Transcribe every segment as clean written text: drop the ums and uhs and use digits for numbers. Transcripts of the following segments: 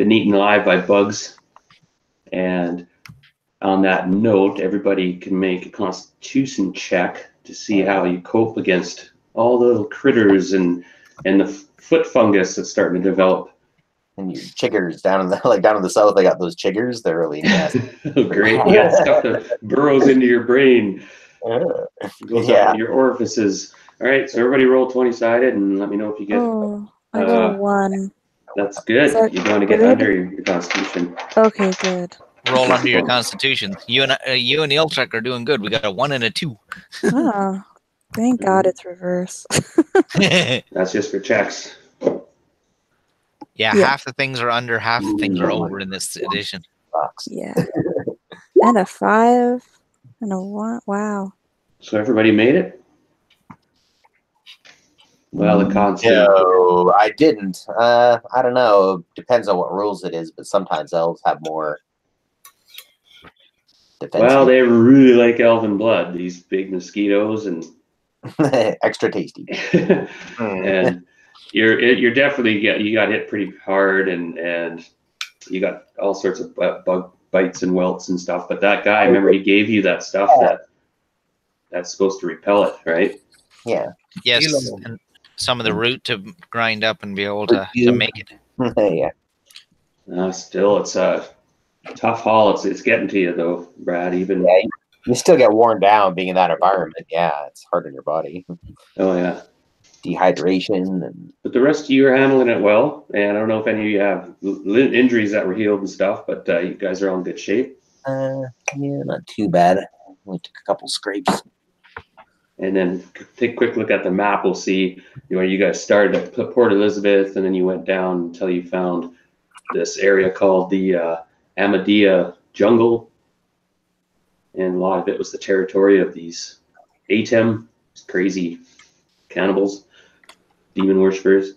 been eaten alive by bugs. And on that note, everybody can make a Constitution check to see how you cope against all the little critters and the foot fungus that's starting to develop. And your chiggers down in the south, they got those chiggers. They're really nasty. Oh, great! You got stuff that burrows into your brain, goes up your orifices. All right, so everybody roll 20-sided and let me know if you get. Oh, I got a 1. That's good. You're going to get under your Constitution. Okay, good. Roll under your Constitution. You and the Ultrek are doing good. We got a 1 and a 2. Oh, thank God it's reverse. That's just for checks. Yeah, half the things are under, half the things are over in this edition. Yeah. And a 5 and a 1. Wow. So everybody made it? Well, the Constitution. No, I didn't. I don't know. Depends on what rules it is, but sometimes elves have more defense. Well, they really like elven blood, these big mosquitoes, and extra tasty. And you're definitely you got hit pretty hard, and you got all sorts of bug bites and welts and stuff. But that guy, remember, he gave you that stuff that's supposed to repel it, right? Yeah. Yes, and some of the root to grind up and be able to make it. Yeah. Still, it's a tough haul. It's getting to you though, Brad. Even you still get worn down being in that environment. Yeah, it's hard on your body. Oh yeah. Dehydration but the rest of you are handling it well, and I don't know if any of you have injuries that were healed and stuff, but you guys are all in good shape. Yeah, not too bad. We took a couple scrapes. And then take a quick look at the map. We'll see where you guys started at Port Elizabeth, and then you went down until you found this area called the Amadea Jungle, and a lot of it was the territory of these Atem, crazy cannibals, demon worshippers.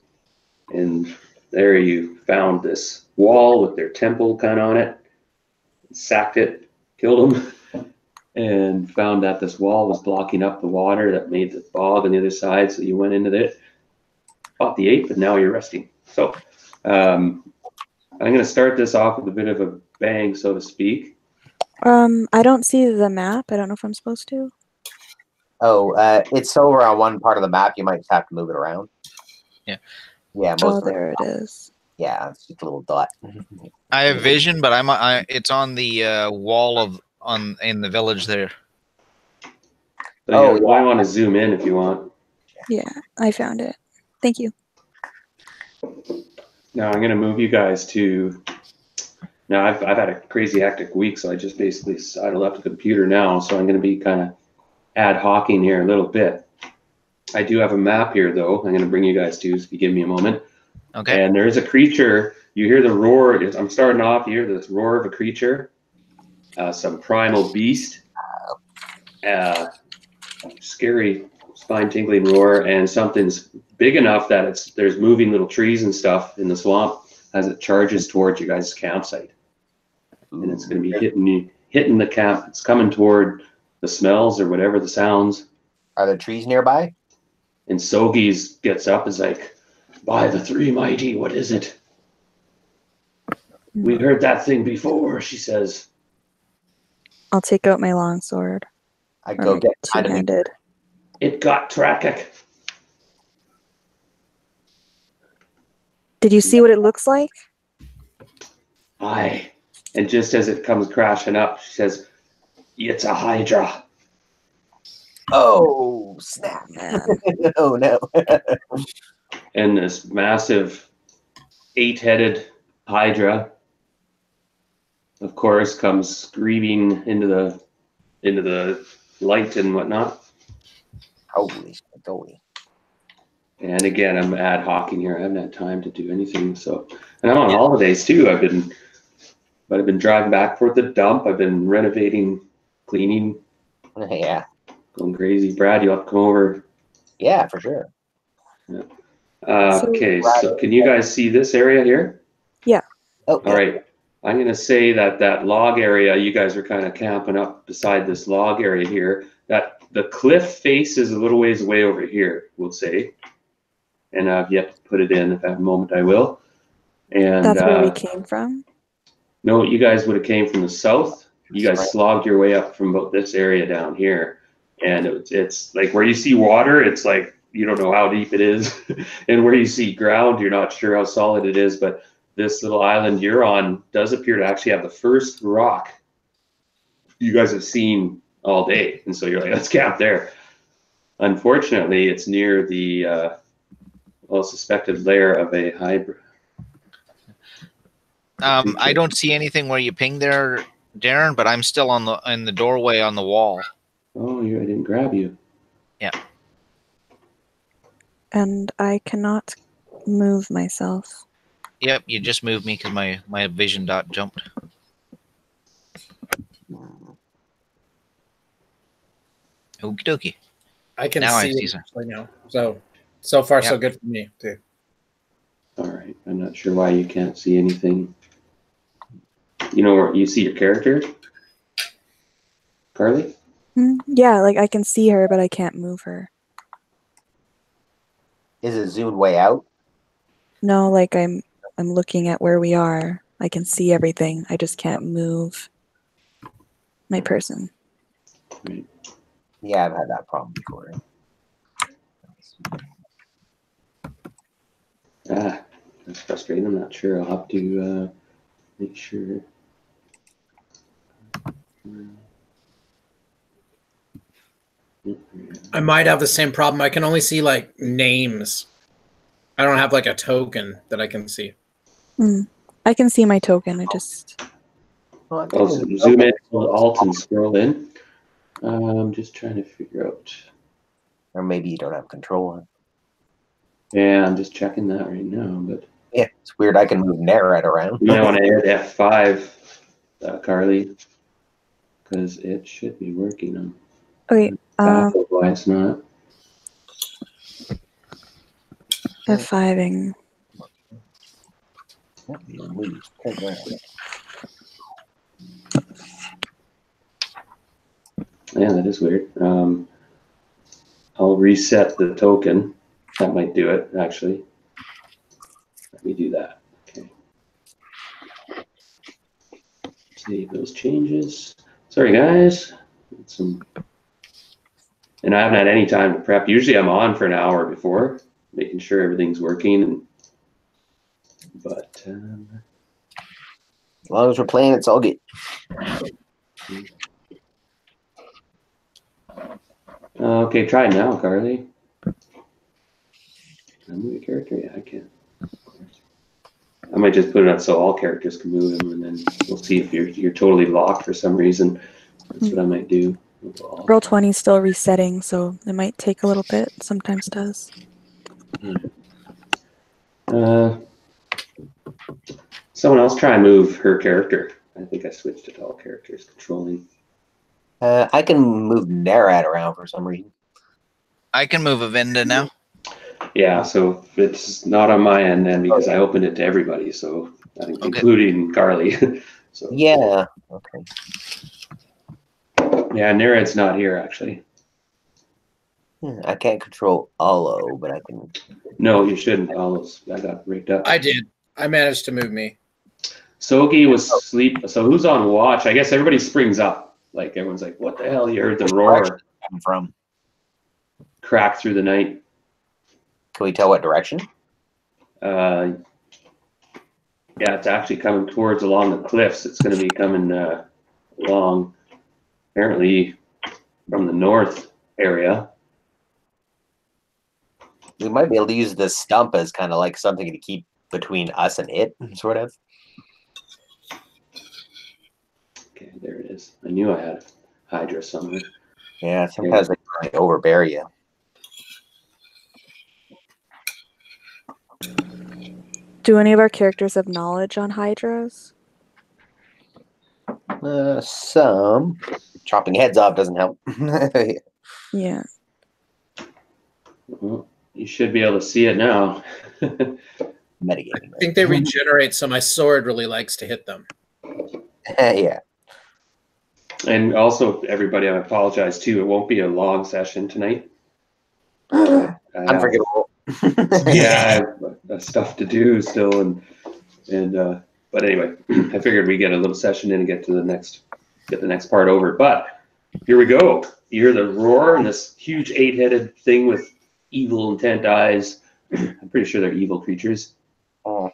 And there you found this wall with their temple kind of on it, sacked it, killed them, and found that this wall was blocking up the water that made the bog on the other side. So you went into it, fought the ape, and now you're resting. So I'm going to start this off with a bit of a bang, so to speak. I don't see the map. I don't know if I'm supposed to. Oh, it's over on one part of the map. You might just have to move it around. Yeah. Yeah. There it is. Yeah, it's just a little dot. I have vision, but it's on the wall in the village there. So I want to zoom in if you want. Yeah, I found it. Thank you. Now I'm going to move you guys to. Now I've had a crazy hectic week, so I just basically sidled up the computer now. So I'm going to be kind of ad hocing here a little bit. I do have a map here, though. I'm going to bring you guys to, if you give me a moment. Okay. And there is a creature. You hear the roar. I'm starting off. You hear this roar of a creature, some primal beast, scary, spine-tingling roar, and something's big enough that there's moving little trees and stuff in the swamp as it charges towards you guys' campsite. And it's going to be hitting the camp. It's coming toward the smells or whatever the sounds. Are there trees nearby? And Sogi's gets up, is like, by the three mighty, what is it? We've heard that thing before, she says. I'll take out my long sword. I go get two-handed. It got Trakek. Did you see what it looks like? Aye. And just as it comes crashing up, she says, it's a Hydra. Oh, snap. Oh, no. And this massive 8-headed Hydra, of course, comes screaming into the light and whatnot. Holy. And again, I'm ad hocing here. I haven't had time to do anything. So, and I'm on holidays too. I've been driving back and forth the dump. I've been renovating, cleaning. Yeah. Going crazy. Brad, you'll have to come over. Yeah, for sure. Yeah. Okay, so can you guys see this area here? Yeah. Okay. All right. I'm going to say that log area, you guys are kind of camping up beside this log area here. That the cliff face is a little ways away over here, we'll say. And I've yet to put it in. If I have a moment, I will. And That's where we came from. no, you guys would have came from the south. You guys slogged your way up from about this area down here, and it's like where you see water, it's like you don't know how deep it is, and where you see ground, you're not sure how solid it is. But this little island you're on does appear to actually have the first rock you guys have seen all day, and so you're like, let's camp there. Unfortunately, it's near the suspected lair of a hybrid. I don't see anything where you pinged there, Darren, but I'm still in the doorway on the wall. Oh, I didn't grab you. Yeah. And I cannot move myself. Yep, you just moved me because my vision dot jumped. Okie dokie. I can Now I see see it some. actually now. So far, so Yep. good for me too. All right. I'm not sure why you can't see anything. You know where you see your character, Carly? Yeah, like I can see her, but I can't move her. Is it zoomed way out? No, like I'm looking at where we are. I can see everything. I just can't move my person. Right. Yeah, I've had that problem before. That's frustrating. I'm not sure. I'll have to make sure. I might have the same problem. I can only see like names. I don't have like a token that I can see. I can see my token. I just Well, I think I'll there's- zoom in, hold Alt, and scroll in. I'm just trying to figure out. Or maybe you don't have control on it. Yeah, I'm just checking that right now. But Yeah, it's weird. I can move Nerat around. you might want to hit F5, Carly, because it should be working. I'm wait. baffled why it's not. F5ing. Yeah, that is weird. I'll reset the token. That might do it, actually. Let me do that. Okay. Save those changes. Sorry, guys. And I haven't had any time to prep. Usually I'm on for an hour before, making sure everything's working. But As long as we're playing, it's all good. okay, try it now, Carly. Can I move a character? Yeah, I can. Of course. I might just put it up so all characters can move them, and then we'll see if you're totally locked for some reason. That's what I might do. Roll20 is still resetting, so it might take a little bit. Sometimes does. Someone else try and move her character. I think I switched it to all characters controlling. I can move Nerat around for some reason. I can move Avinda now. Yeah, so it's not on my end then because I opened it to everybody, so I think including Carly. So Yeah. Okay. yeah, Nerad's not here actually. I can't control Olo, but I can. No, you shouldn't. I got rigged up. I did. I managed to move me. Sogi was asleep. So who's on watch? I guess everybody springs up. Like everyone's like, "What the hell?" You heard the roar Come from. crack through the night. Can we tell what direction? Yeah, it's actually coming towards along the cliffs. It's going to be coming along, apparently, from the north area. We might be able to use this stump as kind of like something to keep between us and it, sort of. Okay, there it is. I knew I had Hydra somewhere. Yeah, sometimes they really overbear you. Do any of our characters have knowledge on hydras? Some. Chopping heads off doesn't help. Yeah. Well, you should be able to see it now. Metagaming. I think they regenerate, so my sword really likes to hit them. Yeah. And also, everybody, I apologize too. It won't be a long session tonight. Unforgettable. Yeah, I have stuff to do still, and And but anyway, I figured we get a little session in and get the next part over. But here we go. You hear the roar and this huge 8-headed thing with evil intent eyes. I'm pretty sure they're evil creatures. Oh,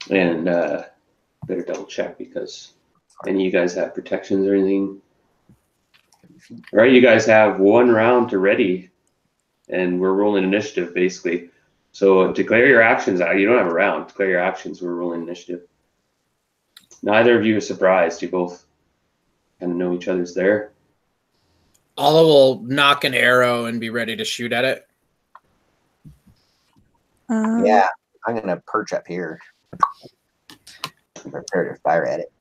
And better double check because any of you guys have protections or anything? All right, you guys have 1 round to ready, and we're rolling initiative basically. So declare your actions. You don't have a round. Declare your actions. We're rolling initiative. Neither of you are surprised. You both kind of know each other's there. Alla will knock an arrow and be ready to shoot at it. yeah, I'm gonna perch up here. Prepare to fire at it.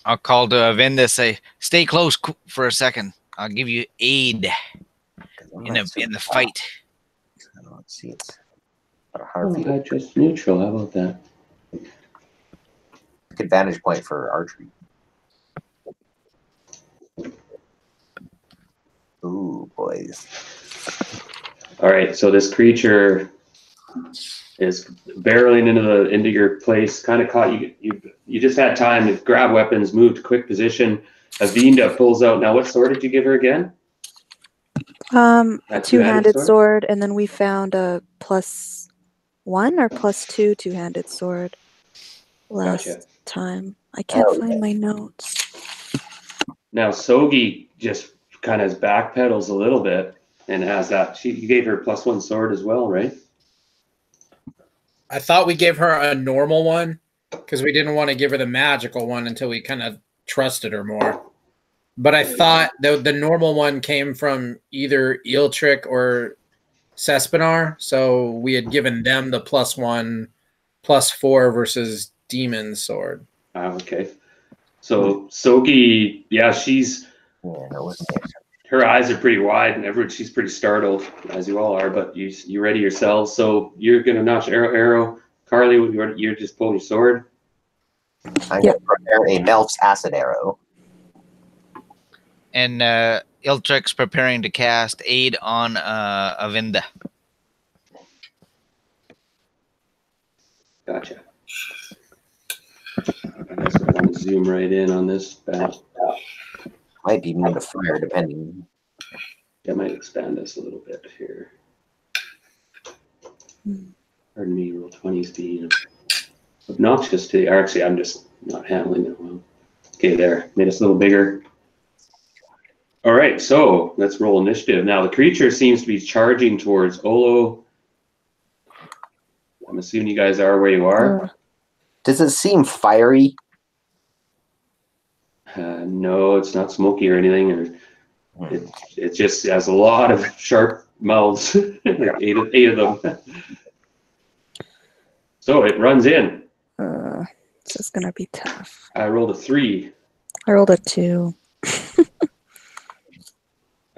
I'll call to Avinda, say, stay close for a second. I'll give you aid in the fight. Let's see, it's about a 100 feet. Oh, just neutral. How about that? Good vantage point for archery. Ooh, boys. All right, so this creature is barreling into your place. Kind of caught you. You just had time to grab weapons, move to quick position. Avinda pulls out. Now, what sword did you give her again? A That two-handed sword, and then we found a +1 or +2 two-handed sword last Gotcha. time. I can't Oh, find my notes. Now, Sogi just kind of backpedals a little bit and has that. You gave her +1 sword as well, right? I thought we gave her a normal one because we didn't want to give her the magical one until we kind of trusted her more. But I thought the normal one came from either Eeltrick or Sespinar, so we had given them the +1, +4 versus Demon Sword. Okay. So Sogi, yeah, Yeah, that wasn't her eyes are pretty wide and she's pretty startled, as you all are, but you ready yourselves. So you're going to notch arrow. Carly, you're just pulling your sword. I'm going to prepare a Melf's acid arrow. And Eeltrick's preparing to cast aid on Avinda. Gotcha. I guess we're going to zoom right in on this battle. Might be immune to fire, depending. That might expand us a little bit here. Pardon me, roll 20s being obnoxious to the actually, I'm just not handling it well. Okay, there. Made us a little bigger. All right, so let's roll initiative. Now, the creature seems to be charging towards Olo. I'm assuming you guys are where you are. Does it seem fiery? No, it's not smoky or anything. It just has a lot of sharp mouths, like eight of them. So it runs in. This is gonna be tough. I rolled a 3. I rolled a 2.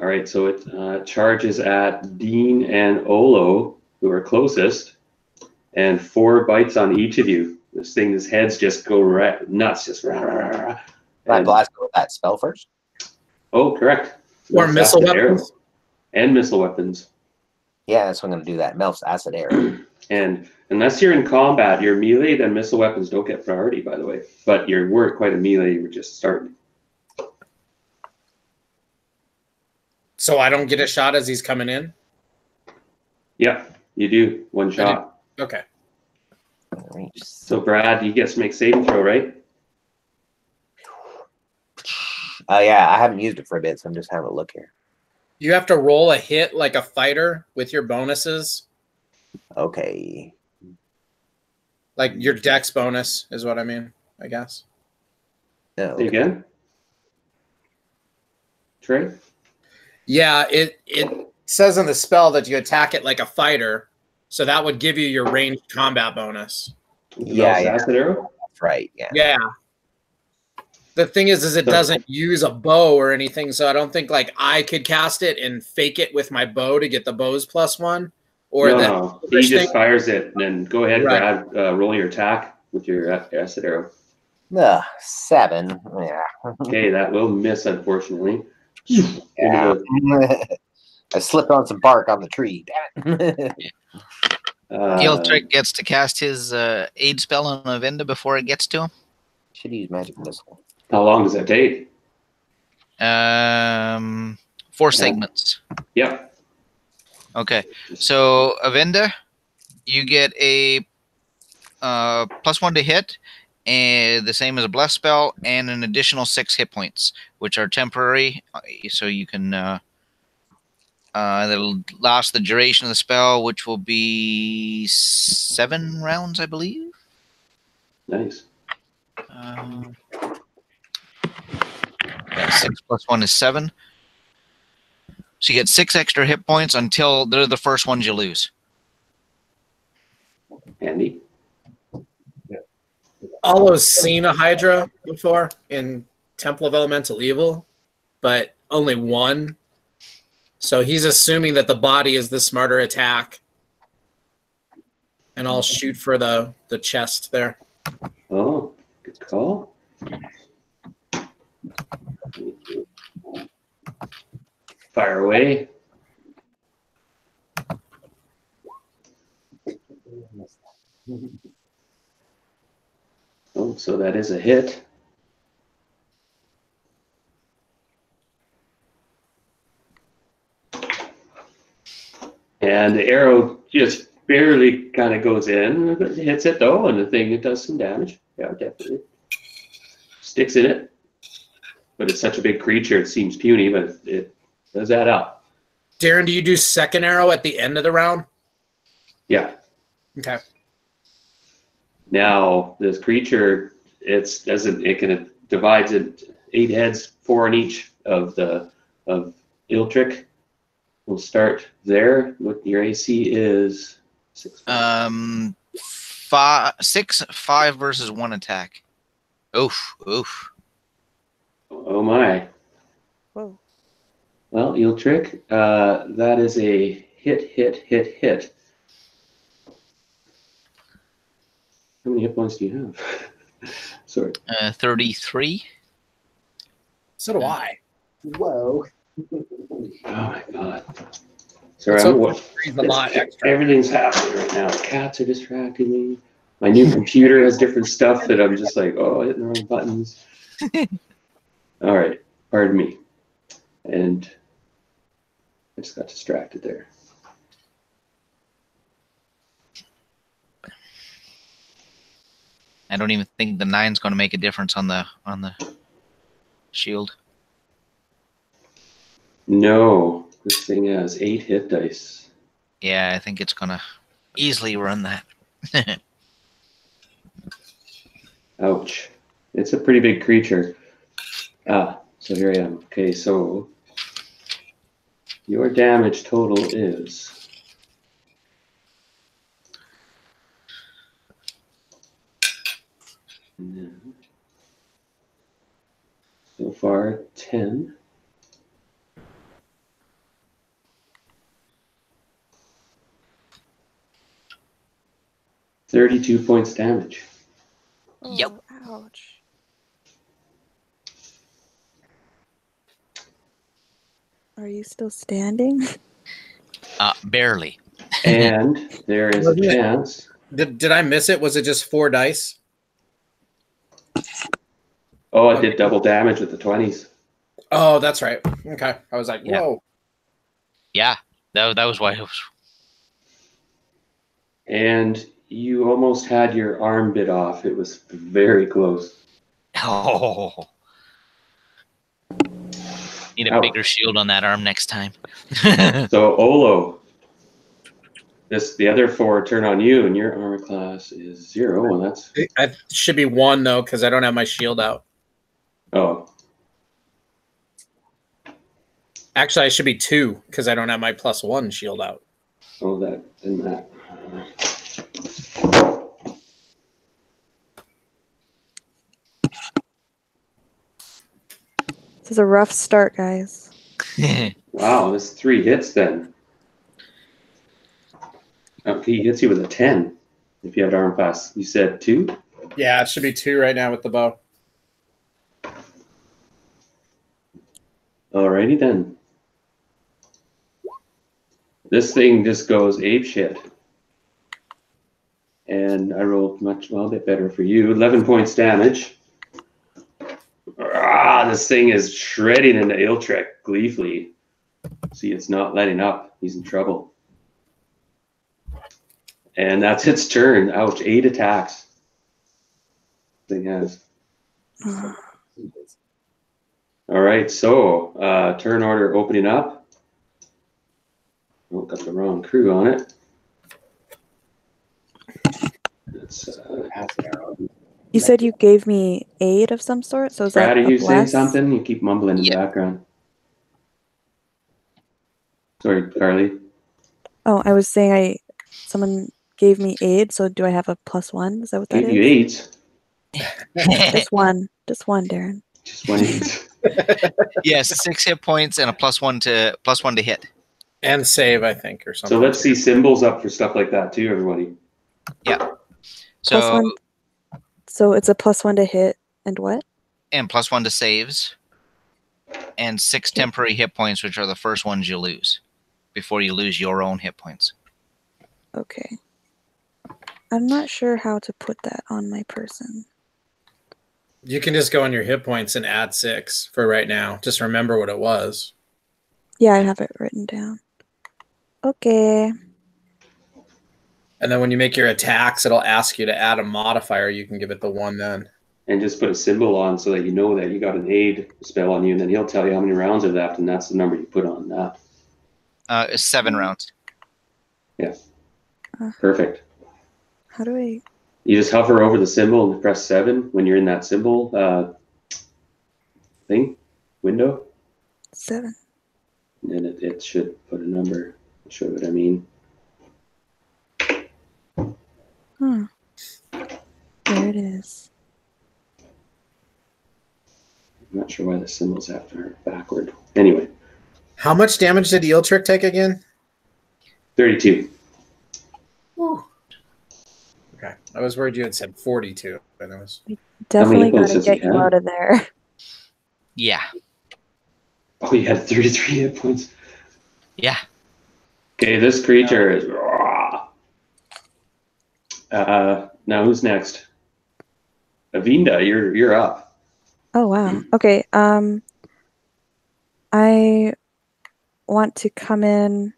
All right, so it charges at Dean and Olo, who are closest, and 4 bites on each of you. This head's just go nuts, just rah, rah, rah, rah. Can I blast with that spell first? Oh, correct. Or Melf's missile acid arrow. weapons. And missile weapons. Yeah, that's what I'm going to do. That Melf's acid arrow. And unless you're in combat, your melee, then missile weapons don't get priority, by the way. But you weren't quite a melee, you were just starting. So I don't get a shot as he's coming in? Yeah, you do. 1 shot. Okay. So Brad, you get to make saving throw, right? Yeah, I haven't used it for a bit, so I'm just having a look here. You have to roll a hit like a fighter with your bonuses. Okay. Like your dex bonus is what I mean, I guess. No, Say okay. again? Trey? Yeah, it says in the spell that you attack it like a fighter, so that would give you your ranged combat bonus. Yeah, yeah. Acid arrow? That's right. Yeah. Yeah. The thing is it doesn't use a bow or anything, so I don't think like I could cast it and fake it with my bow to get the bow's +1. Or No, he just fires it. And then go ahead, Right. Brad. Roll your attack with your acid arrow. 7. Yeah. Okay, that will miss, unfortunately. Yeah. I slipped on some bark on the tree. Damn it. Giltrick gets to cast his aid spell on Avinda before it gets to him. Should use magic missile. How long does that take? 4 segments. Yep. Okay, so Avinda, you get a +1 to hit, and the same as a bless spell, and an additional 6 hit points, which are temporary. So you can that'll last the duration of the spell, which will be 7 rounds, I believe. Nice. Yeah, 6 + 1 is 7. So you get 6 extra hit points until they're the first ones you lose. Handy. Olo's seen a Hydra before in Temple of Elemental Evil, but only one. So he's assuming that the body is the smarter attack. And I'll shoot for the chest there. Oh, good call. Fire away. Oh, so that is a hit. And the arrow just barely kind of goes in. It hits it though, and the thing, it does some damage. Yeah, definitely. Sticks in it. But it's such a big creature, it seems puny, but it does add up. Darren, do you do second arrow at the end of the round? Yeah. Okay. Now this creature, it divides it 8 heads, 4 in each of Giltrick. We'll start there. What your AC is? 6. 5 versus 1 attack. Oof. Oh my. Whoa. Well, Giltrick, that is a hit. How many hit points do you have? Sorry. 33. So do I. Whoa. Oh my god. Sorry, So a lot extra. Everything's happening right now. Cats are distracting me. My new computer has different stuff that I'm just like, oh, hitting the wrong buttons. All right, pardon me. And I just got distracted there. I don't even think the 9's going to make a difference on the shield. No, this thing has 8 hit dice. Yeah, I think it's going to easily run that. Ouch. It's a pretty big creature. So here I am. Okay, so your damage total is so far 10. $32 points damage. Yep. Oh, ouch. Are you still standing? Barely. And there is a chance. Did I miss it? Was it just 4 dice? Oh, I did double damage with the 20s. Oh, that's right. Okay. I was like, Yeah. whoa. Yeah, that was why it was. And you almost had your arm bit off. It was very close. Oh. Need a Ouch. bigger shield on that arm next time. So Olo, the other 4 turn on you, and your armor class is 0, and that's I should be 1 though, because I don't have my shield out. oh. Actually, I should be 2 because I don't have my +1 shield out. Oh, that and that. This is a rough start, guys. Wow, that's 3 hits then. Okay, he hits you with a 10 if you had arm class. You said 2? Yeah, it should be 2 right now with the bow. Alrighty then. This thing just goes apeshit. And I rolled a bit better for you. 11 points damage. This thing is shredding into Iltrek gleefully. See, it's not letting up. He's in trouble. And that's its turn. Ouch, 8 attacks. Thing has. All right, so turn order opening up. Oh, got the wrong crew on it. It's, You said you gave me aid of some sort, so is Brad, that are you a saying bless? something? You keep mumbling in the background. Sorry, Carly. Oh, I was saying someone gave me aid, so do I have a +1? Is that what that Gave you is? 8. Just one, Darren. Just 1 8. Yes, 6 hit points and a +1 to hit. And save, I think, or something. So let's see symbols up for stuff like that too, everybody. So +1. So it's a +1 to hit and what? and +1 to saves, and 6 temporary hit points, which are the first ones you lose before you lose your own hit points. Okay. I'm not sure how to put that on my person. You can just go on your hit points and add 6 for right now. Just remember what it was. Yeah, I have it written down. Okay. And then when you make your attacks, it'll ask you to add a modifier. You can give it the 1 then. And just put a symbol on so that you know that you got an aid spell on you, and then he'll tell you how many rounds are left, and that's the number you put on that. It's 7 rounds. Yeah. Perfect. How do I? You just hover over the symbol and press 7 when you're in that symbol window. 7. And then it should put a number. I'll show you what I mean. Huh. There it is. I'm not sure why the symbols have to are backward. Anyway, How much damage did Eeltrick take again? 32. Okay. I was worried you had said 42. But it was... Definitely points gotta does he get you have? out of there. Yeah. Oh, you had 33 hit points. Yeah. Okay, this creature is raw. Now who's next? Avinda, you're up. Oh wow. Okay. I want to come in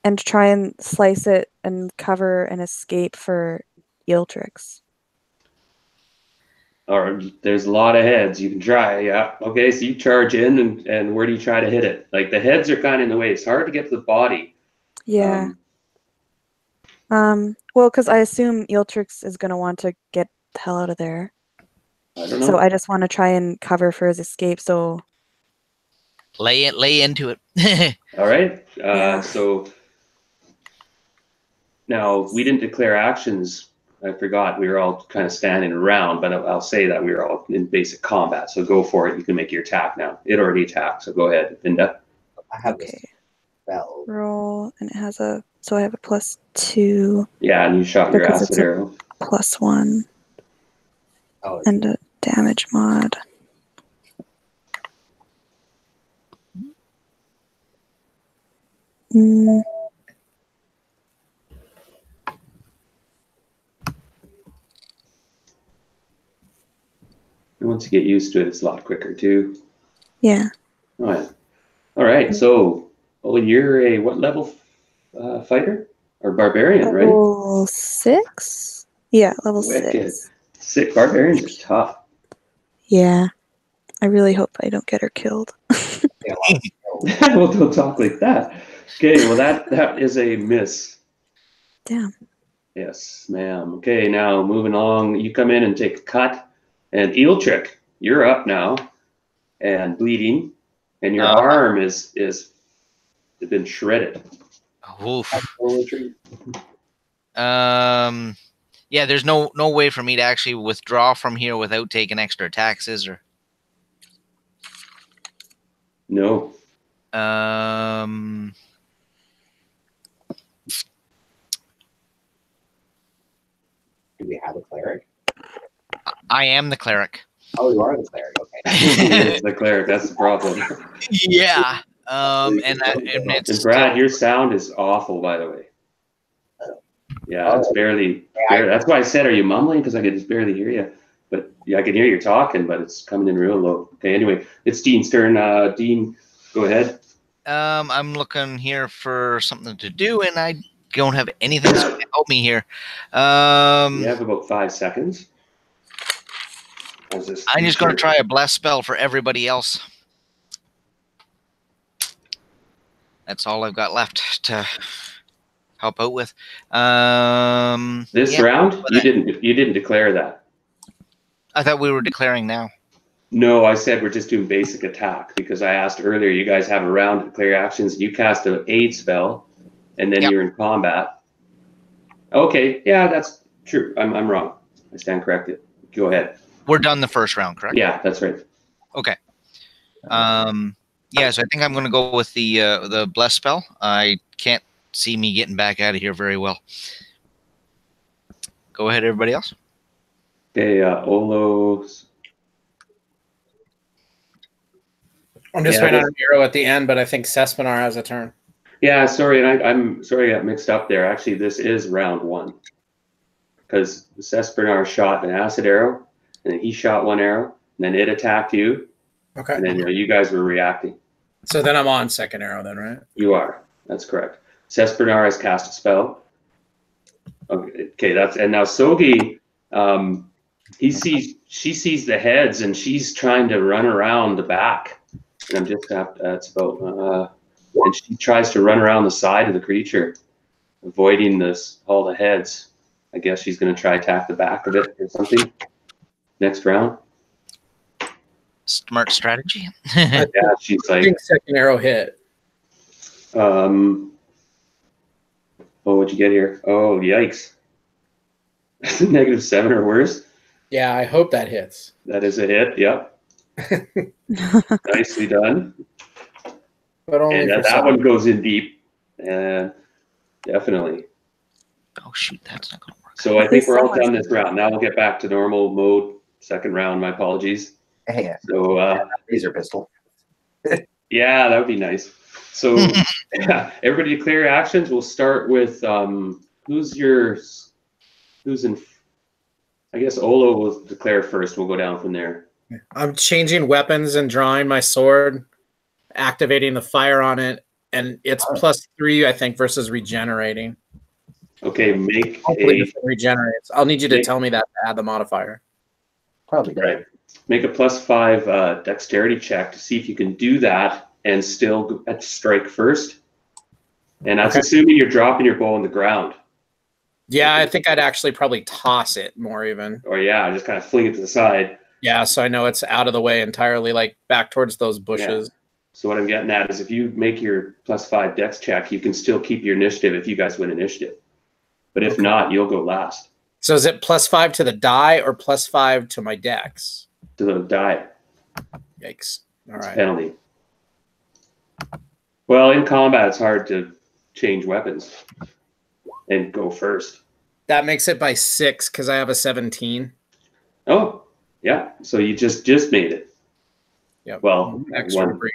and try and slice it and cover an escape for Eeltrix. Or there's a lot of heads. You can try, yeah. Okay, so you charge in, and where do you try to hit it? Like the heads are kind of in the way. It's hard to get to the body. Yeah. Well, because I assume Eeltrix is gonna want to get the hell out of there. I don't know. So I just want to try and cover for his escape. So Lay into it. All right. Yeah. So now we didn't declare actions. I forgot. We were all kind of standing around, but I'll say that we were all in basic combat. So go for it. You can make your attack now. It already attacked. So go ahead, Vinda. I have okay, this spell. roll, and it has a. So I have a +2, Yeah, and you shot your Because acid it's a- arrow. +1, Oh, and a damage mod. Mm, And once you get used to it, it's a lot quicker too. yeah. Oh, yeah. All right. So, you're a what level fighter or barbarian, right? Level 6? Yeah, level Wicked. 6. Sick. Barbarians are tough. Yeah. I really hope I don't get her killed. yeah, well, Well, don't talk like that. Okay. Well, that is a miss. Damn. Yes, ma'am. Okay. Now moving along, you come in and take a cut, and Eeltrick, you're up now, and bleeding, and your arm is been shredded. Oof. retreat. Yeah, there's no way for me to actually withdraw from here without taking extra attacks, is there? No. Do we have a cleric? I am the cleric. Oh, you are the cleric. Okay. It's the cleric. That's the problem. Yeah. And And Brad, your sound is awful, by the way. Yeah, it's barely. That's why I said, "Are you mumbling?" Because I could just barely hear you. But yeah, I can hear you talking, but it's coming in real low. Okay, anyway, it's Dean's turn. Dean, go ahead. I'm looking here for something to do, and I don't have anything to help me here. You have about 5 seconds. I'm just going to try a bless spell for everybody else. That's all I've got left to help out with. This round, you didn't declare that. I thought we were declaring now. No, I said we're just doing basic attack because I asked earlier. You guys have a round to declare actions. You cast an aid spell, and then you're in combat. Okay, yeah, that's true. I'm wrong. I stand corrected. Go ahead. We're done the first round, correct? Yeah, that's right. Okay. Yeah, so I think I'm going to go with the bless spell. I can't see me getting back out of here very well. Go ahead, everybody else. Okay, Olo. I'm just waiting on an arrow at the end, but I think Sespinar has a turn. Yeah, sorry, and I'm sorry I got mixed up there. Actually, this is round 1 because Sespinar shot an acid arrow, and then he shot 1 arrow, and then it attacked you. Okay. And then you guys were reacting. So then I'm on second arrow, then, right? You are. That's correct. Sespinar has cast a spell. Okay, and now Sogi, she sees the heads, and she's trying to run around the back. And I'm just that's about and she tries to run around the side of the creature, avoiding all the heads. I guess she's going to try attack the back of it or something next round. Smart strategy. Yeah, she's I like, think second arrow hit. oh, what'd you get here? Oh, yikes. -7 or worse. Yeah, I hope that hits. That is a hit. Yep. Nicely done. But only And for that one goes in deep. Definitely. Oh, shoot, that's not going to work. So I think we're all done this round. Now we'll get back to normal mode. Second round. My apologies. Yeah. So Laser pistol. yeah, that would be nice. So yeah, everybody declare actions. We'll start with who's in. I guess Olo will declare first. We'll go down from there. I'm changing weapons and drawing my sword, activating the fire on it, and it's +3, I think, versus regenerating. Okay, make Hopefully a it regenerates. I'll need you to tell me that to add the modifier. Probably right. Make a +5 dexterity check to see if you can do that and still strike first. And that's assuming you're dropping your bow on the ground. Yeah, I think I'd actually probably toss it more even. Or yeah, just kind of fling it to the side. Yeah, so I know it's out of the way entirely, like back towards those bushes. Yeah. So what I'm getting at is if you make your +5 dex check, you can still keep your initiative if you guys win initiative. But if not, you'll go last. So is it +5 to the die or +5 to my dex? To the die. Yikes. All It's right. penalty. Well, in combat, it's hard to change weapons and go first. That makes it by 6 because I have a 17. Oh, yeah. So you just made it. Yeah. Well, Extra one. breathe.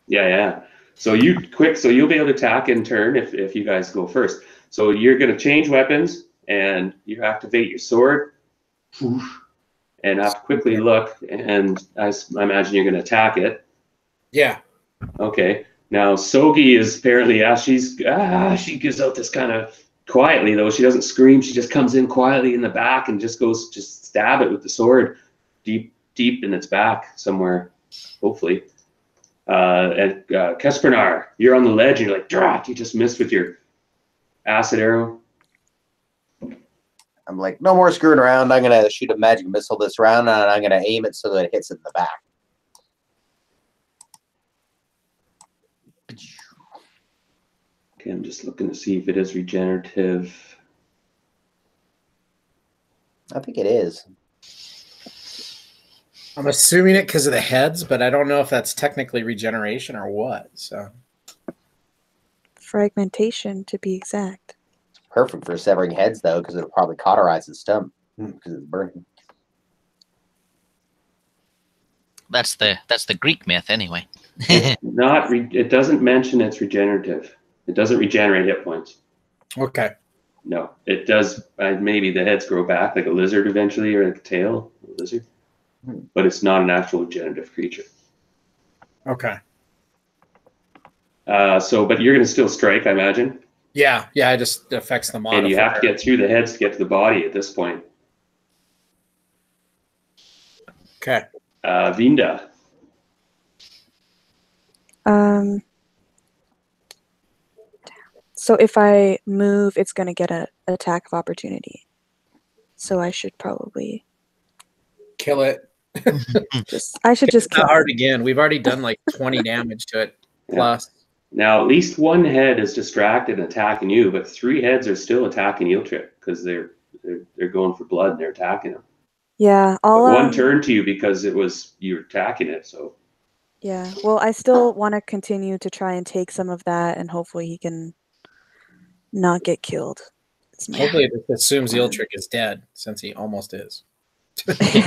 Yeah. So you'll be able to attack in turn if you guys go first. So you're going to change weapons and you activate your sword and have to quickly look. And I imagine you're going to attack it. Yeah. Okay. Now Sogi is apparently she gives out this kind of quietly though. She doesn't scream. She just comes in quietly in the back and just stab it with the sword deep in its back somewhere, hopefully. And Kespernar, you're on the ledge and you're like, drat, you just missed with your acid arrow. I'm like, no more screwing around. I'm going to shoot a magic missile this round, and I'm going to aim it so that it hits it in the back. Okay, I'm just looking to see if it is regenerative. I think it is. I'm assuming it because of the heads, but I don't know if that's technically regeneration or what. So Fragmentation, to be exact. It's perfect for severing heads, though, because it'll probably cauterize the stump because it's burning. That's the Greek myth, anyway. It doesn't mention it's regenerative. It doesn't regenerate hit points. okay. No, it does. Maybe the heads grow back like a lizard eventually, or like a tail, of a lizard. But it's not an actual generative creature. Okay. But you're going to still strike, I imagine. Yeah, it just affects the modifier. And you have to get through the heads to get to the body at this point. Okay. Vinda. So if I move, it's going to get an attack of opportunity. So I should probably Kill it. I should just It's not kill hard it. again. We've already done like 20 damage to it. Plus. Now, at least one head is distracted and attacking you, but 3 heads are still attacking Eeltrick because they're going for blood and they're attacking him. Yeah, But I'll one turned to you because you were attacking it. So yeah. Well, I still want to continue to try and take some of that, and hopefully he can not get killed. It's my- Hopefully it assumes Eeltrick is dead since he almost is.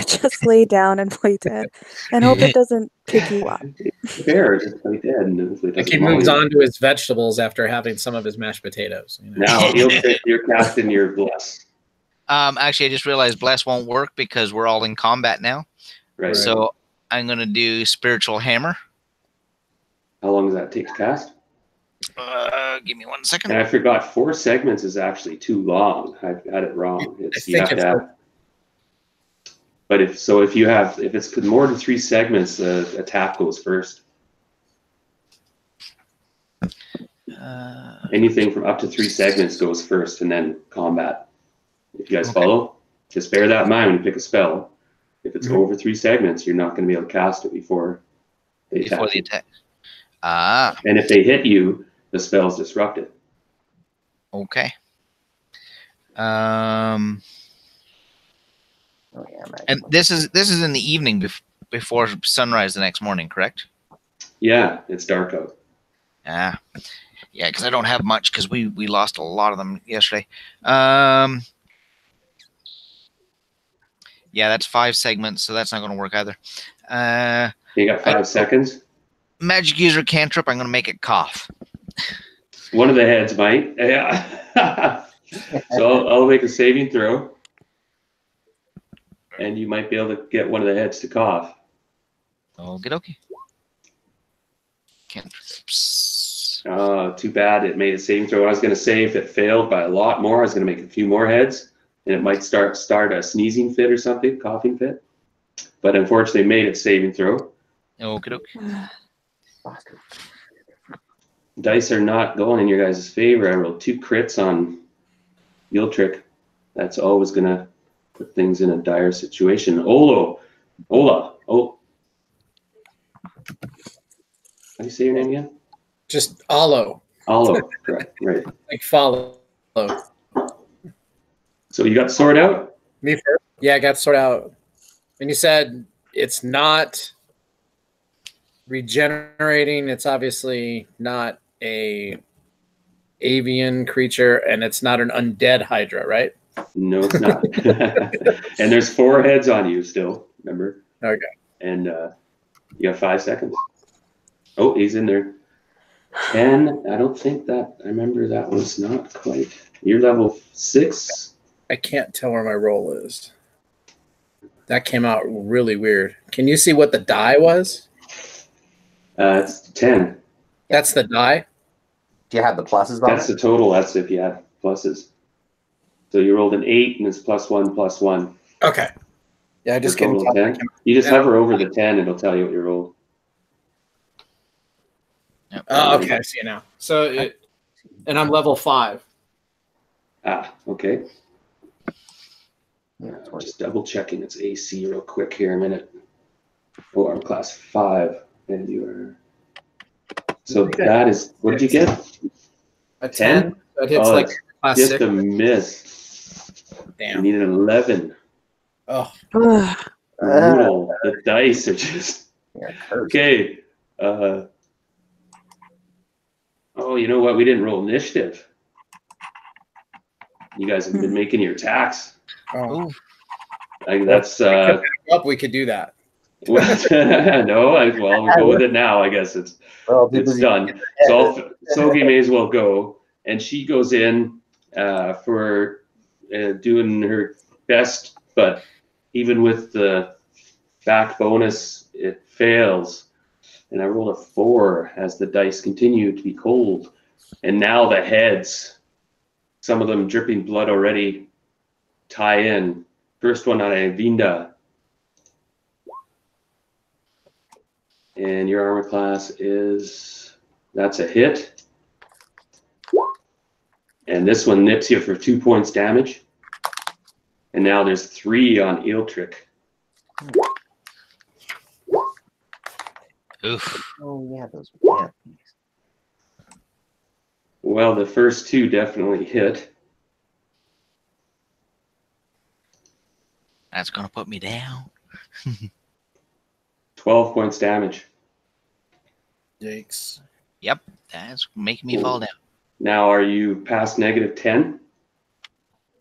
just lay down and play dead, and hope it doesn't pick you up. fair, just play dead, and hopefully it Like doesn't he moves maul you. on to his vegetables after having some of his mashed potatoes. You know? Now, Eeltrick, you're casting your bless. Actually, I just realized bless won't work because we're all in combat now. Right. So I'm gonna do spiritual hammer. How long does that take to cast? Give me 1 second. And I forgot 4 segments is actually too long. I got it wrong. You think have to it's have. But if it's more than 3 segments, the attack goes first. Anything from up to 3 segments goes first, and then combat. If you guys Okay. follow, just bear that in mind when you pick a spell. If it's Mhm. over 3 segments, you're not going to be able to cast it before they Before attack the you. attack. Ah, And if they hit you, the spell's disrupted. okay. Oh, yeah, man. And this is in the evening before sunrise the next morning, correct? Yeah, it's dark out. Ah, yeah, because I don't have much because we lost a lot of them yesterday. Yeah, that's 5 segments, so that's not going to work either. You got 5 seconds. Magic user cantrip. I'm going to make it cough. One of the heads might. Yeah. So I'll make a saving throw. And you might be able to get one of the heads to cough. Okie dokie. Cantrips. Too bad it made a saving throw. I was going to say if it failed by a lot more, I was going to make a few more heads. And it might start a sneezing fit or something, coughing fit. But unfortunately, it made it saving throw. Okie dokie. Dice are not going in your guys' favor. I rolled 2 crits on Eeltrick. That's always going to put things in a dire situation. Ola. Oh. How do you say your name again? Just Olo, Olo. Correct. Right. like follow. So you got sword out? Me first? Yeah, I got sorted out. And you said it's not regenerating. It's obviously not a avian creature, and it's not an undead Hydra, right? No, it's not. And there's 4 heads on you still, remember? Okay. And you got 5 seconds. Oh, he's in there. 10. I don't think that. I remember that was not quite. You're level 6. I can't tell where my roll is. That came out really weird. Can you see what the die was? It's 10. That's the die? Do you have the pluses on That's it? the total. That's if you have pluses. So you rolled an 8 and it's +1/+1. Okay. Yeah, I just For a couldn't total tell. of 10. You just hover over the 10 and it'll tell you what you rolled. Yep. Oh, okay, I see it now. And I'm level 5. Okay. Yeah, Just double checking its AC real quick here a minute. Oh, I'm class 5 and you are. So that is, what did you get? A 10? 10? That hits Oh, like it's class just 6. a miss. You Damn. need an 11. Oh, Ugh. Brutal. The dice are just. yeah, cursed. Okay. Oh, you know what? We didn't roll initiative. You guys have been making your attacks. oh. Ooh. That's Up, we could do that. no. Well, we'll go with it now. I guess it's Well, people done. So Sogi may as well go, and she goes in for doing her best, but even with the back bonus, it fails. And I rolled a 4 as the dice continue to be cold. And now the heads, some of them dripping blood already, tie in. First one on Avinda. And your armor class that's a hit. And this one nips you for 2 points damage. And now there's 3 on Eeltrick. Oof. Oh yeah, those were Well, the first 2 definitely hit. That's gonna put me down. 12 points damage. Yikes. Yep, that's making me fall down. Now, are you past -10?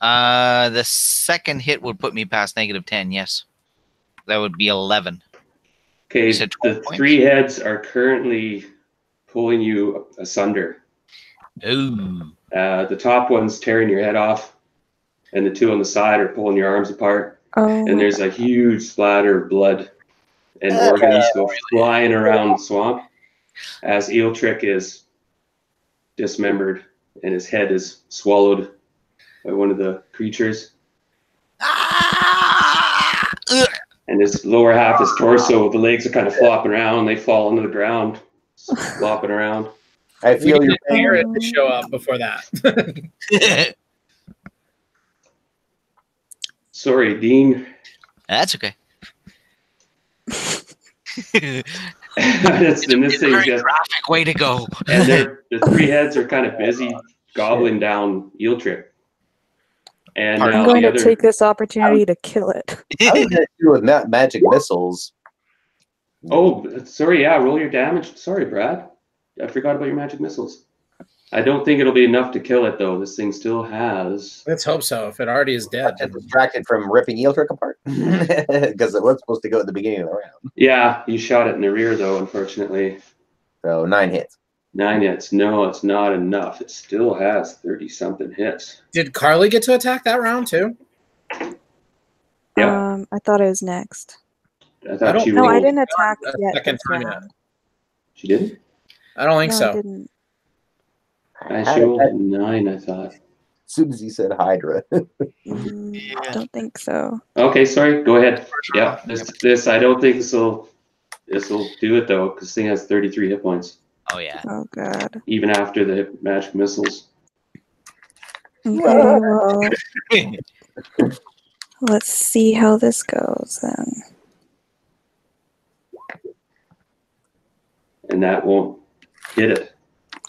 The second hit would put me past -10. Yes, that would be 11. Okay, You said 12 the points? 3 heads are currently pulling you asunder. Ooh. The top one's tearing your head off, and the 2 on the side are pulling your arms apart. Oh, And there's a huge splatter of blood and organs go flying around the swamp as Eeltrick is dismembered and his head is swallowed by one of the creatures. Ah! Ugh. And his lower half, his torso, the legs are kind of flopping around. They fall onto the ground, flopping around. I We feel your need pain. Aaron to show up before that. Sorry, Dean. That's okay. This thing's Very just, graphic way to go. and the 3 heads are kind of busy gobbling down Eeltrick. And I'm now going the to other, take this opportunity to kill it. I was gonna do with magic missiles. oh, sorry, yeah, roll your damage. Sorry, Brad. I forgot about your magic missiles. I don't think it'll be enough to kill it, though. This thing still has. Let's hope so. If it already is dead. Got distracted from ripping Eeltrick apart because it was supposed to go at the beginning of the round. Yeah, you shot it in the rear, though, unfortunately. So 9 hits. 9 hits. No, it's not enough. It still has 30-something hits. Did Carly get to attack that round too? Yeah. I thought it was next. I thought don't she No, rolled. I didn't attack a yet. second this time yet. round. She didn't? I don't think No, I so. didn't. She rolled 9, I thought. As soon as he said Hydra. I don't think so. Okay, sorry. Go ahead. Yeah, this I don't think this will do it, though, because this thing has 33 hit points, Oh yeah. Oh god. even after the magic missiles. Okay, well, let's see how this goes then. And that won't hit it.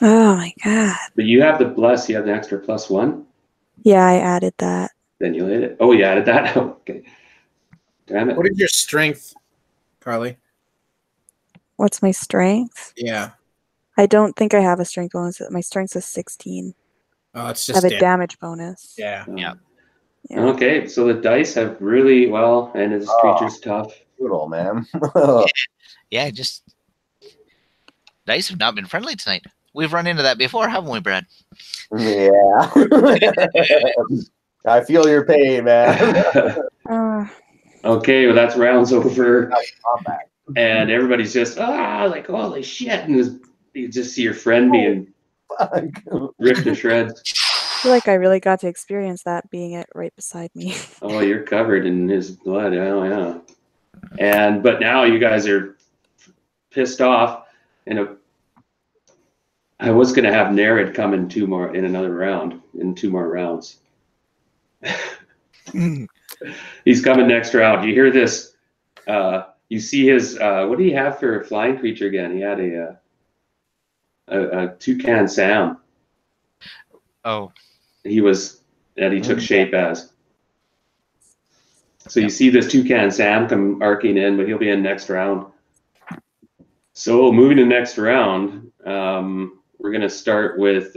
Oh my god. But you have the bless. You have the extra +1. Yeah, I added that. Then you'll hit it. Oh, you added that? Okay. Damn it. What is your strength, Carly? What's my strength? Yeah. I don't think I have a strength bonus. My strength is 16. Oh, it's I just have a damage bonus. Yeah. Yeah. Yeah. Okay, so the dice have really well, and this creature's tough. Brutal, man. Yeah, just dice have not been friendly tonight. We've run into that before, haven't we, Brad? Yeah. I feel your pain, man. Okay, well, that's rounds over, Combat. and everybody's just, like, holy shit, and you just see your friend being Fuck. ripped to shreds. I feel like I really got to experience that being it right beside me. Oh, you're covered in his blood. Oh, yeah. But now you guys are pissed off, and I was going to have Narid come in in another round, in 2 more rounds. He's coming next round. You hear this? You see his. What do you have for a flying creature again? He had a toucan Sam. Oh. He took shape as. So you see this toucan Sam come arcing in, but he'll be in next round. So moving to next round, we're gonna start with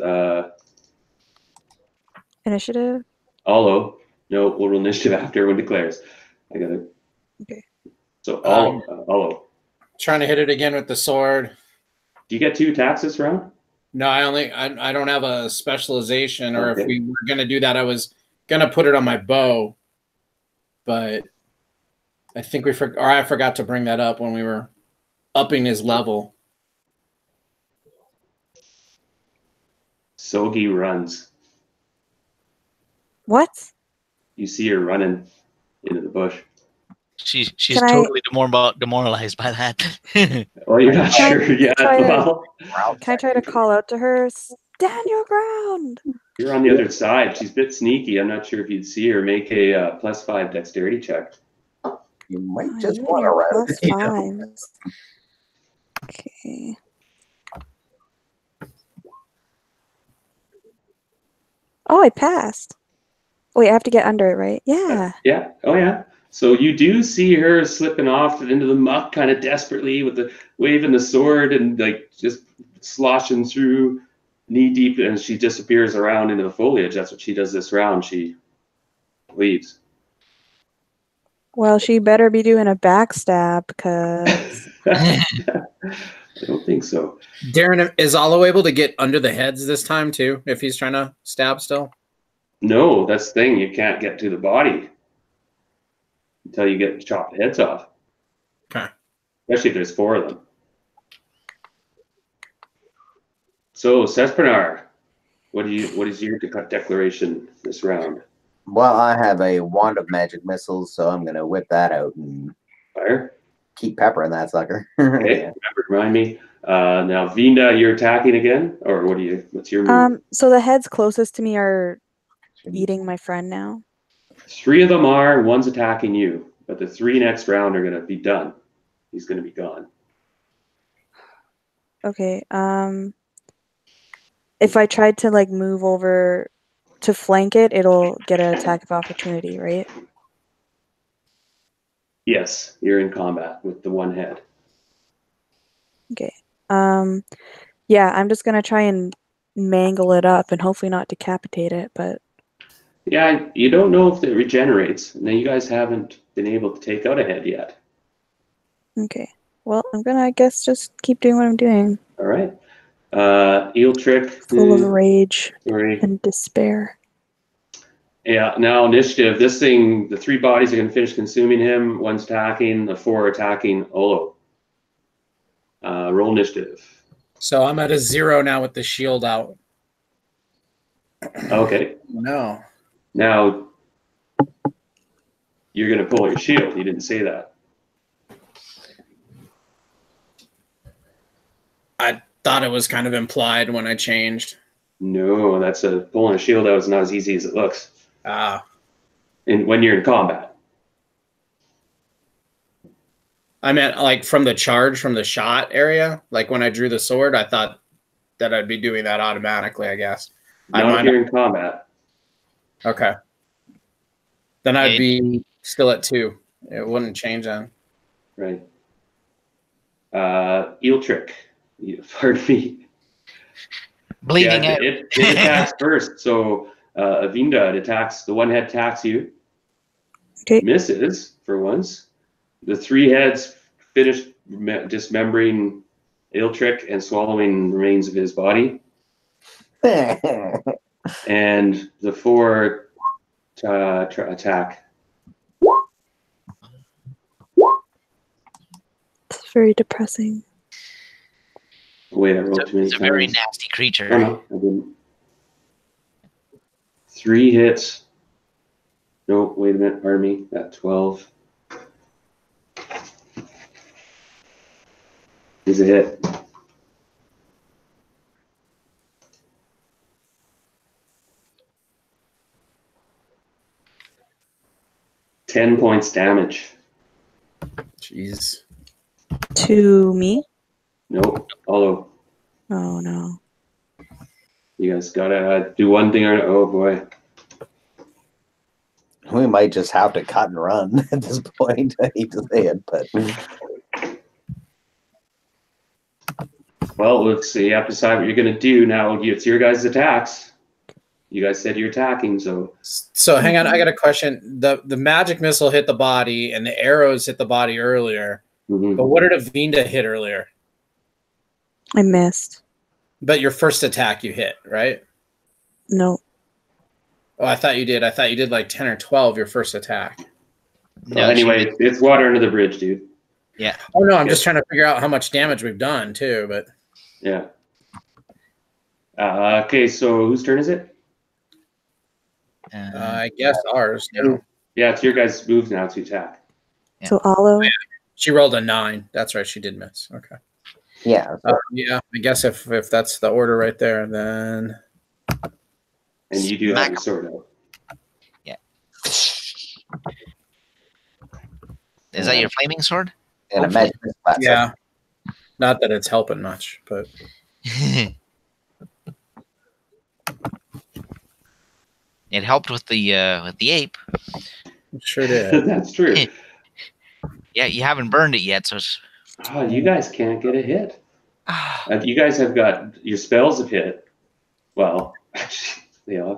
Initiative? Olo. No, we'll roll initiative after everyone declares. I got it. Okay. So Olo. Trying to hit it again with the sword. Do you get 2 attacks this round? No, I don't have a specialization, or Okay. if we were gonna do that, I was gonna put it on my bow, but I think I forgot to bring that up when we were upping his level. Sogi runs. What? You see her running into the bush. She's Can I- totally demoralized by that. Oh, you're not Can I sure yet. try to- Well, Can I try to call out to her? Stand your ground. you're on the other side. She's a bit sneaky. I'm not sure if you'd see her. Make a +5 dexterity check. You might Oh, just you want and to your run. +5s. Okay. Oh, I passed. Wait, I have to get under it, right? Yeah. Yeah. Oh, yeah. So you do see her slipping off into the muck, kind of desperately, with the waving the sword and like just sloshing through knee deep, and she disappears around into the foliage. That's what she does this round. She leaves. Well, she better be doing a backstab because I don't think so. Darren, is Olo able to get under the heads this time too, if he's trying to stab still? No, that's the thing. You can't get to the body until you get chopped the heads off. Okay. Especially if there's 4 of them. So, Cespenar, what is your declaration this round? Well, I have a wand of magic missiles, so I'm gonna whip that out and Fire. keep peppering that sucker. Okay. Remind me. Now, Vinda, you're attacking again, or what's your move? so the heads closest to me are eating my friend now. 3 of them are. One's attacking you, but the 3 next round are gonna be done. He's gonna be gone. Okay. If I tried to like move over to flank it, it'll get an attack of opportunity, right? Yes, you're in combat with the one head. Okay. Yeah, I'm just gonna try and mangle it up and hopefully not decapitate it, but Yeah, you don't know if it regenerates. And then you guys haven't been able to take out a head yet. okay. Well, I'm gonna, I guess, just keep doing what I'm doing. All right. Eel trick. Full of rage Sorry. and despair. Yeah. Now initiative. This thing, the 3 bodies are going to finish consuming him. 1's attacking. The 4 are attacking Olo. Roll initiative. So I'm at a 0 now with the shield out. Okay. No. Now you're going to pull your shield. You didn't say that. I thought it was kind of implied when I changed. No, that's pulling a shield out is not as easy as it looks. Ah. And when you're in combat. I meant like from the charge, from the shot area. Like when I drew the sword, I thought that I'd be doing that automatically, I guess. Not if you're in combat. Okay. Then I'd be still at 2. It wouldn't change then. Right. Eel trick. Pardon me. Bleeding out. It attacks first. So Avinda, it attacks. The 1 head attacks you. Okay. Misses for once. The 3 heads finish dismembering Eel trick and swallowing remains of his body. And the 4 attack. It's very depressing. Wait, I rolled too many It's a very times. nasty creature. Oh, no, I didn't. 3 hits. No, wait a minute. Pardon me. At 12. Is a hit. $10 points damage. Jeez. To me? Nope. Although Oh no. you guys gotta do one thing or oh boy. We might just have to cut and run at this point. I hate to say it, but Well, let's see. You have to decide what you're gonna do now. It's your guys' attacks. You guys said you're attacking, so So hang on, I got a question. The magic missile hit the body and the arrows hit the body earlier. mhm. But what did Avinda hit earlier? I missed. But your first attack you hit, right? No. Oh, I thought you did. I thought you did like 10 or 12 your first attack. Well, anyway, it's water under the bridge, dude. Yeah. Oh no, I'm just trying to figure out how much damage we've done too. But Yeah. Okay, so whose turn is it? I guess ours. No. Yeah, it's your guys' moves now to attack. Yeah. So Alo. She rolled a 9. That's right. She did miss. Okay. Yeah. Yeah. I guess if that's the order right there, then And you do have your sword out. Is that your flaming sword? And imagine this class. yeah. Not that it's helping much, but It helped with the ape. it sure did. That's true. Yeah, you haven't burned it yet, so it's. Oh, you guys can't get a hit. You guys have got your spells have hit. Well, yeah.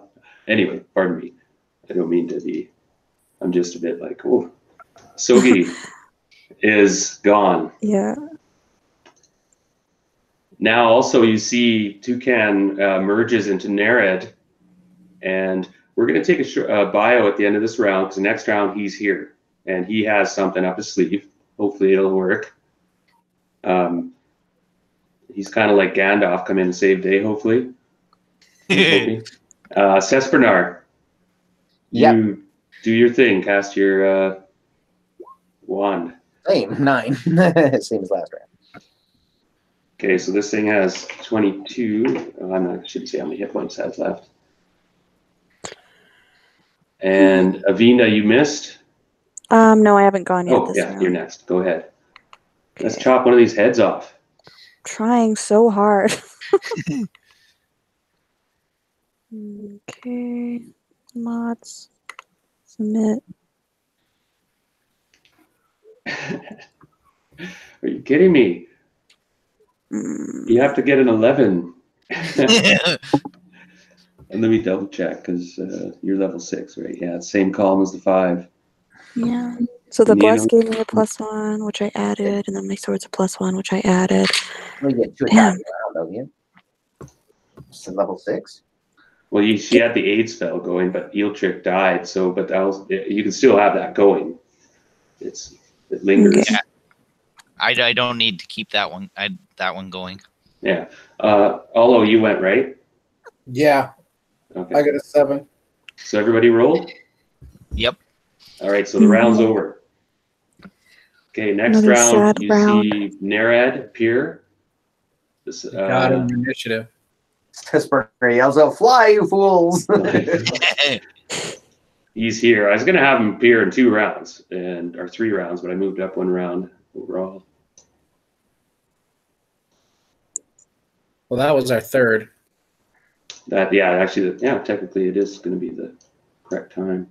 Anyway, pardon me. I don't mean to be. I'm just a bit like, oh, Sogi is gone. Yeah. Now, also, you see Toucan merges into Nered, and we're going to take a bio at the end of this round because the next round he's here and he has something up his sleeve. Hopefully, it'll work. He's kind of like Gandalf, come in and save day. Hopefully, Cespenar, you do your thing. Cast your wand. Same 9. Same as last round. Okay, so this thing has 22. I shouldn't say how many hit points it has left. And Avina, you missed. No, I haven't gone yet. Oh, this yeah, round. you're next. Go ahead. Let's Okay. chop one of these heads off. Trying so hard. Okay. Mods. Submit. Are you kidding me? Mm, You have to get an 11. And let me double check because you're level 6, right? Yeah, it's same column as the 5. yeah. So the You bless know- gave me a +1, which I added, and then my sword's a +1, which I added. We get 2 Damn. attacks around, don't you? It's level 6. Well, she had the aid spell going, but Eeltrick died. So, but that was, you can still have that going. It lingers. Okay. I don't need to keep that one. That one going. Yeah. Olo, you went right. Yeah, Okay. I got a 7. So everybody roll. Yep. All right. So the round's over. Okay. Next Another round, sad you round. see Nerad appear. This, Got him initiative. Cespenar yells out, "Fly, you fools!" He's here. I was going to have him appear in 2 rounds or 3 rounds, but I moved up 1 round overall. Well, that was our third. Technically it is going to be the correct time.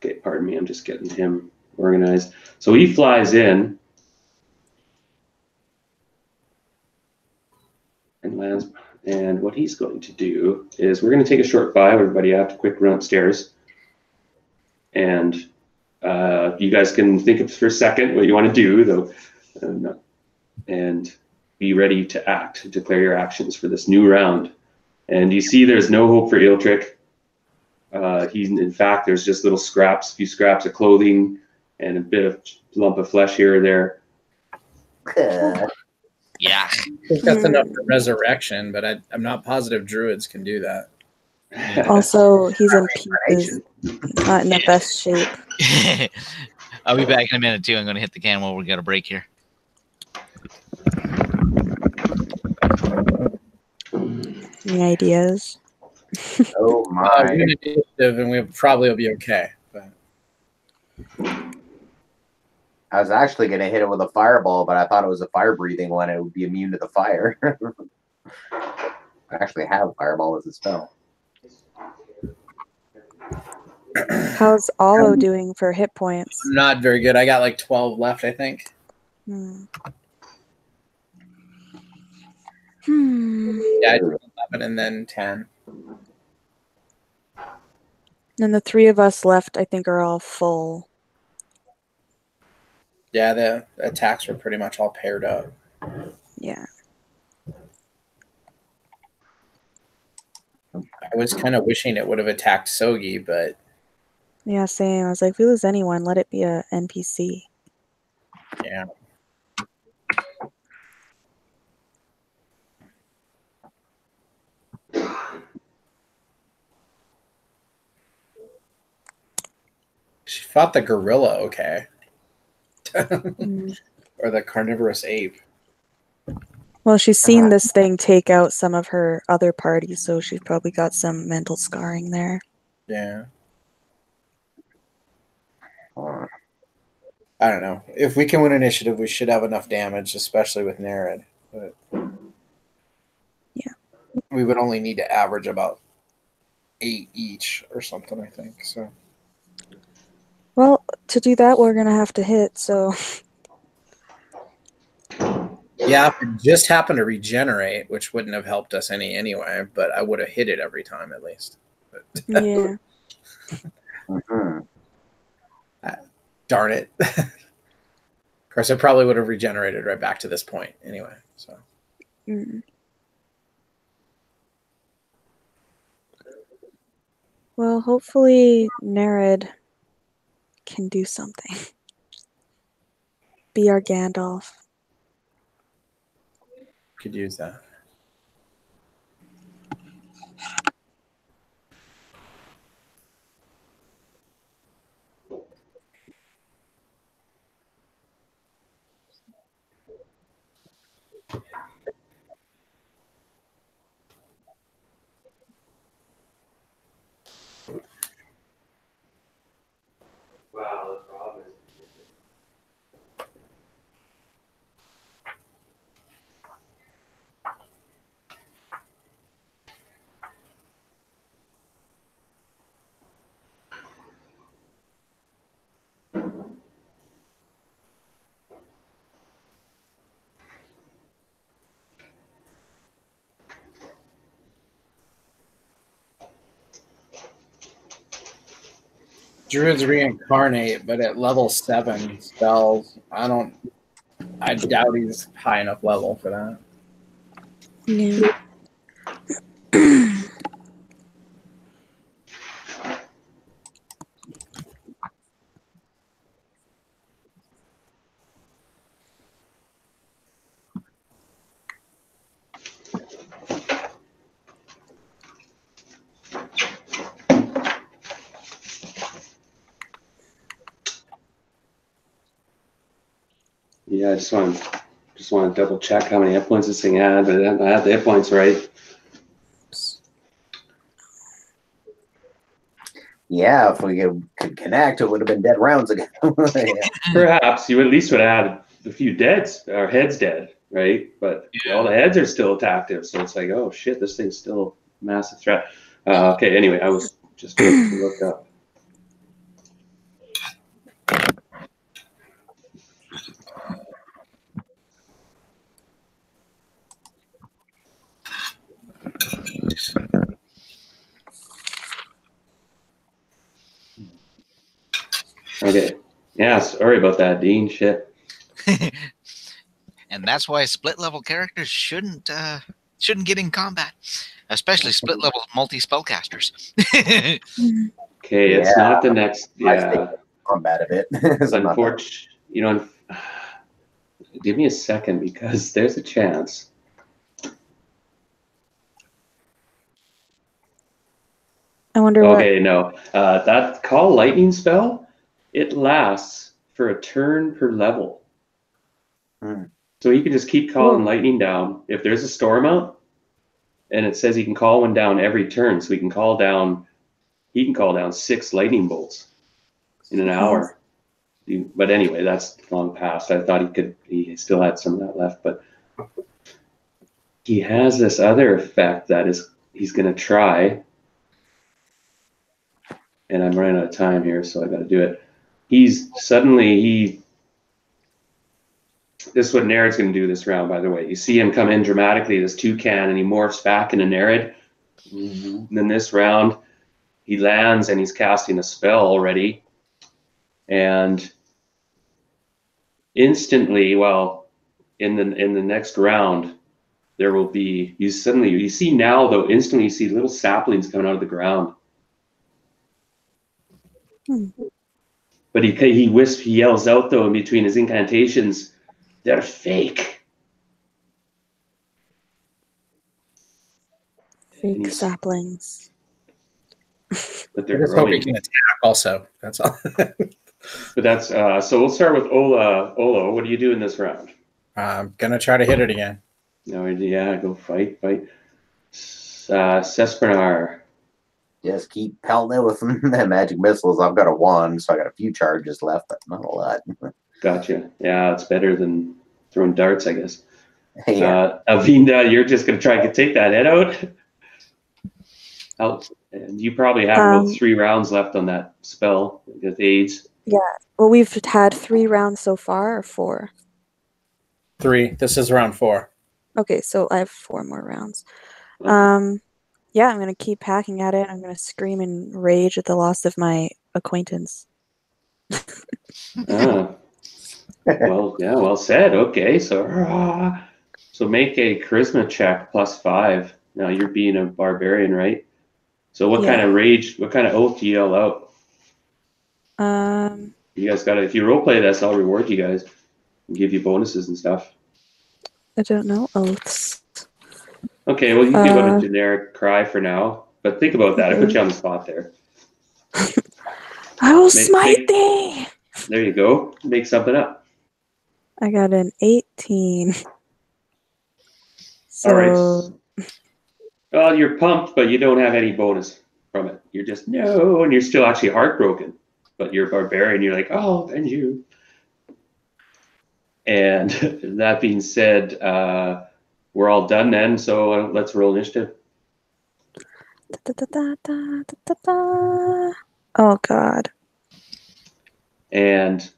Okay, pardon me. I'm just getting him organized. So he flies in and lands. And what he's going to do is we're going to take a short bio. Everybody have to quick run upstairs. And you guys can think of for a second what you want to do, though, and be ready to act, declare your actions for this new round. And you see there's no hope for Eeltrick. In fact, there's just little scraps, a few scraps of clothing and a bit of lump of flesh here or there. Yeah. I think that's enough for resurrection, but I'm not positive druids can do that. Also, he's in pieces. Not in the best shape. I'll be back in a minute too. I'm going to hit the can while we got a break here. Any ideas? Oh We my! need initiative, and we probably will be okay. But I was actually going to hit it with a fireball, but I thought it was a fire-breathing one. It would be immune to the fire. I actually have fireball as a spell. How's Olo doing for hit points? I'm not very good. I got like 12 left, I think. Hmm. Yeah, I did 11 and then 10. And the 3 of us left, I think, are all full. Yeah, the attacks were pretty much all paired up. Yeah. I was kind of wishing it would have attacked Sogi, but Yeah, same. I was like, if we lose anyone, let it be a NPC. yeah. She fought the gorilla, okay. Mm. Or the carnivorous ape. Well, she's seen this thing take out some of her other parties, so she's probably got some mental scarring there. Yeah. Uh, I don't know. If we can win initiative, we should have enough damage, especially with Nerid. But Yeah. We would only need to average about 8 each or something, I think. So Well, to do that, we're gonna have to hit. So yeah, if it just happened to regenerate, which wouldn't have helped us any anyway, but I would have hit it every time at least. But, yeah. mhm. darn it. Of course, I probably would have regenerated right back to this point anyway. So Mm. Well, hopefully Nerid can do something. Be our Gandalf. could use that. Wow, the problem is. Druids reincarnate, but at level 7 spells, I doubt he's high enough level for that. Yeah. Yeah, I just want to double check how many hit points this thing had, but I had the hit points right. Yeah, if we could connect, it would have been dead rounds ago. Yeah. Perhaps you at least would have had a few deads or heads dead, right? But all the heads are still active, so it's like, oh shit, this thing's still a massive threat. Okay, anyway, I was just trying to look up. Okay. Yeah, sorry about that, Dean. Shit. And that's why split level characters shouldn't get in combat, especially split level multi spellcasters. Okay, it's Yeah. not the next. I stayed Yeah, combat a bit. it's So not that- unfortunate. You know, give me a second because there's a chance. I wonder Okay, no. That call lightning spell, it lasts for a turn per level. Hmm. So he can just keep calling Whoa. lightning down. If there's a storm out, and it says he can call one down every turn, so he can call down 6 lightning bolts in an hour. But anyway, that's long past. I thought he still had some of that left, but he has this other effect that he's going to try. And I'm running out of time here, so I got to do it. This is what Nerid's going to do this round, by the way. You see him come in dramatically, this toucan, and he morphs back into Nerid. And then this round, he lands and he's casting a spell already. And instantly, well, in the next round, there will be, you see now though, instantly you see little saplings coming out of the ground. But he yells out though in between his incantations, they're fake. Fake saplings. But I they're just hope he growing. can attack also. That's all. But that's so we'll start with Olo. What do you do in this round? I'm gonna try to hit it again. No, yeah, go fight. Cespenar. Just keep pelting it with the magic missiles. I've got a 1, so I got a few charges left, but not a lot. Gotcha. Yeah, it's better than throwing darts, I guess. Yeah. Avinda, you're just gonna try to take that head out. And you probably have about 3 rounds left on that spell with AIDS. Yeah. Well, we've had 3 rounds so far, or 4. 3. This is round 4. Okay, so I have 4 more rounds. Okay. Yeah, I'm gonna keep hacking at it. I'm gonna scream in rage at the loss of my acquaintance. Well, yeah, well said. Okay, so make a charisma check +5. Now you're being a barbarian, right? So what kind of rage, what kind of oath do you yell out? You guys got to, if you roleplay this, I'll reward you guys and give you bonuses and stuff. I don't know oaths. Okay, well, you can give it a generic cry for now, but think about that. I put you on the spot there. I will smite thee! There you go. Make something up. I got an 18. So, All right. Well, you're pumped, but you don't have any bonus from it. You're just, no, and you're still actually heartbroken. But you're a barbarian. You're like, oh, and you. And that being said, we're all done then, so let's roll initiative. Oh, God. And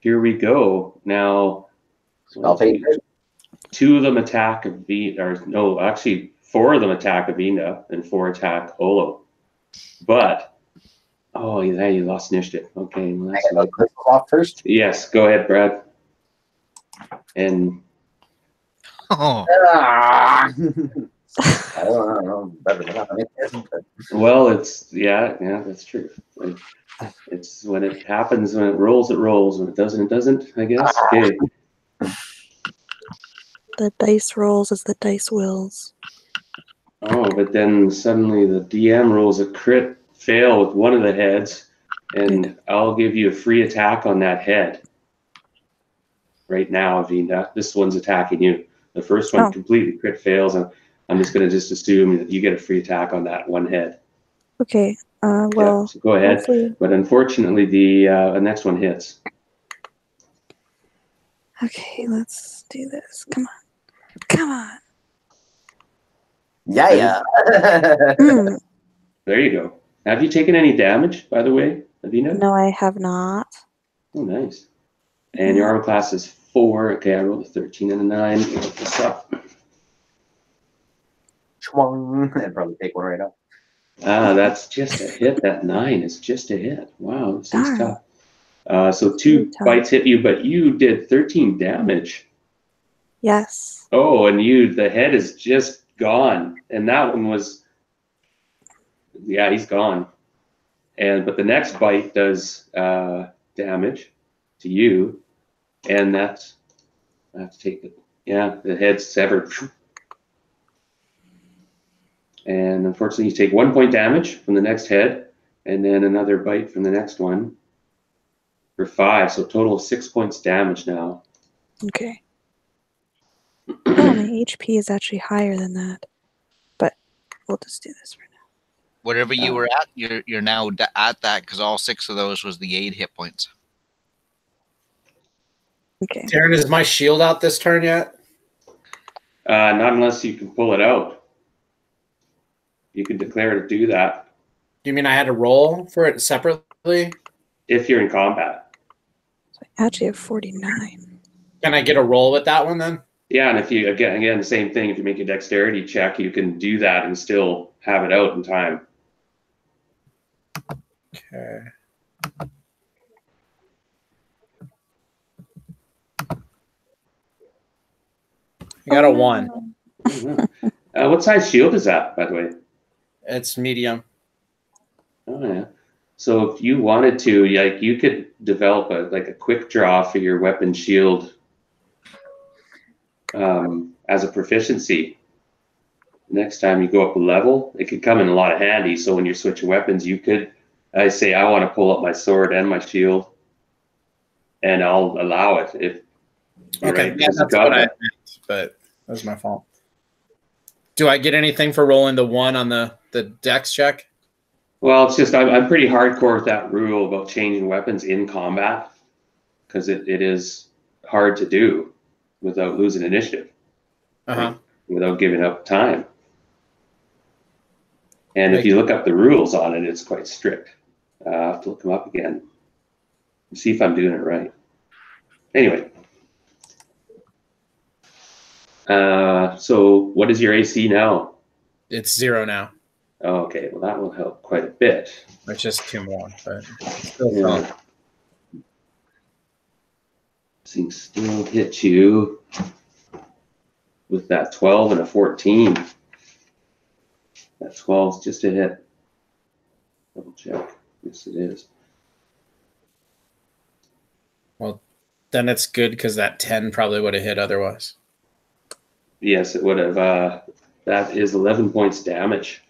here we go. Now, I'll take it. 2 of them attack actually 4 of them attack Avina and 4 attack Olo. But, oh, yeah, you lost initiative. Okay. Well, I got to click off first. yes, go ahead, Brad. And Oh, I don't know. Better than nothing. well, it's that's true. It's when it happens, when it rolls. When it doesn't, it doesn't. I guess. Okay. The dice rolls as the dice wills. Oh, but then suddenly the DM rolls a crit fail with one of the heads, and I'll give you a free attack on that head. Right now, Avina, this one's attacking you. The first one completely crit fails, and I'm just going to assume that you get a free attack on that one head. Okay. Well, yeah, so go ahead. hopefully... But unfortunately, the next one hits. Okay, let's do this. Come on. Come on. Yeah. There you go. Have you taken any damage, by the way, Avina? No, I have not. Oh, nice. And your armor class is 4. Okay, I rolled a 13 and a 9. Look this up. I'd probably take one right up. That's just a hit. That 9 is just a hit. Wow, this is tough. So 2 bites hit you, but you did 13 damage. Yes. Oh, and the head is just gone. And that one was, he's gone. But the next bite does damage to you, and I have to take it. Yeah, the head's severed. And unfortunately, you take 1 point damage from the next head, and then another bite from the next one for 5. So total of 6 points damage now. Okay. Oh, my HP is actually higher than that. But we'll just do this for now. Whatever you were at, you're now at that because all 6 of those was the 8 hit points. Okay. Darren, is my shield out this turn yet? Not unless you can pull it out. You can declare to do that. You mean I had to roll for it separately? If you're in combat. So I actually have 49. Can I get a roll with that one then? Yeah, and if you, again, the same thing, if you make a dexterity check, you can do that and still have it out in time. Okay. I got a 1. What size shield is that, by the way? It's medium. Oh yeah. So if you wanted to, like, you could develop a quick draw for your weapon shield as a proficiency. Next time you go up a level, it could come in a lot of handy. So when you're switching weapons, you could, I say, I want to pull up my sword and my shield, and I'll allow it if. Okay, yeah, that's what I meant, but that was my fault. Do I get anything for rolling the 1 on the dex check? Well, it's just I'm pretty hardcore with that rule about changing weapons in combat, because it is hard to do without losing initiative, without giving up time. And if you look up the rules on it, it's quite strict. I have to look them up again and see if I'm doing it right. Anyway. So what is your AC now? It's 0 now. Oh, okay, well that will help quite a bit. It's just 2 more, but still Yeah. Things still hit you with that 12 and a 14. That 12 is just a hit. Double check. Yes, it is. Well, then it's good because that 10 probably would have hit otherwise. Yes, it would have. That is 11 points damage.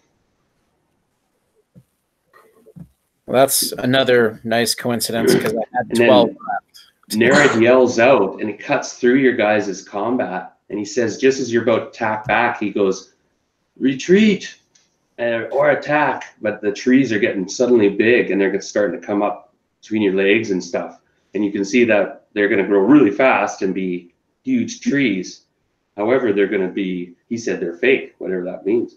Well, that's another nice coincidence because I had And 12 then left. Nerad yells out and it cuts through your guys' combat. And he says, just as you're about to attack back, he goes, retreat or attack. But the trees are getting suddenly big and they're starting to come up between your legs and stuff. And you can see that they're going to grow really fast and be huge trees. However, they're going to be, he said they're fake, whatever that means.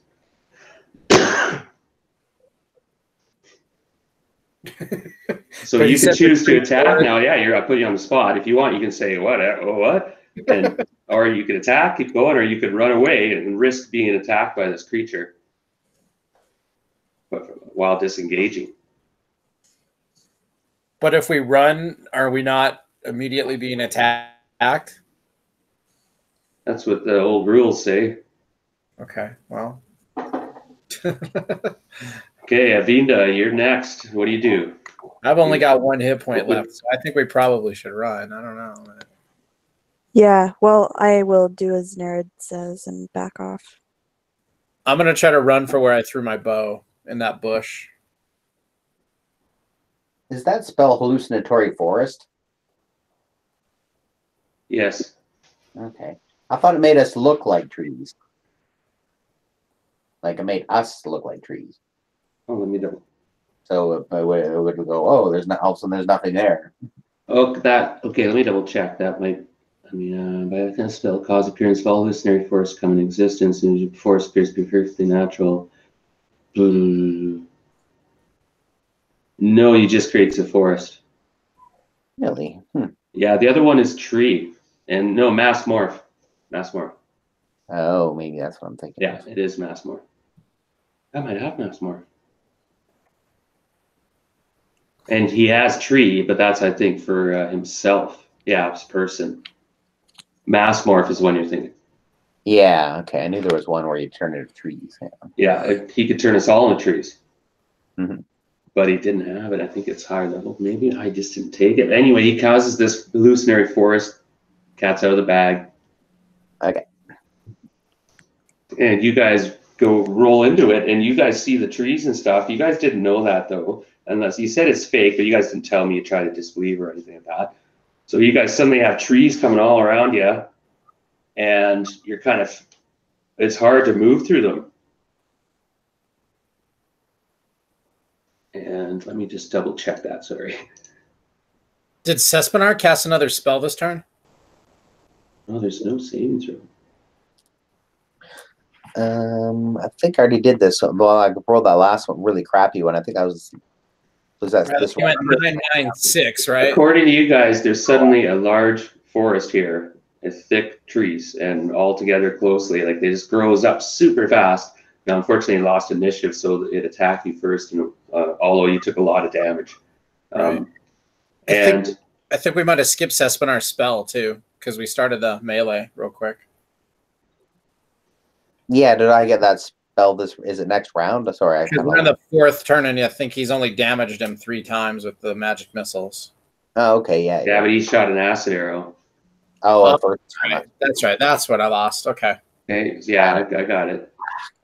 So you can choose to attack now. Yeah, I put you on the spot. If you want, you can say what, and or you can attack, keep going, or you could run away and risk being attacked by this creature, but while disengaging. But if we run, are we not immediately being attacked? That's what the old rules say. Okay, well. Okay, Avinda, you're next. What do you do? I've only got 1 hit point left, so I think we probably should run. I don't know. Yeah, well, I will do as Nerad says and back off. I'm going to try to run for where I threw my bow in that bush. Is that spell hallucinatory forest? Yes. Okay. I thought it made us look like trees. Like it made us look like trees. Oh, let me double. So it would go, oh, there's not, all of a sudden there's nothing there. Oh, okay, let me double check. That might, by that kind of spell, cause appearance of all hallucinatory force come in existence, and the force appears to be perfectly natural. No, you just creates a forest. Really? Yeah, the other one is tree. And no, mass morph. Mass morph. Oh, maybe that's what I'm thinking. Yeah, it is mass morph. I might have mass morph. And he has tree, but that's, I think, for himself. Yeah, it's person. Mass morph is one you're thinking. Yeah, okay. I knew there was one where you turn into trees. Yeah, he could turn us all into trees. Mm-hmm. But he didn't have it. I think it's higher level. Maybe I just didn't take it. Anyway, he causes this hallucinatory forest. Cat's out of the bag. Okay. And you guys go roll into it, and you guys see the trees and stuff. You guys didn't know that, though. Unless you said it's fake, but you guys didn't tell me you tried to disbelieve or anything like that. So you guys suddenly have trees coming all around you, and you're kind of, it's hard to move through them. And let me just double check that, sorry. Did Sespinar cast another spell this turn? Oh, there's no saving throw. I think I already did this. Well, I rolled that last one, really crappy one. I think I was that Right, this you one? went 996, right? According to you guys, there's suddenly a large forest here with thick trees and all together closely. Like, it just grows up super fast. Now, unfortunately, you lost initiative, so it attacked you first, and although you took a lot of damage. Right. I think we might have skipped Sespinar's spell too, because we started the melee real quick. Yeah, did I get that spell? Is it next round? Sorry, I Because kind we're in of. the 4th turn, and I think he's only damaged him 3 times with the magic missiles. Oh, okay, yeah. Yeah, but he shot an acid arrow. Oh, Oh, first That's right. That's right. That's what I lost. Okay. Okay, yeah, I got it.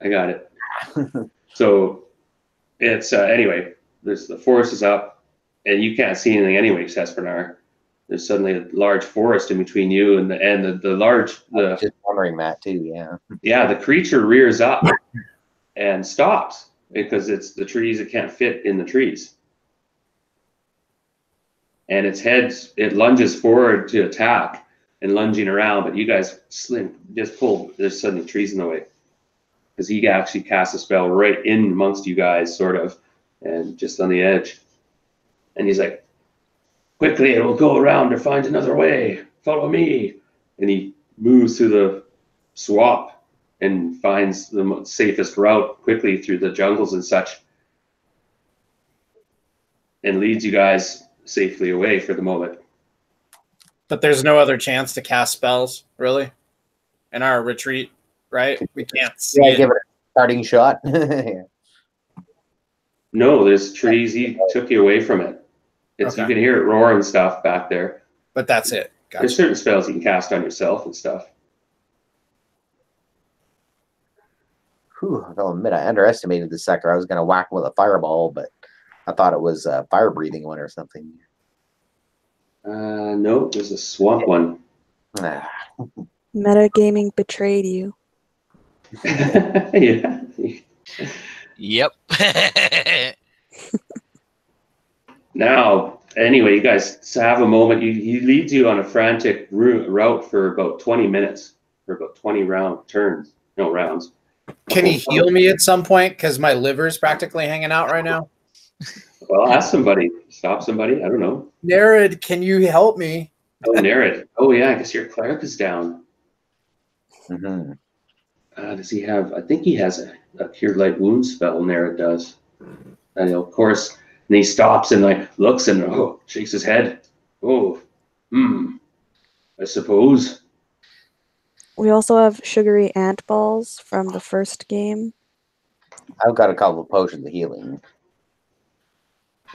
I got it. So it's anyway. The forest is up, and you can't see anything anyway, Sespenar. There's suddenly a large forest in between you and the just wondering that too. Yeah. yeah, the creature rears up and stops because it's the trees. It can't fit in the trees, and it lunges forward to attack and lunging around, but you guys just pull. There's suddenly trees in the way because he actually cast a spell right in amongst you guys, sort of, and just on the edge. And he's like, "Quickly, it will go around to find another way. Follow me." And he moves through the swamp and finds the safest route quickly through the jungles and such, and leads you guys safely away for the moment. But there's no other chance to cast spells, really, in our retreat, right? We can't see Yeah, it. give it a starting shot. Yeah. No, there's trees. He took you away from it. It's Okay. You can hear it roar and stuff back there. But that's it. There's Gotcha. certain spells you can cast on yourself and stuff. Whew, I'll admit I underestimated the sector. I was going to whack him with a fireball, but I thought it was a fire breathing one or something. No, there's a swamp one. Ah, Metagaming betrayed you. Yeah. Yep. Now, anyway, you guys have a moment. He leads you on a frantic route for about 20 minutes, for about 20 rounds. Can he heal me at some point? Because my liver's practically hanging out right now. Well, ask somebody. Stop somebody. I don't know. Nared, can you help me? Oh, Nerid. Oh, yeah, I guess your cleric is down. mhm. Does he have? I think he has a Cure Light Wound spell. Nerid does. And of course, and he stops and like looks and shakes his head. Oh, I suppose. We also have sugary ant balls from the first game. I've got a couple of potions of healing.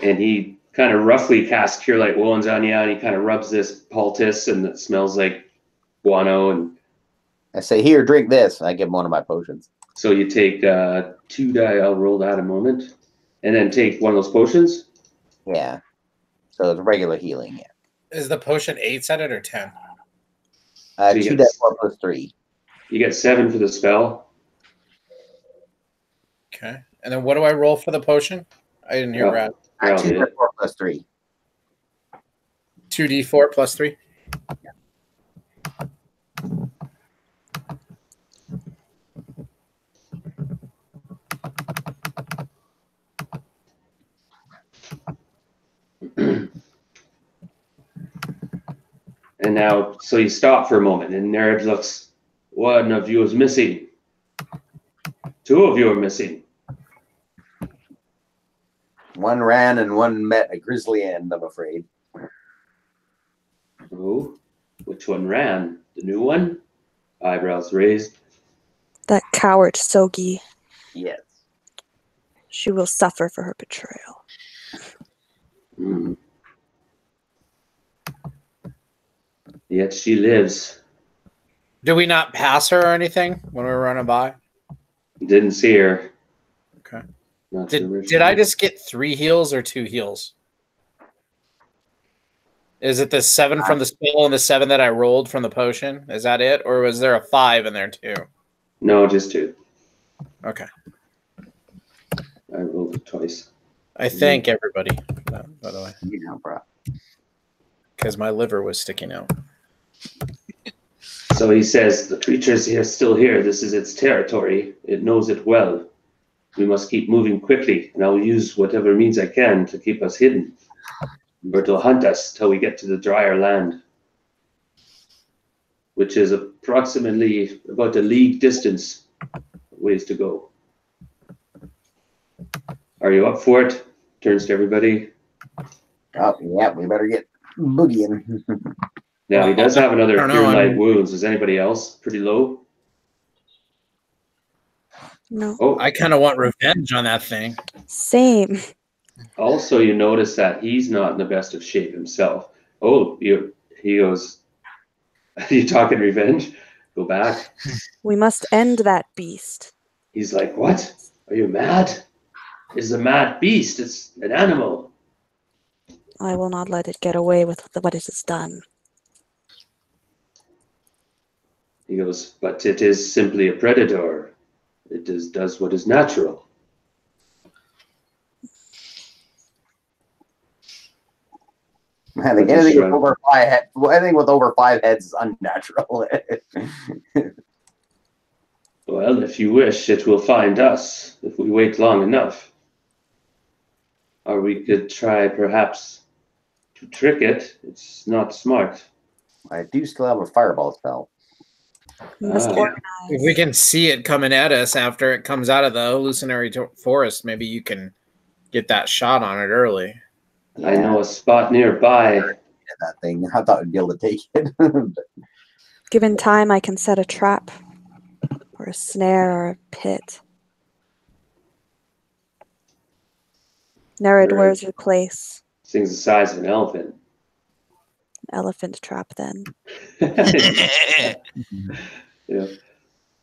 And he kind of roughly casts Cure Light Wounds on you, and he kind of rubs this poultice, and it smells like guano. And I say, here, drink this. I give him one of my potions. so you take 2 die. I'll roll that a moment, and then take one of those potions. Yeah. So it's regular healing, yeah. Is the potion 8 sided or 10? So you 2 get- die 4 plus 3. You get 7 for the spell. Okay. And then what do I roll for the potion? I didn't hear Oh. Brad. I'll 2 do die it. 4 plus 3. 2d4 plus 3. And now, so you stop for a moment, and Nerid looks. One of you is missing. 2 of you are missing. One ran and one met a grisly end, I'm afraid. Oh, which one ran? The new one? Eyebrows raised. That coward Sogi. Yes. She will suffer for her betrayal. Hmm. Yet she lives. Do we not pass her or anything when we were running by? Didn't see her. Okay. Not sure where she Did I is. just get 3 heals or 2 heals? Is it the 7 from the spell and the 7 that I rolled from the potion? Is that it? Or was there a 5 in there too? No, just 2. Okay. I rolled it twice. I thank everybody for that, by the way, You know, bro. because my liver was sticking out. So he says, the creature's here, still here. This is its territory. It knows it well. We must keep moving quickly, and I'll use whatever means I can to keep us hidden. But it'll hunt us till we get to the drier land, which is approximately about a league distance ways to go. Are you up for it? Turns to everybody. Oh, yeah, we better get boogieing. Now, he does have another I don't know, Cure Light I'm- Wounds. Is anybody else pretty low? No. Oh, I kind of want revenge on that thing. Same. also you notice that he's not in the best of shape himself. Oh, he goes, are you talking revenge? Go back. We must end that beast. He's like, what? Are you mad? It's a mad beast. It's an animal. I will not let it get away with what it has done. He goes, but it is simply a predator. Does what is natural. I think anything with over 5 heads, anything with over 5 heads is unnatural. Well, if you wish, it will find us if we wait long enough. Or we could try, perhaps, to trick it. It's not smart. I do still have a fireball spell. We must Ah. organize. If we can see it coming at us after it comes out of the hallucinatory forest, maybe you can get that shot on it early. I know a spot nearby. That thing. I thought I'd be able to take it. Given time, I can set a trap, or a snare, or a pit. Nerid, Right. where's your place? This thing's the size of an elephant. Elephant trap, then. Yeah.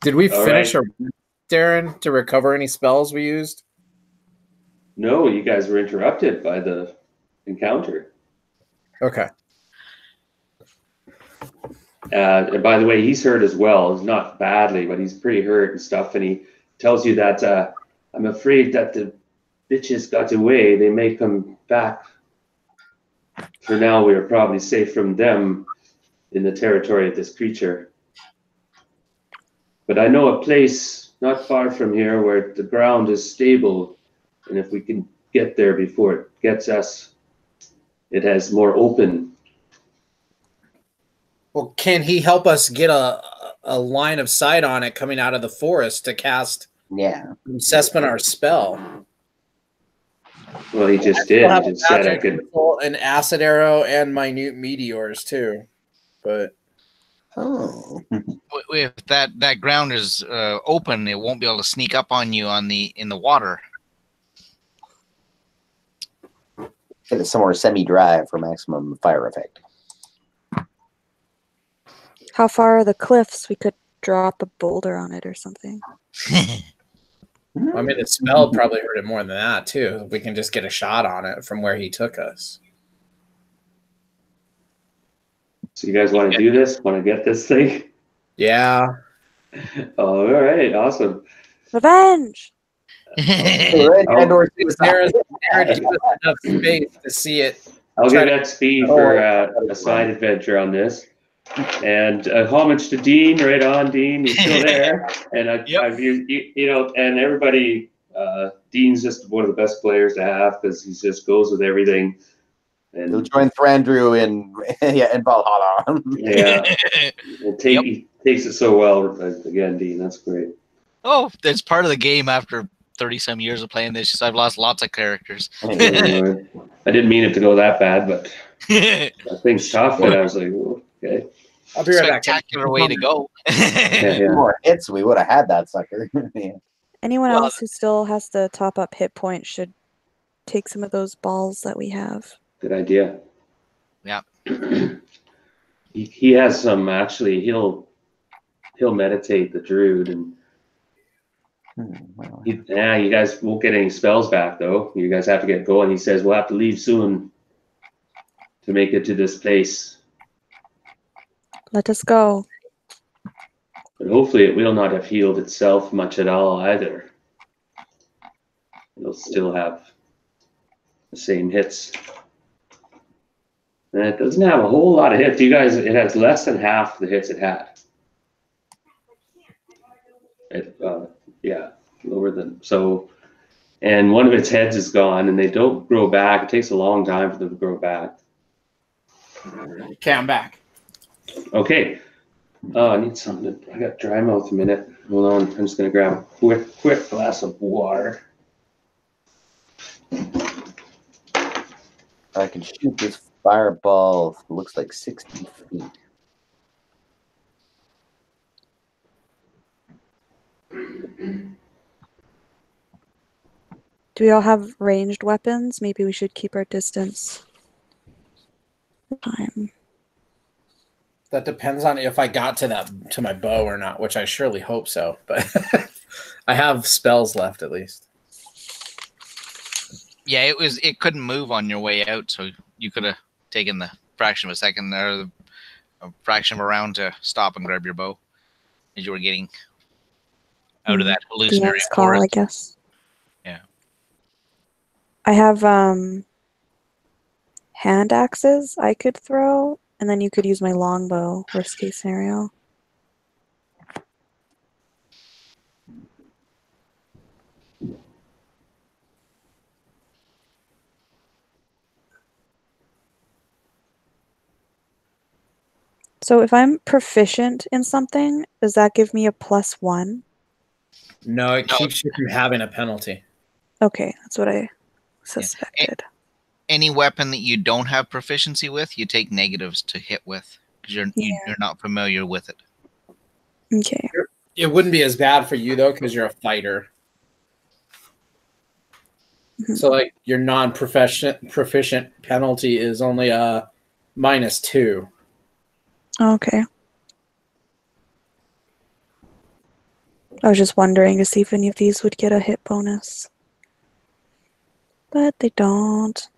Did we All finish right. our Darren to recover any spells we used? No, you guys were interrupted by the encounter. Okay. And by the way, he's hurt as well. He's not badly, but he's pretty hurt and stuff. And he tells you that I'm afraid that the bitches got away. They may come back. For now, we are probably safe from them in the territory of this creature. But I know a place not far from here where the ground is stable. And if we can get there before it gets us, it has more open. Well, can he help us get a line of sight on it coming out of the forest to cast Yeah. Cespenar spell? Well, he just We'll did. have He just said I magic could. missile, an acid arrow, and minute meteors too. But Oh. If that ground is open, it won't be able to sneak up on you in the water. Get it somewhere semi-dry for maximum fire effect. How far are the cliffs? We could drop a boulder on it or something. I mean, the spell probably hurt it more than that too. We can just get a shot on it from where he took us. So you guys want to do this? Want to get this thing? Yeah. All right, awesome. Revenge! Right, Oh. and/or There's suicide. enough space to see it. I'll Try give XP for a side adventure on this. And homage to Dean, right on, Dean. He's still there. And you know, and everybody, Dean's just one of the best players to have because he just goes with everything. He'll And join Thranduil in Valhalla. yeah, he takes it so well. Again, Dean, that's great. Oh, that's part of the game after 30-some years of playing this. I've lost lots of characters. I didn't mean it to go that bad, but that thing's tough. And I was like, oh, okay. I'll be right back. Spectacular way to go. Yeah. More hits, we would have had that sucker. Yeah. Anyone Well- else who still has to top up hit points should take some of those balls that we have. Good idea. Yeah. He has some actually. He'll meditate the druid, and Well, you guys won't get any spells back though. You guys have to get going. He says we'll have to leave soon to make it to this place, Let us go. but hopefully it will not have healed itself much at all either. It'll still have the same hits. And it doesn't have a whole lot of hits. You guys, it has less than half the hits it had. Lower than so. And one of its heads is gone, and they don't grow back. It takes a long time for them to grow back. Okay, I'm back. Okay. Oh, I need something. I got dry mouth a minute. Hold on. I'm just gonna grab a quick glass of water. I can shoot this fireball. Looks like 60 feet. Do we all have ranged weapons? Maybe we should keep our distance. Time. That depends on if I got to my bow or not, which I surely hope so. But I have spells left at least. Yeah, it couldn't move on your way out, so you could have taken the fraction of a second or a fraction of a round to stop and grab your bow as you were getting out of that The hallucinatory next call, I forest. guess. Yeah. I have hand axes I could throw, and then you could use my longbow, worst case scenario. So if I'm proficient in something, does that give me a +1? No, it No. keeps you from having a penalty. Okay, that's what I suspected. Any weapon that you don't have proficiency with, you take negatives to hit with because you're not familiar with it. Okay. It wouldn't be as bad for you though, because you're a fighter. Mhm. So like your proficient penalty is only a -2. Okay. I was just wondering to see if any of these would get a hit bonus. But they don't.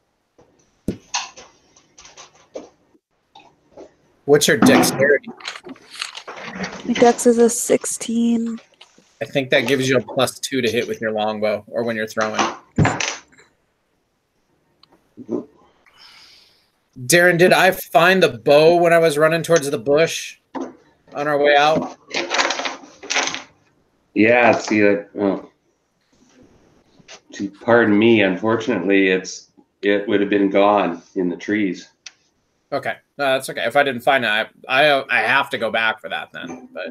What's your dexterity? My dex is a 16. I think that gives you a +2 to hit with your longbow or when you're throwing. Darren, did I find the bow when I was running towards the bush on our way out? Yeah, see, pardon me. Unfortunately, it would have been gone in the trees. Okay, no, that's okay. If I didn't find it, I have to go back for that then. But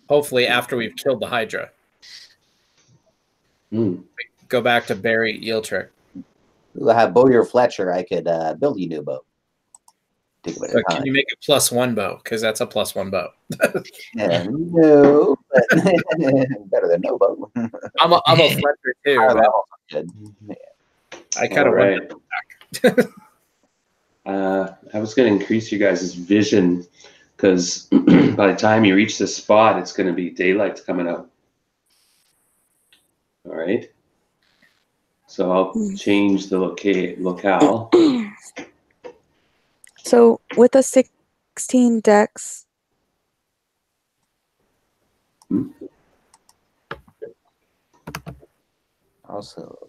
hopefully, after we've killed the Hydra, go back to Barry Eeltrick. I have Bowyer Fletcher. I could build you a new bow. Take a bit of But time. can you make a +1 bow? Because that's a +1 bow. No, but better than no bow. I'm a Fletcher too. Higher but level, good. Yeah. I kind of Right. I was going to increase you guys' vision because by the time you reach this spot, it's going to be daylight's coming up. All right. So I'll change the locale. So with a 16 dex, Also,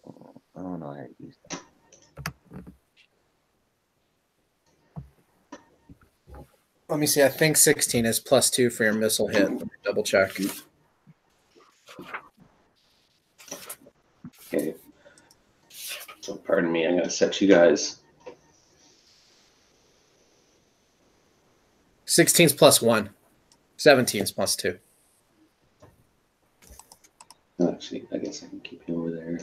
I don't know how to use that. Let me see. I think 16 is +2 for your missile hit. Let me double check. Okay. So pardon me, I'm going to set you guys. 16's +1. 17's +2. Oh, actually, I guess I can keep you over there.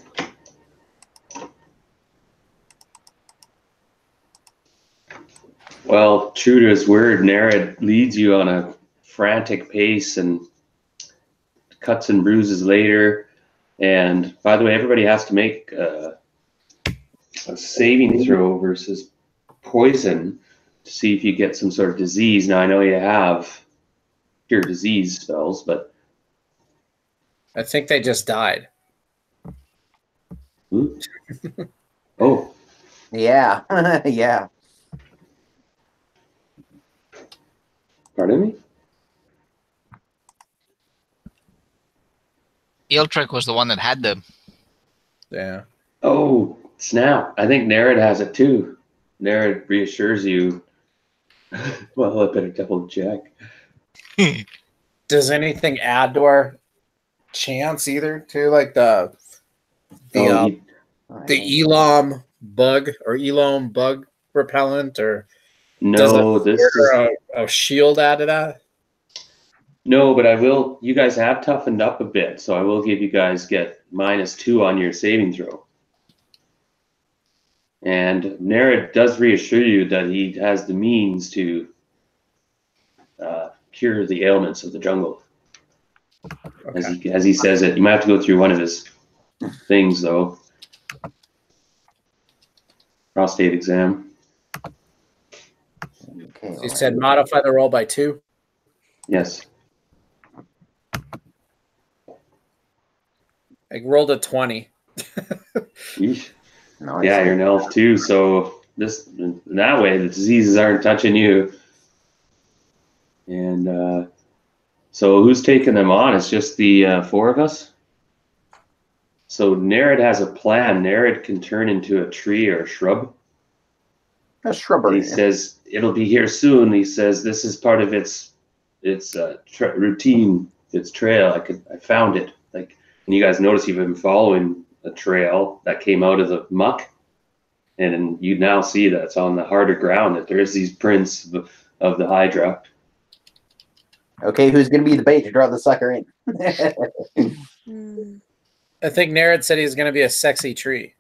Well, true to his word, Nerid leads you on a frantic pace and cuts and bruises later. And by the way, everybody has to make a saving throw versus poison to see if you get some sort of disease. Now, I know you have cure disease spells, but I think they just died. oh, Yeah, yeah. pardon me? Eeltrick was the one that had them. Yeah. Oh, snap. I think Nerid has it too. Nerid reassures you. Well, I better double check. Does anything add to our chance either? To like the Elam bug or Elam bug repellent, or No, this is a shield add to that? no, but I will. You guys have toughened up a bit, so I will give you guys get -2 on your saving throw. And Nerid does reassure you that he has the means to cure the ailments of the jungle. Okay. as he says it. You might have to go through one of his things though. Prostate exam. Okay. You said modify the roll by 2. Yes. I rolled a 20. Yeesh. Nice. Yeah, you're an elf too. So this in that way, the diseases aren't touching you. And so who's taking them on? It's just the 4 of us. So Nerid has a plan. Nerid can turn into a tree or a shrub. A And shrubbery. he says it'll be here soon. He says this is part of its routine, its trail. I found it. Like, and you guys notice you've been following a trail that came out of the muck, and you now see that it's on the harder ground that there's these prints of the Hydra. Okay, who's gonna be the bait to draw the sucker in? Hmm. I think Nerid said he's going to be a sexy tree.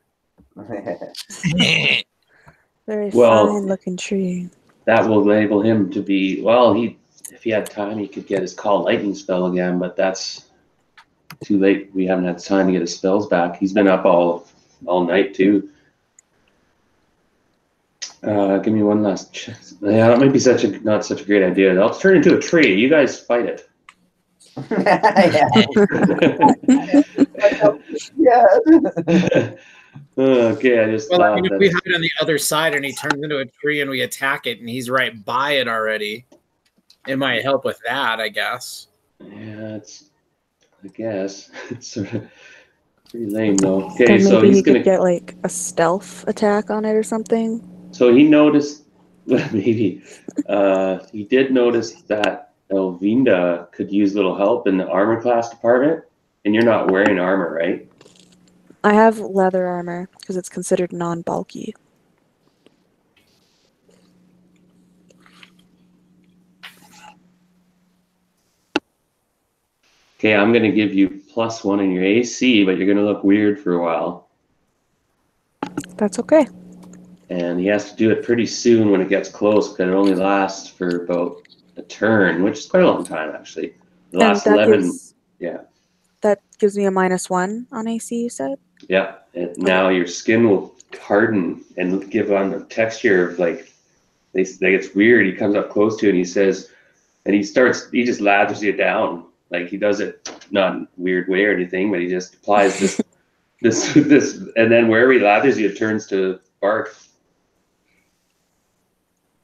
Very Well- fine looking tree. That will enable him to be if he had time, he could get his call lightning spell again, but that's too late. We haven't had time to get his spells back. He's been up all night too. Give me one last check. Yeah, that might be not such a great idea. I'll turn into a tree. You guys fight it. Yeah. Okay, I just Well, I thought mean, if we that. hide on the other side and he turns into a tree and we attack it and he's right by it already, it might help with that, I guess. Yeah, I guess it's sort of pretty lame though. Okay, Then so maybe he's he gonna. could get like a stealth attack on it or something. So he noticed, maybe, he did notice that Elvinda could use a little help in the armor class department, and you're not wearing armor, right? I have leather armor because it's considered non-bulky. Okay, I'm gonna give you +1 in your AC, but you're gonna look weird for a while. That's okay. And he has to do it pretty soon when it gets close, because it only lasts for about a turn, which is quite a long time actually. The last 11, That gives me a -1 on AC, you said? yeah. And now your skin will harden and give on the texture of like it's weird. He comes up close to it and he says, and he just lathers you down. Like he does it not in a weird way or anything, but he just applies this, and then wherever he lathers you, it turns to bark.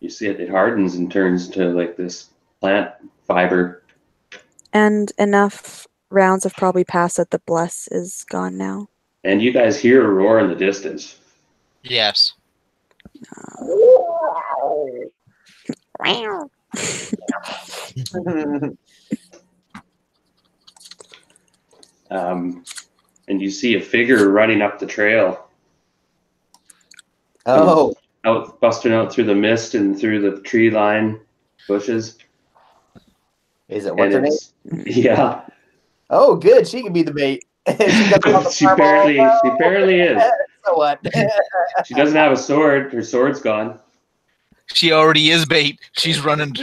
You see it hardens and turns to like this plant fiber. And enough rounds have probably passed that the bless is gone now. And you guys hear a roar in the distance. Yes. And you see a figure running up the trail, Oh, busting out through the mist and through the tree line bushes. is it what's her And name? it's, yeah, Oh, good. She can be the bait. She got the she fireball. barely is. So what? She doesn't have a sword. Her sword's gone. She already is bait. She's running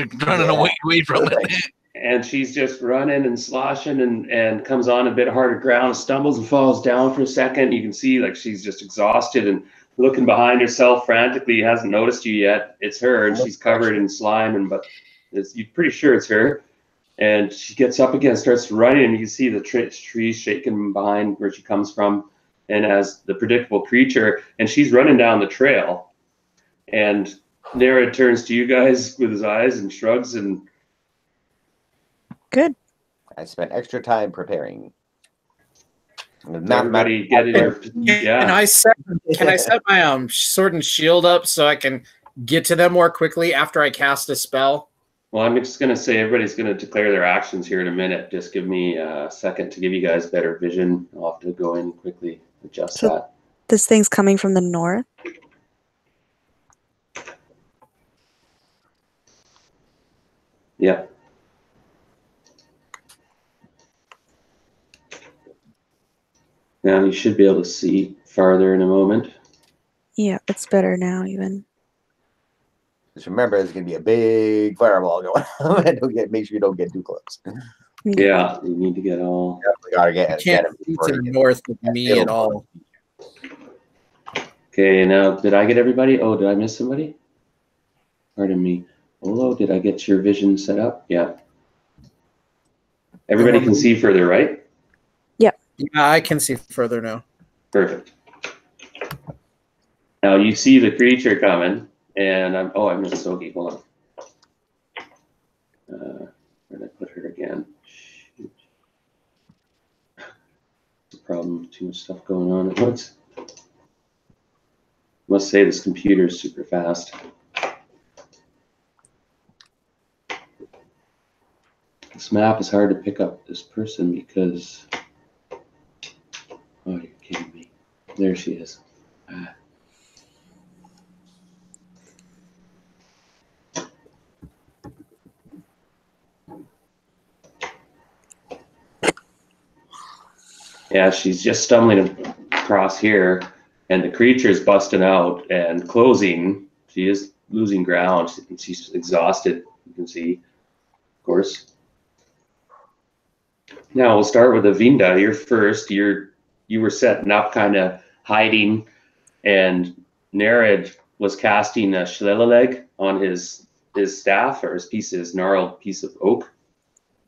away from it. And she's just running and sloshing and comes on a bit harder ground, stumbles and falls down for a second. You can see like she's just exhausted and looking behind herself frantically. Hasn't noticed you yet. It's her, and she's covered in slime, but you're pretty sure it's her. And she gets up again, starts running, and you can see the trees shaking behind where she comes from. And as the predictable creature, and she's running down the trail. And Nerid turns to you guys with his eyes and shrugs and Good. I spent extra time preparing. everybody get in your Can yeah. I set my sword and shield up so I can get to them more quickly after I cast a spell? Well, I'm just gonna say everybody's gonna declare their actions here in a minute. Just give me a second to give you guys better vision. I'll have to go in and quickly adjust So- that. This thing's coming from the north. Yeah. Now you should be able to see farther in a moment. Yeah, it's better now even. Just remember, there's gonna be a big fireball going on. Make sure you don't get too close. Okay. Yeah, you need to get all. We gotta You get can't him see before to he the gets north with me at all. Okay, now did I get everybody? Oh, did I miss somebody? Pardon me. Olo, did I get your vision set up? Yeah. Everybody can see further, right? Yeah, I can see further now. Perfect. Now you see the creature coming, and I missed Sogi. Hold on. Where did I put her again? Shoot. The problem, too much stuff going on at once. Must say this computer is super fast. This map is hard to pick up this person because. Oh, you're kidding me. There she is. Yeah, she's just stumbling across here, and the creature's busting out and closing. She is losing ground. She's exhausted, you can see, of course. Now we'll start with Avinda. You're first. You were setting up, kind of hiding, and Nerid was casting a Shlilaleg on his staff or his gnarled piece of oak,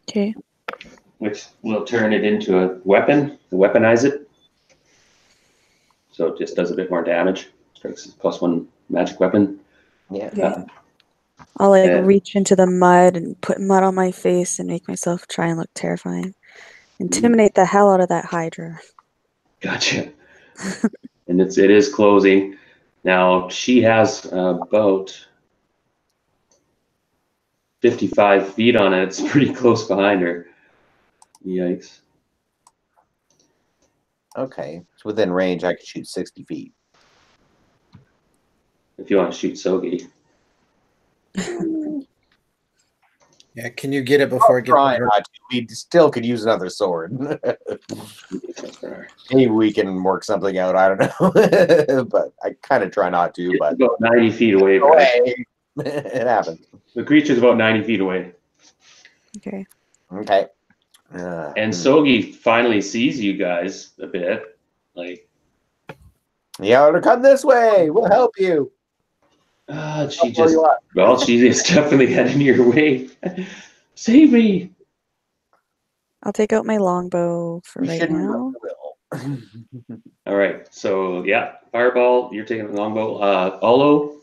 Okay. which will turn it into a weapon, weaponize it. So it just does a bit more damage. Strikes +1 magic weapon. Yeah. Okay. I'll like and- reach into the mud and put mud on my face and make myself try and look terrifying. Intimidate the hell out of that Hydra. Gotcha. And it is closing. Now she has about 55 feet on it. It's pretty close behind her. Yikes. Okay. It's within range. I could shoot 60 feet. If you want to shoot Sogi. Yeah, can you get it before it gets Try better? not to. We still could use another sword. Maybe we can work something out. I don't know. But I kind of try not to. It's But about 90 feet away. Brad. it happens. The creature's about 90 feet away. Okay. Okay. And Sogi finally sees you guys a bit. Like, yeah, to come this way. We'll help you. she Where just, you at? well, she is definitely heading your way. Save me. I'll take out my longbow for We right shouldn't now. will. All right. So, yeah, Fireball, you're taking a longbow. Olo,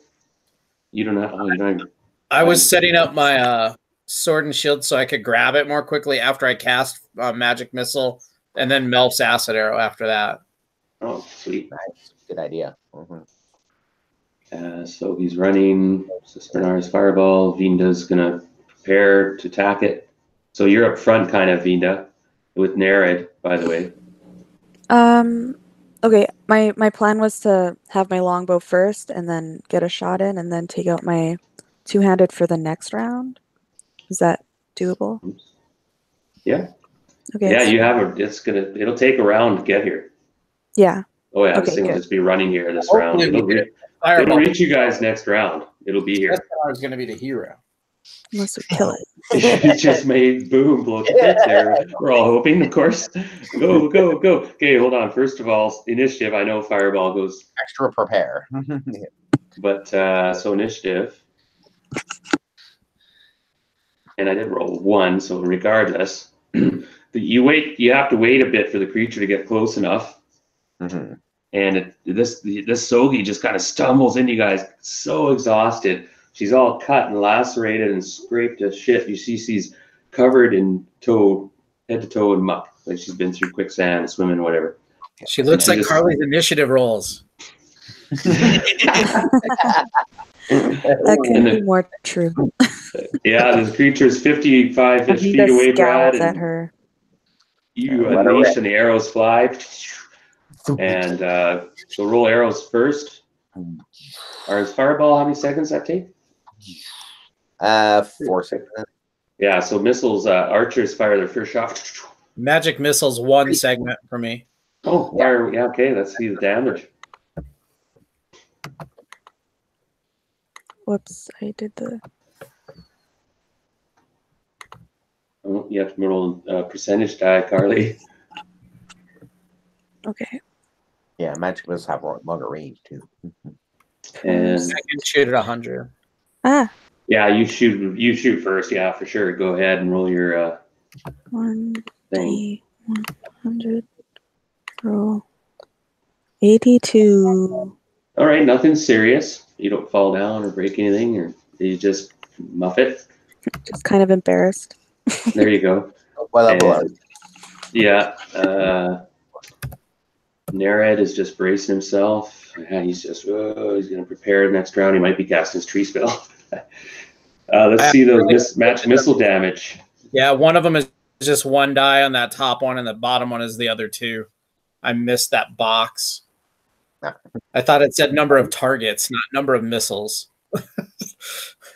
you don't have, you don't have, I was setting up my sword and shield so I could grab it more quickly after I cast magic missile, and then Melf's acid arrow after that. oh, sweet. Nice. Good idea. Mhm. So he's running. Bernard's Fireball. Vinda's going to prepare to attack it. So you're up front, kind of, Vinda, with Nerid, by the way. Okay, my plan was to have my longbow first and then get a shot in and then take out my two-handed for the next round. Is that doable? Oops. Yeah. Okay. Yeah, you have it'll take a round to get here. Yeah. Oh, yeah, this Okay, thing will good. just be running here this Hopefully round. we It'll get it'll Fireball. reach you guys next round. It'll be here. That's how I was going to be the hero. Unless we kill it. It just made boom, blow to bits there. We're all hoping, of course. Go, go, go. Okay, hold on. First of all, initiative. I know Fireball goes, Extra prepare. but so initiative. And I did roll 1, so regardless, you have to wait a bit for the creature to get close enough. Mhm. And this Sogi just kind of stumbles into you guys, so exhausted. She's all cut and lacerated and scraped to shit. You see she's covered in head to toe in muck, like she's been through quicksand, swimming, whatever. She looks She like just- Carly's initiative rolls. That couldn't be more true. Yeah, this creature's 55-ish feet Avita away, Brad. scowls at And her. you Let her unleash rip. and the arrows fly. And so roll arrows first. Or is Fireball, how many seconds that take? 4 seconds. Yeah, so missiles, archers fire their first shot. Magic missiles, 1 segment for me. Oh, fire. Yeah, okay, let's see the damage. Whoops, I did the. Oh, you have to roll percentage die, Carly. Okay. Yeah, magic missiles have longer range too. And I can shoot at 100. Ah, yeah, you shoot first. Yeah, for sure. Go ahead and roll your thing. 100. Roll 82. All right, nothing serious. You don't fall down or break anything, or you just muff it. Just kind of embarrassed. There you go. What level are And, yeah, Nered is just bracing himself. He's just he's going to prepare next round. He might be casting his tree spell. Let's see the match missile damage. Yeah, one of them is just one die on that top one, and the bottom one is the other two. I missed that box. I thought it said number of targets, not number of missiles.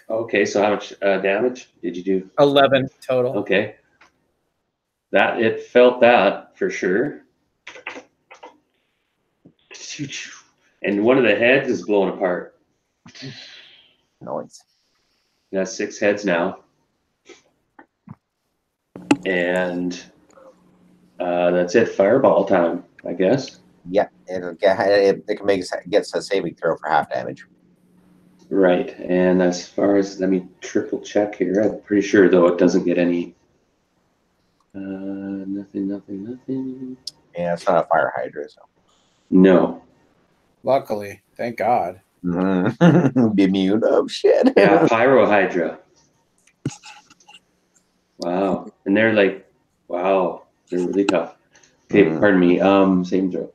Okay, so how much damage did you do? 11 total. Okay, that it felt that for sure. And one of the heads is blown apart. noise? You got 6 heads now. And that's it. Fireball time, I guess. Yeah, it can gets a saving throw for half damage. Right. And as far as, let me triple check here. I'm pretty sure, though, it doesn't get any. Nothing. Yeah, it's not a fire hydra, so. No. Luckily, thank God. Be immune. Oh shit. Yeah, Pyrohydra. Wow. And they're like, wow, they're really tough. Okay, pardon me. Same throw.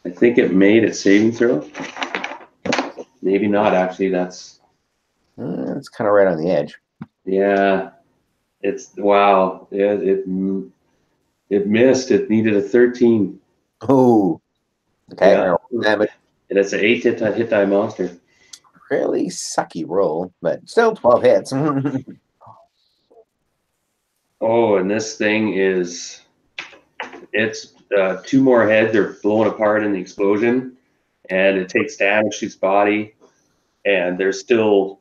I think it made its saving throw. Maybe not, actually. That's It's kind of right on the edge. yeah. It's wow. Yeah, it missed. It needed a 13. Oh. Okay. Yeah. Damage. And it's an 8 hit die monster. Really sucky roll, but still 12 hits. Oh, and this thing is, it's 2 more heads are blown apart in the explosion, and it takes damage to its body, and there's still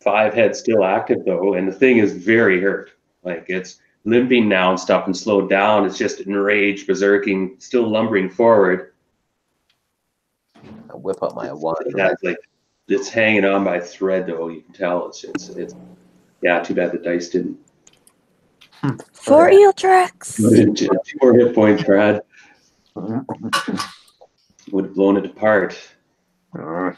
5 heads still active though, and the thing is very hurt. Like, it's limping now and stuff and slowed down. It's just enraged, berserking, still lumbering forward. I'll whip up my wand. That's like, it's hanging on by a thread though. You can tell it's yeah. Too bad the dice didn't. 4 Eeltrax. 2 more hit points, Brad. Would have blown it apart. But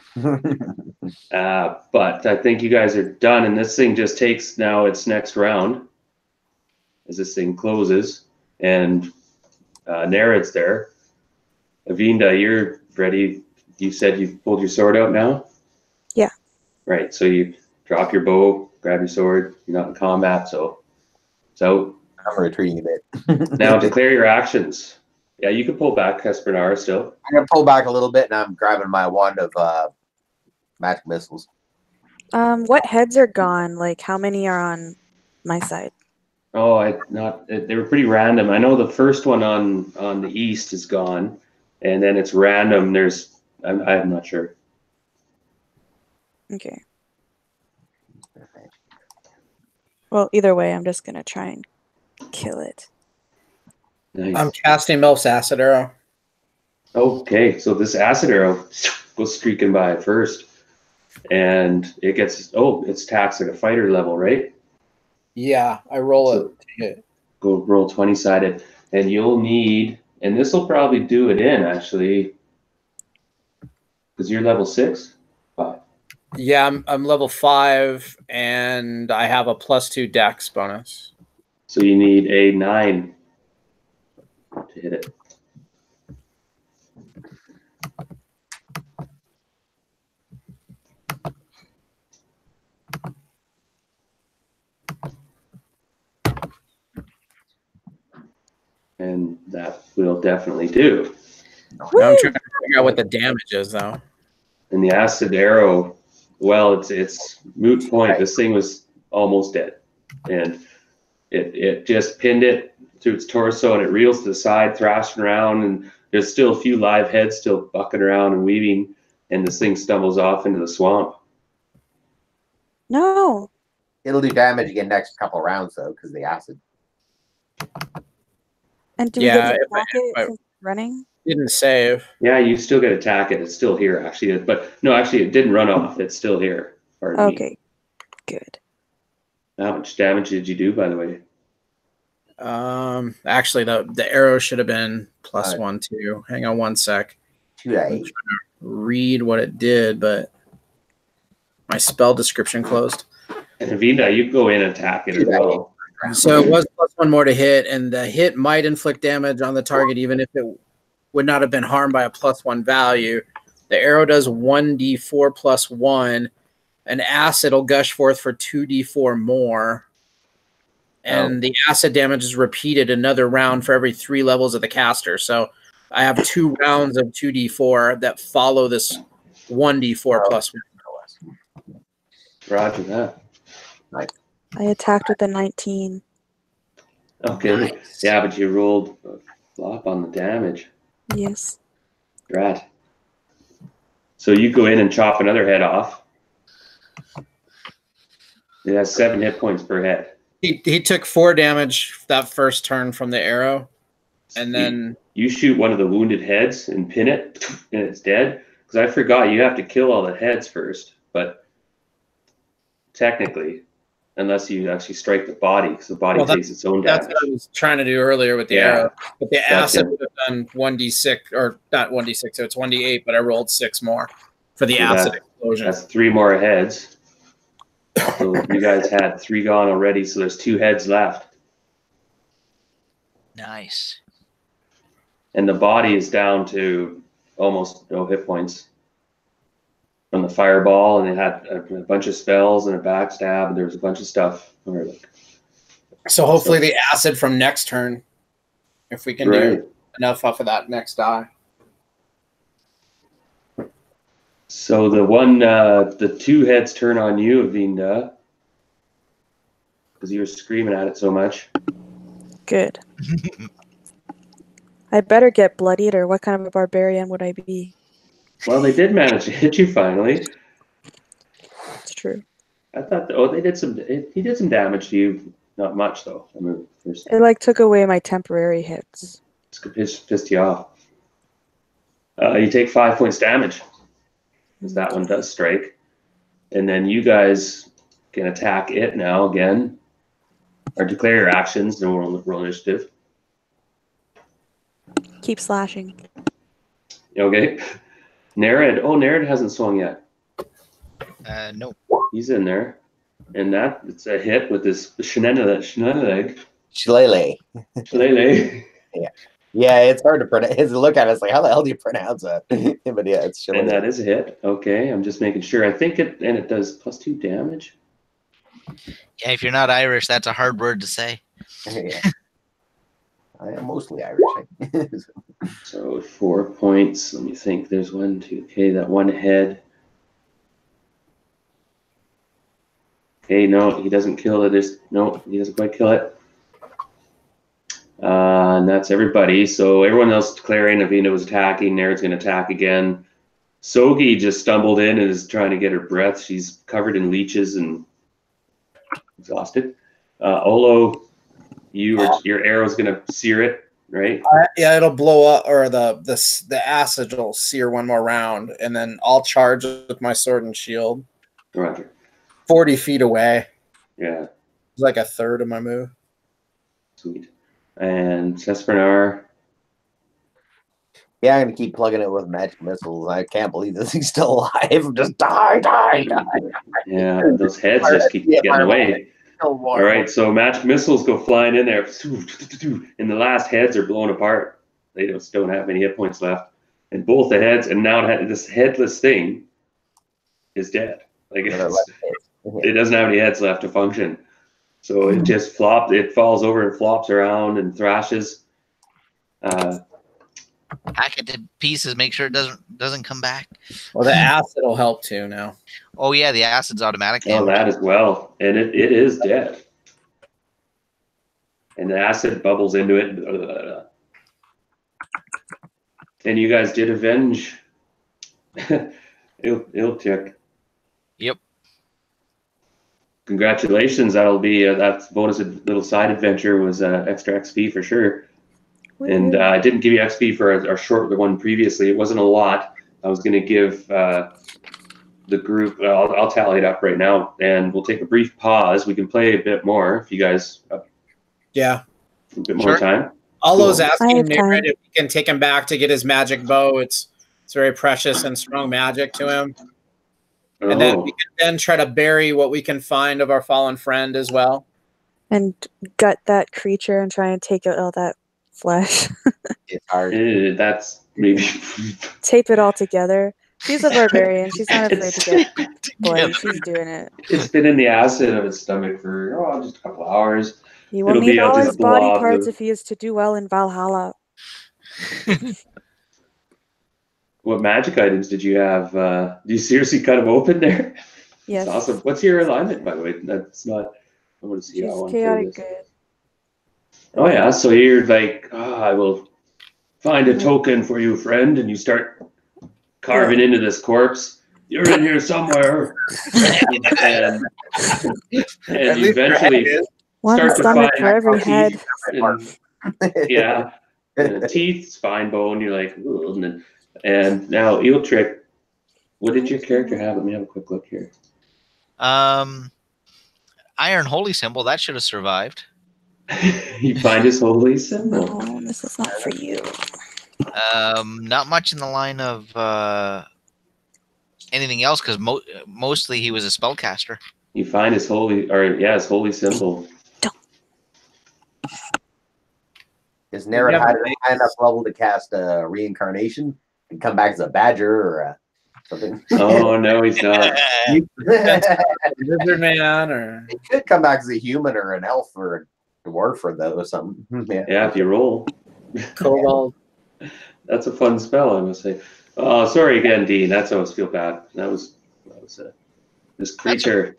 I think you guys are done, and this thing just takes now its next round as this thing closes, and Nered's there. Avinda, you're ready. You said you pulled your sword out now? Yeah. Right, so you drop your bow, grab your sword. You're not in combat, so I'm retreating a bit. now declare your actions. Yeah, you can pull back Hespernar still. I'm gonna pull back a little bit, and I'm grabbing my wand of magic missiles. What heads are gone? Like, how many are on my side? Oh, they were pretty random. I know the first one on the east is gone, and then it's random. I'm not sure. Okay. Well, either way, I'm just gonna try and kill it. Nice. I'm casting Melf's acid arrow. Okay, so this acid arrow goes streaking by first, and it gets it's taxed at a fighter level, right? Yeah, I roll it to hit. Go roll 20-sided, and you'll need, and this will probably do it in actually, because you're level 6. 5. Yeah, I'm level 5, and I have a +2 dex bonus. So you need a 9 to hit it. And that will definitely do. Now I'm trying to figure out what the damage is, though. And the acid arrow, well, it's moot point. This thing was almost dead, and it just pinned it to its torso, and it reels to the side, thrashing around, and there's still a few live heads still bucking around and weaving, and this thing stumbles off into the swamp. No. It'll do damage again next couple rounds though, because the acid. And do we Yeah, get to if I- attack it if I- since it's running? Didn't save. Yeah, you still get to attack it. It's still here, actually. But no, actually, it didn't run off. It's still here. Pardon me. Okay, good. How much damage did you do, by the way? Actually, the arrow should have been plus Alright. 1 too. Hang on one sec. 2d8. Read what it did, but my spell description closed. And Avinda, you go in and attack it as well. So it was plus 1 more to hit, and the hit might inflict damage on the target even if it would not have been harmed by a plus 1 value. The arrow does 1d4 plus 1. An acid will gush forth for 2d4 more. And the acid damage is repeated another round for every 3 levels of the caster. So I have 2 rounds of 2d4 that follow this 1d4 plus 1. Roger that. I attacked with a 19. Okay. Nice. Yeah, but you rolled a flop on the damage. Yes. Drat. So you go in and chop another head off. It has 7 hit points per head. He took 4 damage that first turn from the arrow. And then You shoot one of the wounded heads and pin it, and it's dead. Because I forgot you have to kill all the heads first. But technically, unless you actually strike the body, because the body Well, takes its own that's damage. what I was trying to do earlier with the Yeah. arrow. But the acid Gotcha. would have done 1d6, or not 1d6, so it's 1d8, but I rolled 6 more for the So acid that- explosion. That's 3 more heads. So you guys had 3 gone already, so there's 2 heads left. Nice. And the body is down to almost no hit points from the fireball, and it had a bunch of spells and a backstab, and there was a bunch of stuff. Or like, So hopefully the acid from next turn, if we can right. do enough off of that next die. So the 2 heads turn on you, Avinda, because you were screaming at it so much. Good. I better get bloodied, or what kind of a barbarian would I be? Well, they did manage to hit you finally. It's true. I thought, he did some damage to you. Not much though. I mean, there's It like took away my temporary hits. pissed you off. You take 5 points damage, because that one does strike. And then you guys can attack it now again, or declare your actions and roll initiative. Keep slashing. Okay. Nerid. Oh, Nerid hasn't swung yet. No. He's in there. And it's a hit with this Shenaneg. Shillelagh. Shillelagh. Yeah, it's hard to pronounce. Look at it, it's like, how the hell do you pronounce that? But yeah, it's And that Shillelagh. is a hit. Okay, I'm just making sure. I think it does +2 damage. Yeah, if you're not Irish, that's a hard word to say. Yeah. I am mostly Irish. So 4 points. Let me think. There's 1, 2. Okay, that one head. Okay, no, he doesn't kill it. No, he doesn't quite kill it. And that's everybody. So everyone else declaring Avina was attacking. Nerid's going to attack again. Sogi just stumbled in and is trying to get her breath. She's covered in leeches and exhausted. Olo, your arrow's going to sear it, right? Yeah, it'll blow up, or the acid will sear one more round, and then I'll charge with my sword and shield Roger. 40 feet away. Yeah, It's like a third of my move. sweet. And Cespernar. Yeah, I'm gonna keep plugging it with magic missiles. I can't believe this thing's still alive. Just die. Yeah, those heads just keep getting away. All right, so magic missiles go flying in there, and the last heads are blown apart. They just don't have any hit points left, and both the heads, and now this headless thing is dead. Like it doesn't have any heads left to function, so it just flops. It falls over and flops around and thrashes. Hack it to pieces. Make sure it doesn't come back. Well, the acid will help too now. Oh yeah, the acid's automatic. Oh, that as well, and it is dead. And the acid bubbles into it. And you guys did avenge Ilchuk. Yep. congratulations. That'll be that's bonus little side adventure was extra XP for sure. And I didn't give you XP for our short one previously. It wasn't a lot. I was going to give the group. I'll tally it up right now, and we'll take a brief pause. We can play a bit more if you guys have Yeah. a bit more time. Allo's I asking have time. Nirid if we can take him back to get his magic bow. It's very precious and strong magic to him. And then we can then try to bury what we can find of our fallen friend as well. And gut that creature and try and take out all that flesh. It's hard. That's maybe. Tape it all together. She's a barbarian. She's not afraid to get bloody. She's doing it. It's been in the acid of his stomach for just a couple hours. He will It'll need be all just his body blob parts of- if he is to do well in Valhalla. What magic items did you have? Do you seriously cut him open there? Yes. That's awesome. What's your alignment, by the way? That's not. I want to see She's that one. chaotic good. Oh yeah, so you're like, I will find a token for you, friend, and you start carving into this corpse. You're in here somewhere, and At least your head eventually is. One start to stomach find for every head. and, yeah, and the teeth, spine bone. You're like, ooh, and now eel trick. What did your character have? Let me have a quick look here. Iron Holy Symbol, that should have survived. You find his holy symbol. No, this is not for you. Not much in the line of anything else, because mostly he was a spellcaster. You find his holy, his holy symbol. Is Naren high enough level to cast a reincarnation and come back as a badger or something? Oh no, he's not. Lizard man or He could come back as a human or an elf or a dwarf or something. Yeah. Yeah, if you roll. cobalt. That's a fun spell, I must say. Oh, sorry again, Dean. That's always feel bad. That was this creature.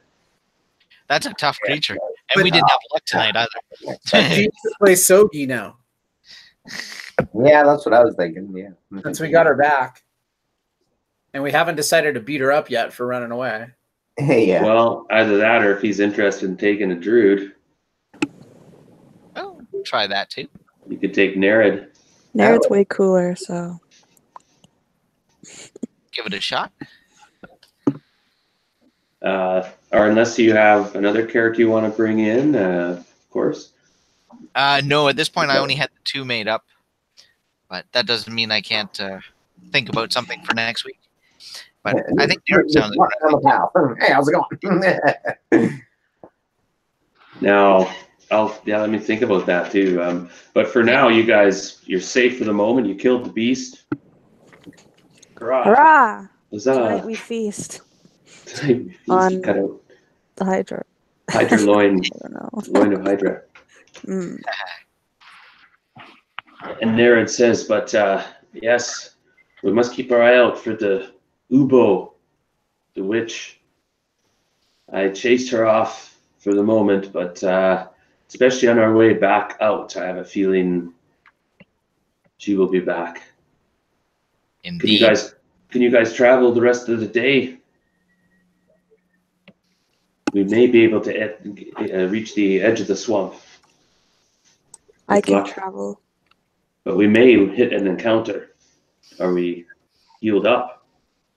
That's a tough creature. And we didn't have luck tonight either. Jesus plays Sogi now. Yeah, that's what I was thinking. Yeah. Since we got her back. And we haven't decided to beat her up yet for running away. Yeah. Well, either that or if he's interested in taking a druid, Oh, try that too. you could take Nerid. Nared's way cooler, so Give it a shot. Or unless you have another character you want to bring in, of course. No, at this point I only had the 2 made up. But that doesn't mean I can't think about something for next week. But I think Derek sounds good. Hey, how's it going? Now, let me think about that too. But for now, you guys, you're safe for the moment. You killed the beast. Hurrah! hurrah! Huzzah. Tonight we feast On On- cut out the Hydra. Hydra loin, I don't know. loin of Hydra. Mm. And Naren says, but yes, we must keep our eye out for the Ubo, the witch. I chased her off for the moment, but especially on our way back out, I have a feeling she will be back. Indeed. Can you guys travel the rest of the day? We may be able to reach the edge of the swamp, I Good can luck. travel. but we may hit an encounter. Are we healed up?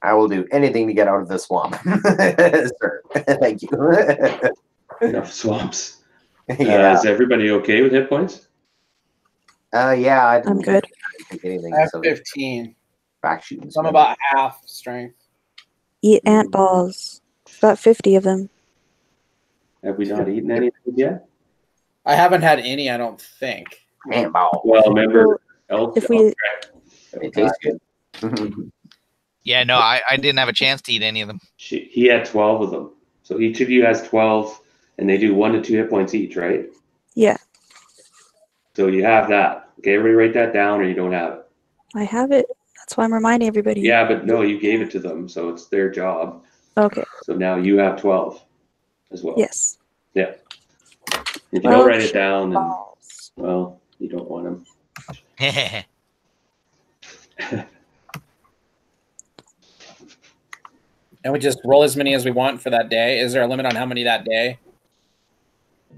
I will do anything to get out of the swamp. Sir. Thank you. Enough swamps. Yeah. Is everybody okay with hit points? Yeah, I didn't I'm good. think anything. I have So 15. back shooting. So I'm about half strength. Eat ant balls. Got 50 of them. Have we not eaten any of them yet? I haven't had any, I don't think. handball. Well, remember, elk. If we It tastes good. Yeah, no, I didn't have a chance to eat any of them. He had 12 of them. So each of you has 12, and they do 1 to 2 hit points each, right? yeah, So you have that. Okay, everybody write that down, or you don't have it. I have it. That's why I'm reminding everybody. Yeah, but no, you gave it to them, so it's their job. Okay. So now you have 12 as well. Yes. Yeah. If you Well, don't write it down, then, Balls. well, you don't want them. And we just roll as many as we want for that day. Is there a limit on how many that day?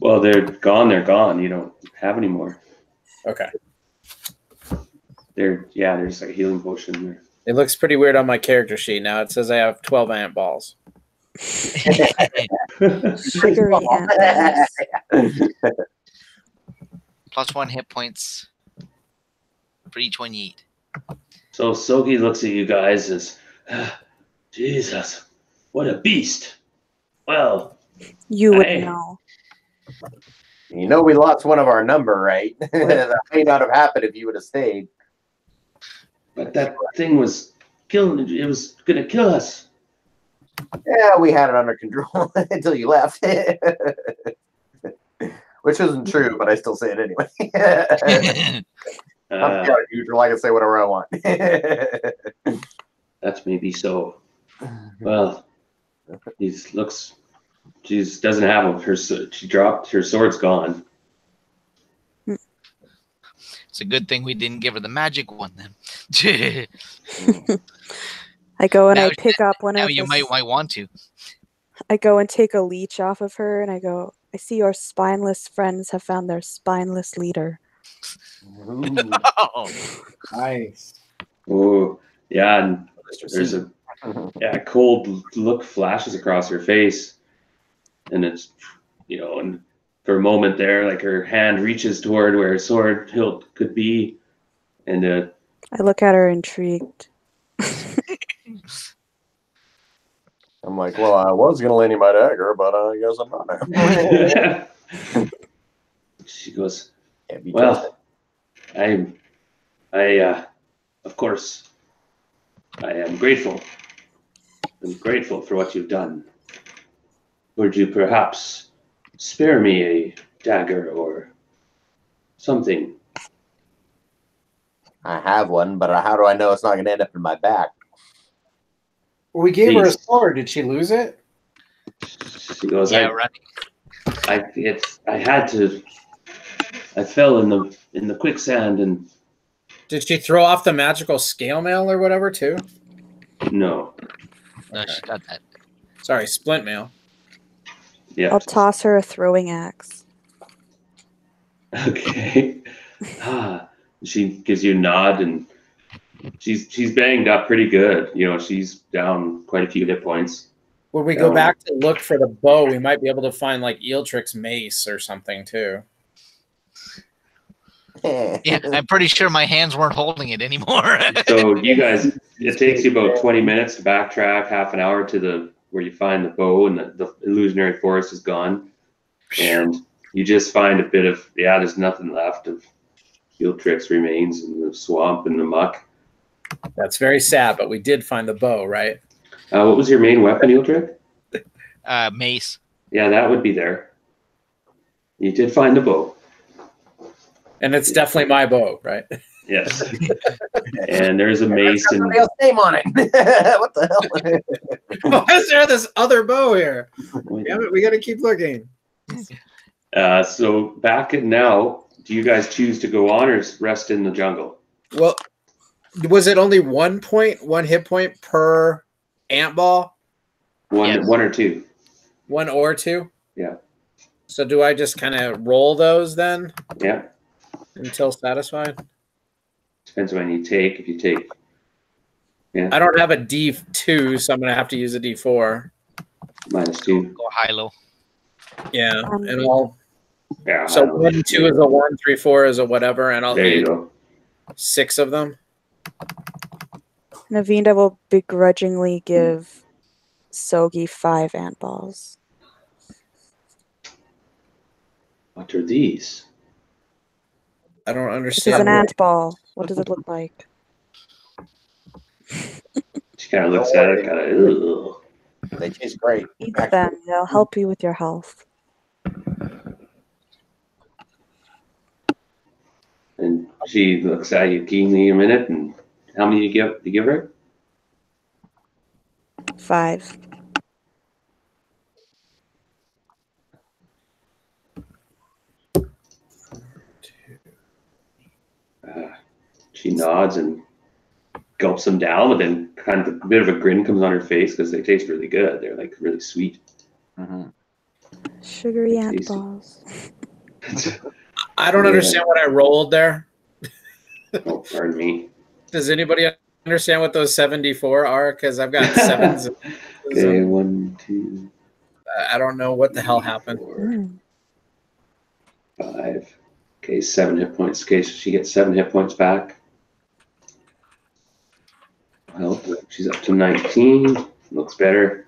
Well, they're gone. They're gone. You don't have any more. Okay. There's like a healing potion there. It looks pretty weird on my character sheet now. It says I have 12 ant balls. Sugary ant balls. Plus 1 hit points for each one you eat. So Sogi looks at you guys as, Jesus, what a beast. Well, You would Hey. know. You know, we lost one of our number, right? That may not have happened if you would have stayed. but that thing was killing. It was gonna kill us. Yeah, we had it under control until you left. Which isn't true, but I still say it anyway. I'm sorry, neutral. I can say whatever I want. That's maybe so. Well, she doesn't have her. She dropped her sword's gone. It's a good thing we didn't give her the magic one then. I go and Now I pick up one now of you the might want to. I go and take a leech off of her and I go, I see your spineless friends have found their spineless leader. Ooh. Oh, Nice. Oh, yeah, and Mr. there's Susan. a cold look flashes across her face, and it's and for a moment there, like her hand reaches toward where her sword hilt could be, and I look at her intrigued. I'm like, well, I was going to lend you my dagger, but I guess I'm not now. she goes, Can't be trusted. well, of course, I am grateful. I'm grateful for what you've done. Would you perhaps spare me a dagger or something? I have one, but how do I know it's not going to end up in my back? Well, we gave her a Please. sword. Did she lose it? She goes, yeah, running. I fell in the quicksand and Did she throw off the magical scale mail or whatever too? no. No, she got that. Sorry, splint mail. Yeah. I'll toss her a throwing axe. Okay. She gives you a nod and she's banged up pretty good. She's down quite a few hit points. When we go back to look for the bow, we might be able to find like Eeltrick's mace or something too. Yeah, I'm pretty sure my hands weren't holding it anymore. So you guys, it takes you about 20 minutes to backtrack, half an hour to where you find the bow, and the illusionary forest is gone, and you just find a bit of there's nothing left of Eeltrick's remains in the swamp and the muck. That's very sad, but we did find the bow, right? What was your main weapon, Eeltrick? Mace. Yeah, that would be there. You did find the bow. And it's definitely my bow, right? Yes. And there's a mace and Somebody else's name on it. What the hell? Why is there this other bow here? Damn it, we got to keep looking. so back at now, do you guys choose to go on or rest in the jungle? Well, was it only 1 hit point per ant ball? Yes. One or two. 1 or 2? Yeah. So do I just kind of roll those then Yeah. until satisfied? Depends when you take. If you take, I don't have a D2, so I'm going to have to use a D4. -2. Go high low. Yeah, and I'll. Yeah. So 1, 2 is a 1, 3, 4 is a whatever, and I'll There you eat go. 6 of them. Navinda will begrudgingly give Sogi 5 ant balls. What are these? I don't This is understand. an ant ball. What does it look like? She kind of looks at it, kind of. They taste great. Eat them. They'll help you with your health. And she looks at you keenly a minute. And how many you give her? 5. She nods and gulps them down, but then kind of a bit of a grin comes on her face because they taste really good. They're like really sweet. Mhm. Sugary ant Tasty. balls. I don't Yeah. understand what I rolled there. Oh, pardon me. Does anybody understand what those 74 are? Because I've got sevens. Okay, 1, 2, I don't know what the hell happened. 4, Mm. 5. Okay, 7 hit points. Okay, so she gets 7 hit points back. Well, she's up to 19. Looks better.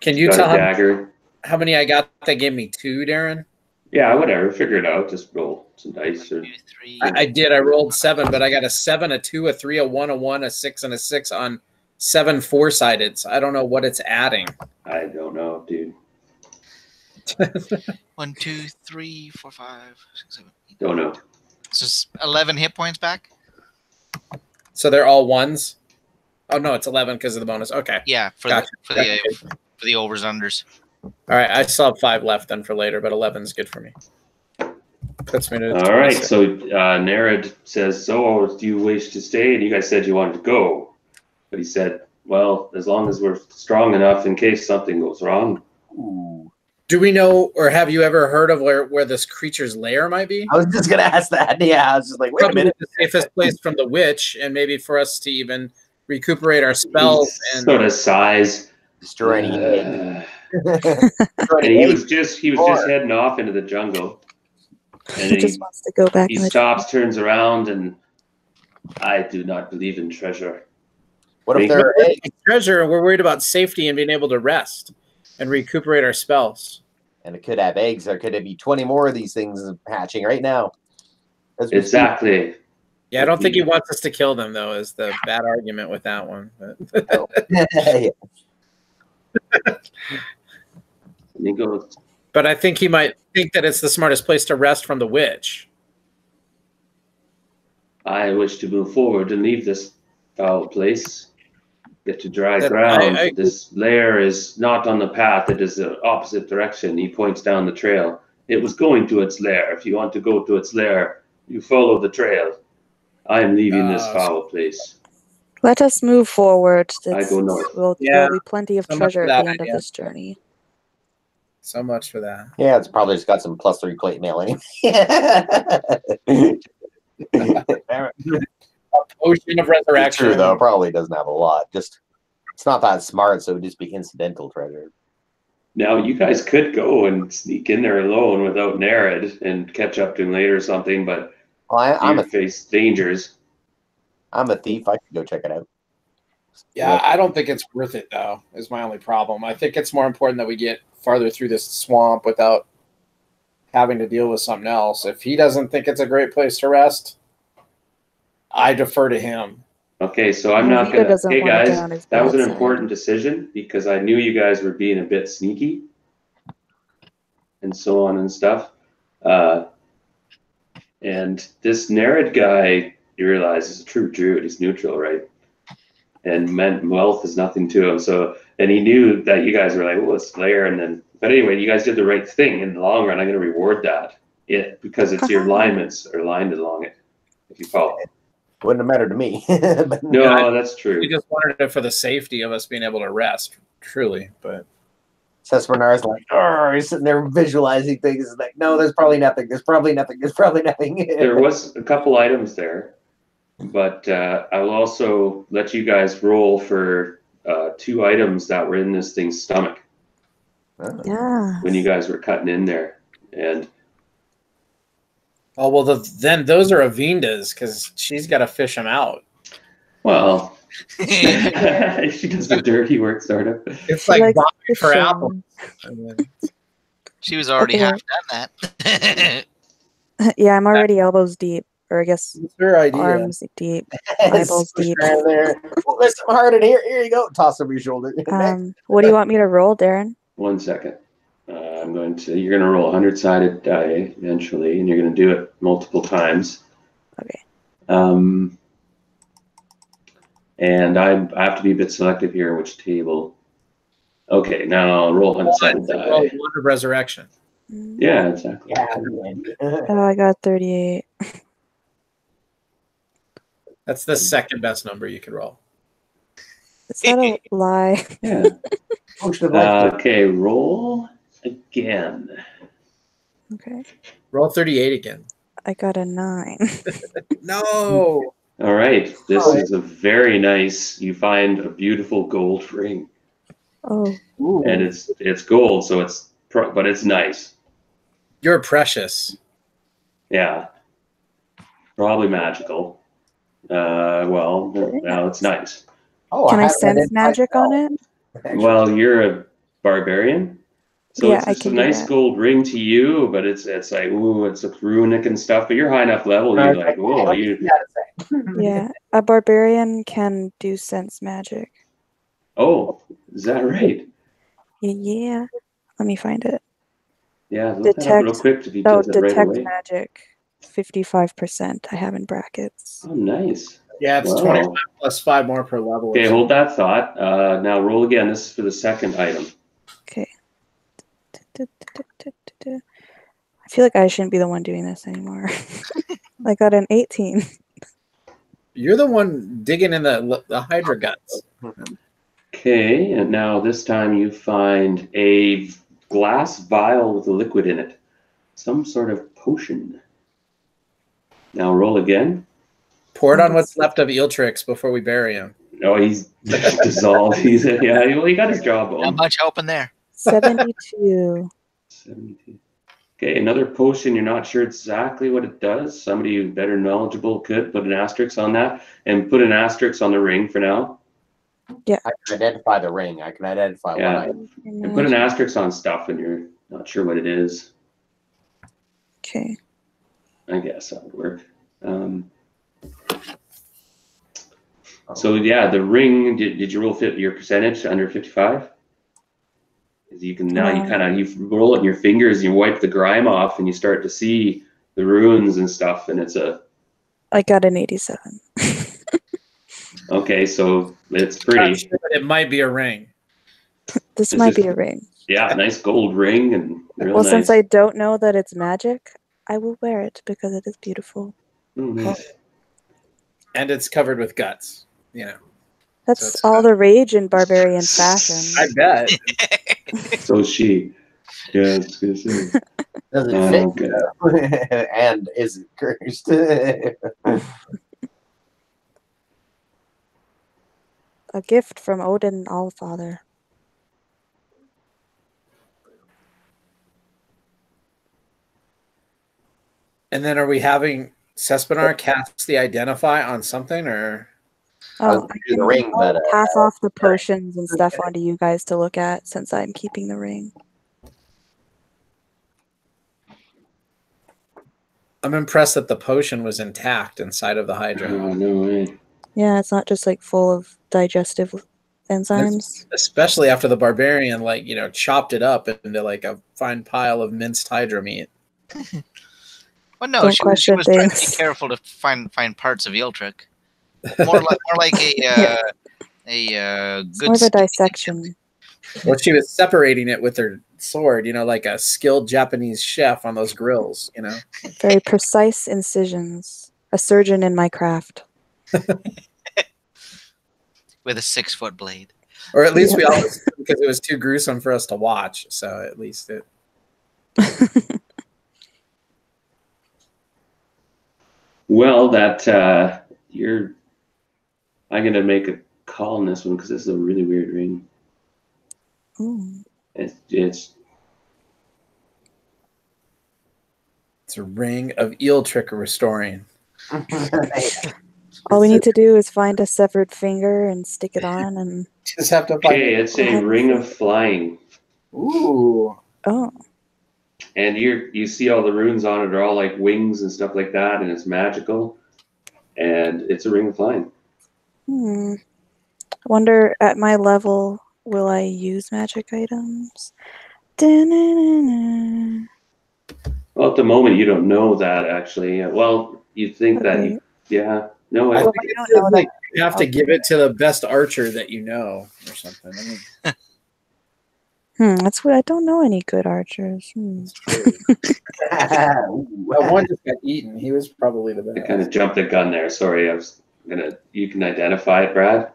Can you Got tell a dagger. how many I got that gave me 2, Darren? Yeah, whatever. Figure it out. Just roll some dice. Or 2, 3. I did. I rolled 7, but I got a 7, a 2, a 3, a 1, a 1, a 6, and a 6 on 7 4-sided. So I don't know what it's adding. I don't know, dude. 1, 2, 3, 4, 5, 6, 7, 8. Don't know. So it's 11 hit points back. So they're all ones. Oh no, it's 11 because of the bonus. Okay. Yeah, for Gotcha. for the overs unders. All right. I still have 5 left then for later, but 11 is good for me. Puts me to All right. 26. So Narad says, "So, do you wish to stay?" And you guys said you wanted to go, but he said, "Well, as long as we're strong enough in case something goes wrong." Ooh. Do we know, or have you ever heard of where this creature's lair might be? I was just gonna ask that. Yeah, I was just like, wait a Probably minute. the safest place from the witch, and maybe for us to even recuperate our spells. And Sort of size. Destroy any Uh, Destroy and any he was just heading off into the jungle, and He just wants to go back he in the stops, turns around, and I do not believe in treasure. What if Make- they're treasure, and we're worried about safety and being able to rest and recuperate our spells. and it could have eggs, or could it be 20 more of these things hatching right now? As we speak? Exactly. Yeah, I don't think he wants us to kill them, though, is the bad argument with that one. But Yeah. And he goes, but I think he might think that it's the smartest place to rest from the witch. I wish to move forward and leave this foul place. Get to dry That- ground. I- This lair is not on the path. It is the opposite direction. He points down the trail. It was going to its lair. If you want to go to its lair, you follow the trail. I am leaving this foul place. Let us move forward. I go north. There Yeah, will be plenty of so much treasure for at that the end idea. of this journey. So much for that. Yeah, it's probably just got some +3 plate mail anyway. Ocean of resurrection. True though, probably doesn't have a lot. Just it's not that smart, so it would just be incidental treasure. Now, you guys could go and sneak in there alone without Narad and catch up to him later or something, but Well, I'm you face dangers. a thief. I could go check it out. Yeah, I don't think it's worth it, though, is my only problem. I think it's more important that we get farther through this swamp without having to deal with something else. If he doesn't think it's a great place to rest, I defer to him. Okay, so I'm Well, not Vito gonna. doesn't Hey want it guys, down his that was an bad side. important decision because I knew you guys were being a bit sneaky and so on and stuff. And this Narad guy, you realize, is a true druid. He's neutral, right? And wealth is nothing to him. So, and he knew that you guys were like, "Oh, it's Slayer," and then. But anyway, you guys did the right thing. In the long run, I'm going to reward that. Because it's your alignments are aligned along it. If you follow. Wouldn't have mattered to me. But No, Yeah, that's true. We just wanted it for the safety of us being able to rest, truly. But Cespenaar's like, oh, he's sitting there visualizing things. It's like, no, there's probably nothing. There's probably nothing. There's probably nothing. There was a couple items there, but I will also let you guys roll for 2 items that were in this thing's stomach Oh. Yeah. when you guys were cutting in there. And then those are Avinda's because she's got to fish them out. well, she does the dirty work, sort of. It's like Like buying for fishing. apples. She was already Okay. half done that. Yeah, I'm already elbows deep, or I guess It's your idea. arms deep. Eyeballs deep. Stand there. Well, there's some heart in here. Here you go. Toss over your shoulder. What do you want me to roll, Darren? 1 second. You're going to roll a 100-sided die eventually, and you're going to do it multiple times. Okay. And I have to be a bit selective here which table. Okay, now I'll roll 100-sided die. One of resurrection. Yeah, exactly. Yeah. Oh, I got 38. That's the second best number you could roll. Is that a lie? Yeah. Potion of life. Okay, roll again. Okay. Roll 38 again. I got a 9. No. All right, this Oh. is a very nice. You find a beautiful gold ring, Oh, Ooh. and it's gold, so but it's nice. You're precious. Yeah, probably magical. Well, it's nice. Oh, can I haven't sense identified magic on spell. it? Well, you're a barbarian, so Yeah, it's I just a can do nice that. gold ring to you, but it's like, ooh, it's a runic and stuff. But you're high enough level, you're like, Hey, whoa, what do you gotta say? Yeah, a barbarian can do sense magic. oh, is that right? Yeah. Let me find it. Yeah, look that up real Detect- quick if he Oh, does it right detect away. magic. 55%. I have in brackets. Oh, nice. Yeah, it's Wow. 25 plus 5 more per level. Okay, hold that thought. Now roll again. This is for the second item. Okay. I feel like I shouldn't be the one doing this anymore. I got an 18. You're the one digging in the Hydra guts. Okay, and now this time you find a glass vial with a liquid in it. Some sort of potion. Now roll again. Pour it on what's left of Eeltrix before we bury him. Oh, he's dissolved. Well, he got his job Not on. much help in there. 72. 72. Okay, another potion. You're not sure exactly what it does. Somebody who's better knowledgeable could put an asterisk on that and put an asterisk on the ring for now. I can identify the ring. I can identify Yeah. what I. And put an asterisk on stuff and you're not sure what it is. Okay. I guess that would work. So yeah, the ring. Did you roll your percentage under 55? You can now you roll it in your fingers, you wipe the grime off, and you start to see the runes and stuff. And it's I got an 87. okay. So it's Not pretty. sure, but it might be a ring. This This might is- be a ring. Yeah, nice gold ring and real Well, nice. since I don't know that it's magic, I will wear it because it is beautiful. Oh, nice. And it's covered with guts. You know. That's That's all the rage in barbarian fashion. I bet. So is she. Yeah, it's good to see. Does it fit? Okay. though? And is it cursed? A gift from Odin Allfather. And then are we having Cespinar cast the identify on something, or I was Oh, gonna I do the can ring, but pass off the potions and stuff onto you guys to look at since I'm keeping the ring. I'm impressed that the potion was intact inside of the Hydra, Oh, no way. Yeah, it's not just like full of digestive enzymes. especially after the barbarian chopped it up into like a fine pile of minced Hydra meat. Well, no, Don't she question was trying to be things. careful to find parts of Eeltrick. More like a It's good more of a skin. dissection. Well, she was separating it with her sword, like a skilled Japanese chef on those grills, Very precise incisions. A surgeon in my craft. with a 6-foot blade. Or at least we all, because it was too gruesome for us to watch. So at least it. Well, that I'm gonna make a call on this one because this is a really weird ring. Ooh. It's It's a ring of Eeltrick restoring. All we need to do is find a severed finger and stick it on and Just have to find okay. It's a ring of flying, Ooh. oh. and you see all the runes on it are all like wings and stuff like that, and it's magical, and it's a ring of flying. I wonder at my level will I use magic items? Da-na-na-na. Well, at the moment you don't know that actually. Well, you think that Okay. no. I Well, think I don't it's know like you have to give it to the best archer that you know or something. I mean, That's what I don't know any good archers. well, one just got eaten. He was probably the I best. kind of jumped the gun there. Sorry, I was You can identify it, Brad?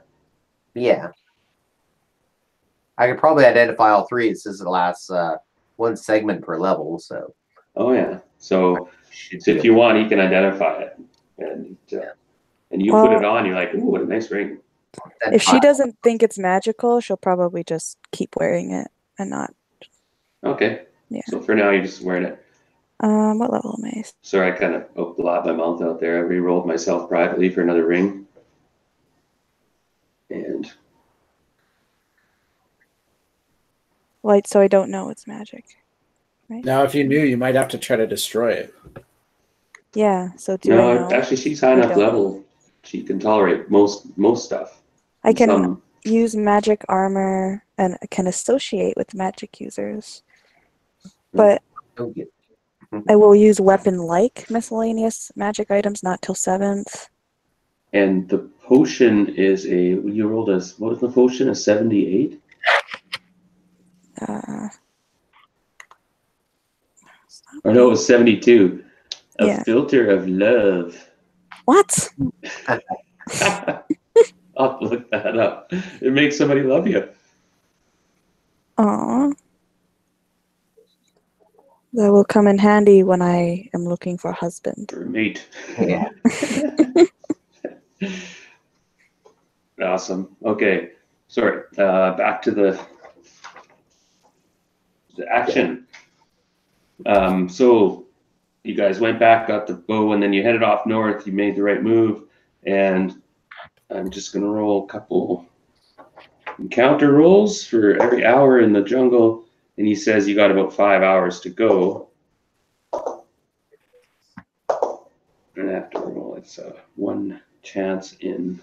Yeah. I could probably identify all three. It says it lasts one segment per level, so. Oh yeah. So should if be you want, he can identify it, and you put it on. You're like, ooh, what a nice ring. If she doesn't think it's magical, she'll probably just keep wearing it and not. Okay. Yeah. So for now, you're just wearing it. What level am I? Sorry, I kind of blabbed my mouth out there. I re-rolled myself privately for another ring. And Light, so I don't know it's magic. Now, if you knew, you might have to try to destroy it. Yeah. So do I know? Actually, she's high I enough don't. level. She can tolerate most stuff. I can Some, use magic armor and can associate with magic users, but Okay. I will use weapon-like miscellaneous magic items not till 7th. and the potion is you rolled what is the potion? A 78? Or no, it was 72. A Yeah. filter of love. What? I'll look that up. It makes somebody love you. Aw. That will come in handy when I am looking for a husband. Or mate. Yeah. Awesome. Okay. Sorry. Back to the action. So you guys went back, got the bow, and then you headed off north. You made the right move, and I'm just gonna roll a couple encounter rolls for every hour in the jungle. And he says you got about 5 hours to go. And I have to roll. It's one chance in.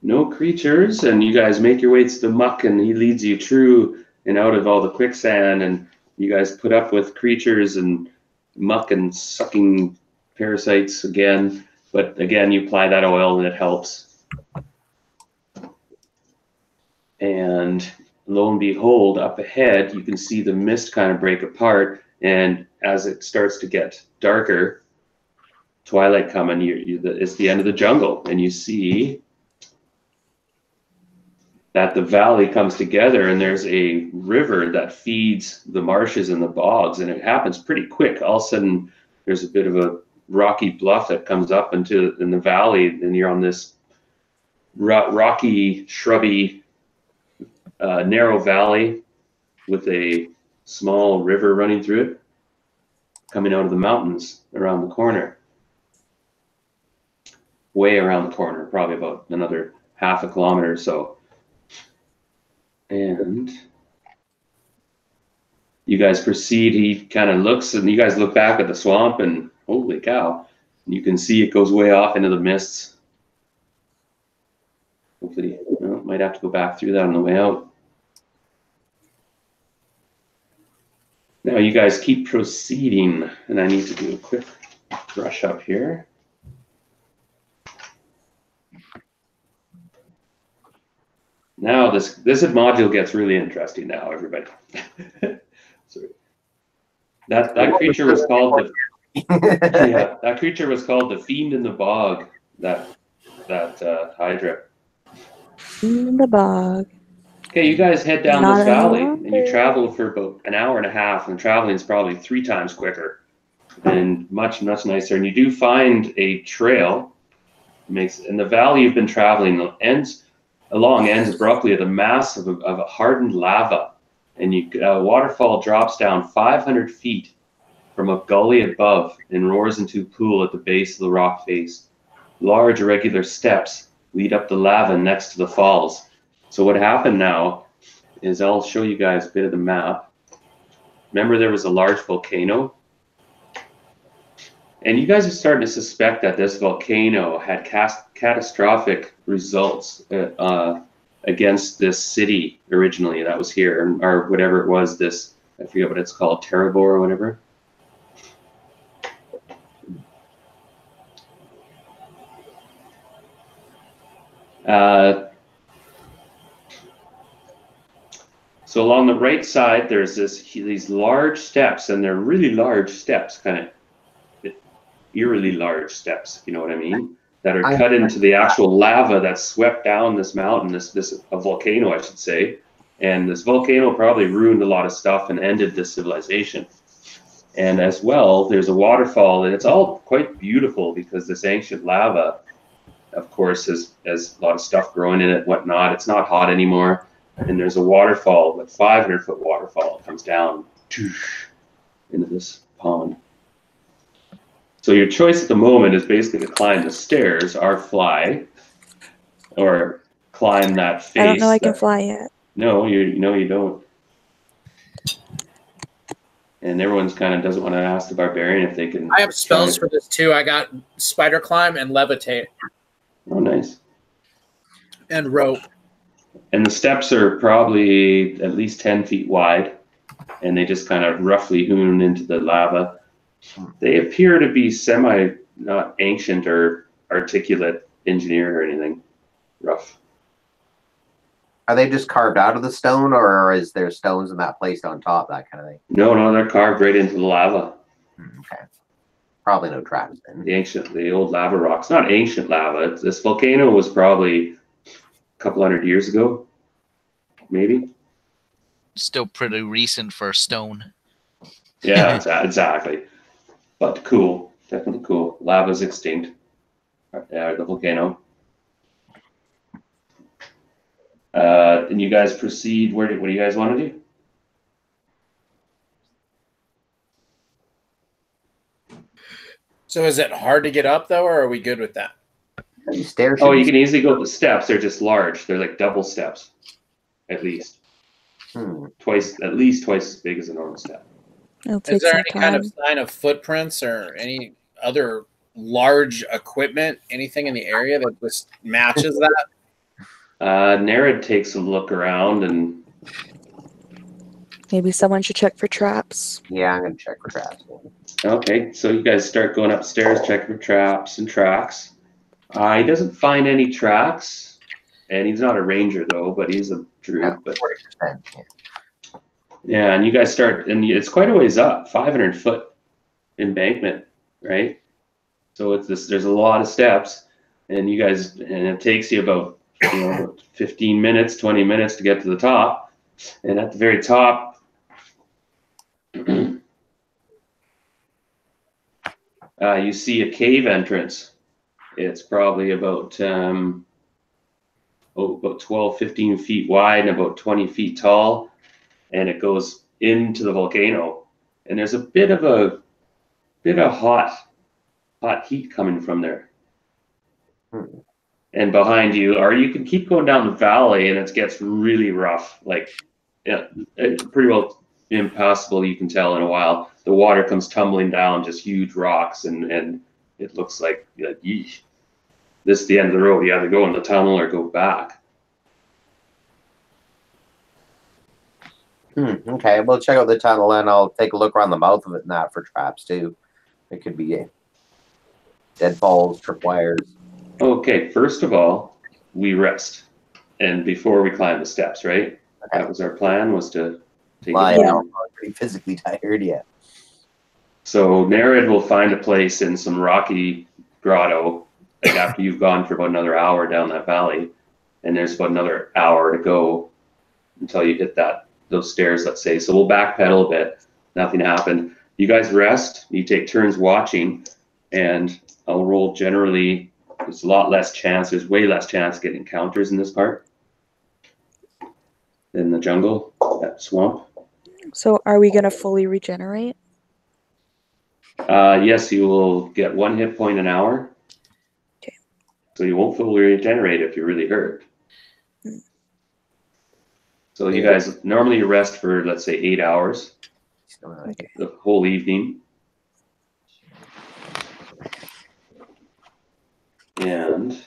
No creatures, and you guys make your way to the muck, and he leads you through and out of all the quicksand, and you guys put up with creatures and muck and sucking parasites again. But again, you apply that oil and it helps. And lo and behold, up ahead, you can see the mist kind of break apart. And as it starts to get darker, twilight coming, it's the end of the jungle. And you see that the valley comes together and there's a river that feeds the marshes and the bogs. And it happens pretty quick. All of a sudden, there's a bit of a rocky bluff that comes up in the valley. And you're on this rocky, shrubby, narrow valley with a small river running through it, coming out of the mountains around the corner. Way around the corner, probably about another half a kilometer or so. And you guys proceed. He kind of looks, and you guys look back at the swamp, and holy cow, you can see it goes way off into the mists. Hopefully, might have to go back through that on the way out. Now you guys keep proceeding, and I need to do a quick brush up here. Now this module gets really interesting now, everybody. Sorry. That creature was called that creature was called the Fiend in the Bog. That Hydra. In the bog. Okay, you guys head down Not this valley, any and you travel for about an hour and a half, and traveling is probably 3 times quicker and much nicer. And you do find a trail. And the valley you've been traveling ends abruptly at a mass of a hardened lava, and a waterfall drops down 500 feet from a gully above and roars into a pool at the base of the rock face. Large irregular steps lead up the lava next to the falls. So what happened now is I'll show you guys a bit of the map. Remember there was a large volcano? And you guys are starting to suspect that this volcano had catastrophic results against this city originally that was here, or whatever it was, this, I forget what it's called, Terabor or whatever. So along the right side, there's these large steps, and they're really large steps, kind of eerily large steps, if you know what I mean, that are I- cut into the actual lava that's swept down this mountain, this a volcano, I should say. And this volcano probably ruined a lot of stuff and ended this civilization. And as well, there's a waterfall, and it's all quite beautiful because this ancient lava, of course, has a lot of stuff growing in it, whatnot. It's not hot anymore. And there's a waterfall, a 500-foot waterfall, that comes down into this pond. So your choice at the moment is basically to climb the stairs, or fly, or climb that face. I don't know I can fly yet. No, you don't. And everyone's kind of doesn't want to ask the barbarian if they can. I have spells try. for this too. I got spider climb and levitate Oh, nice. and rope. And the steps are probably at least 10 feet wide, and they just kind of roughly hewn into the lava. They appear to be not ancient or articulate engineered or anything. Rough. Are they just carved out of the stone, or is there stones in that placed on top, that kind of thing? No, they're carved right into the lava. Okay. Probably no traps then. The old lava rocks. Not ancient lava. This volcano was probably a couple hundred years ago, maybe. Still pretty recent for stone. Yeah, exactly. But cool, definitely cool. Lava's extinct. The volcano. And you guys proceed. What do you guys want to do? So is it hard to get up though, or are we good with that? These stairs Oh, should you be- can easily go up the steps. They're just large. They're like double steps, at least. At least twice as big as a normal step. It'll take Is there some any time. kind of sign of footprints or any other large equipment, anything in the area that just matches that? Nerid takes a look around and Maybe someone should check for traps. Yeah, I'm gonna check for traps. okay, so you guys start going upstairs, checking for traps and tracks. He doesn't find any tracks, and he's not a ranger though, but he's a druid. But 40%. Yeah. yeah, and you guys start, and it's quite a ways up, 500-foot embankment, right? So it's this. There's a lot of steps, and it takes you about 15 minutes, 20 minutes to get to the top, and at the very top. You see a cave entrance. It's probably about 12, 15 feet wide and about 20 feet tall, and it goes into the volcano. And there's a bit of hot heat coming from there. And behind you, or you can keep going down the valley, and it gets really rough. It's pretty well impassable. You can tell in a while. The water comes tumbling down, just huge rocks, and it looks like yeesh. This is the end of the road. You either go in the tunnel or go back. Okay, we'll check out the tunnel, and I'll take a look around the mouth of it and that for traps too. It could be deadfalls, tripwires. Okay, first of all, we rest, and before we climb the steps, right? That was our plan, was to take Well, it yeah, down. I'm pretty physically tired yet. So Nerid will find a place in some rocky grotto, like after you've gone for about another hour down that valley, and there's about another hour to go until you hit those stairs, let's say. So we'll backpedal a bit. Nothing happened. You guys rest. You take turns watching, and I'll roll generally. There's a lot less chance. There's way less chance of getting encounters in this part than the jungle, that swamp. So are we going to fully regenerate? Yes, you will get 1 hit point an hour. Okay. So you won't fully regenerate if you're really hurt. So you guys normally rest for, let's say, 8 hours, Okay. the whole evening. And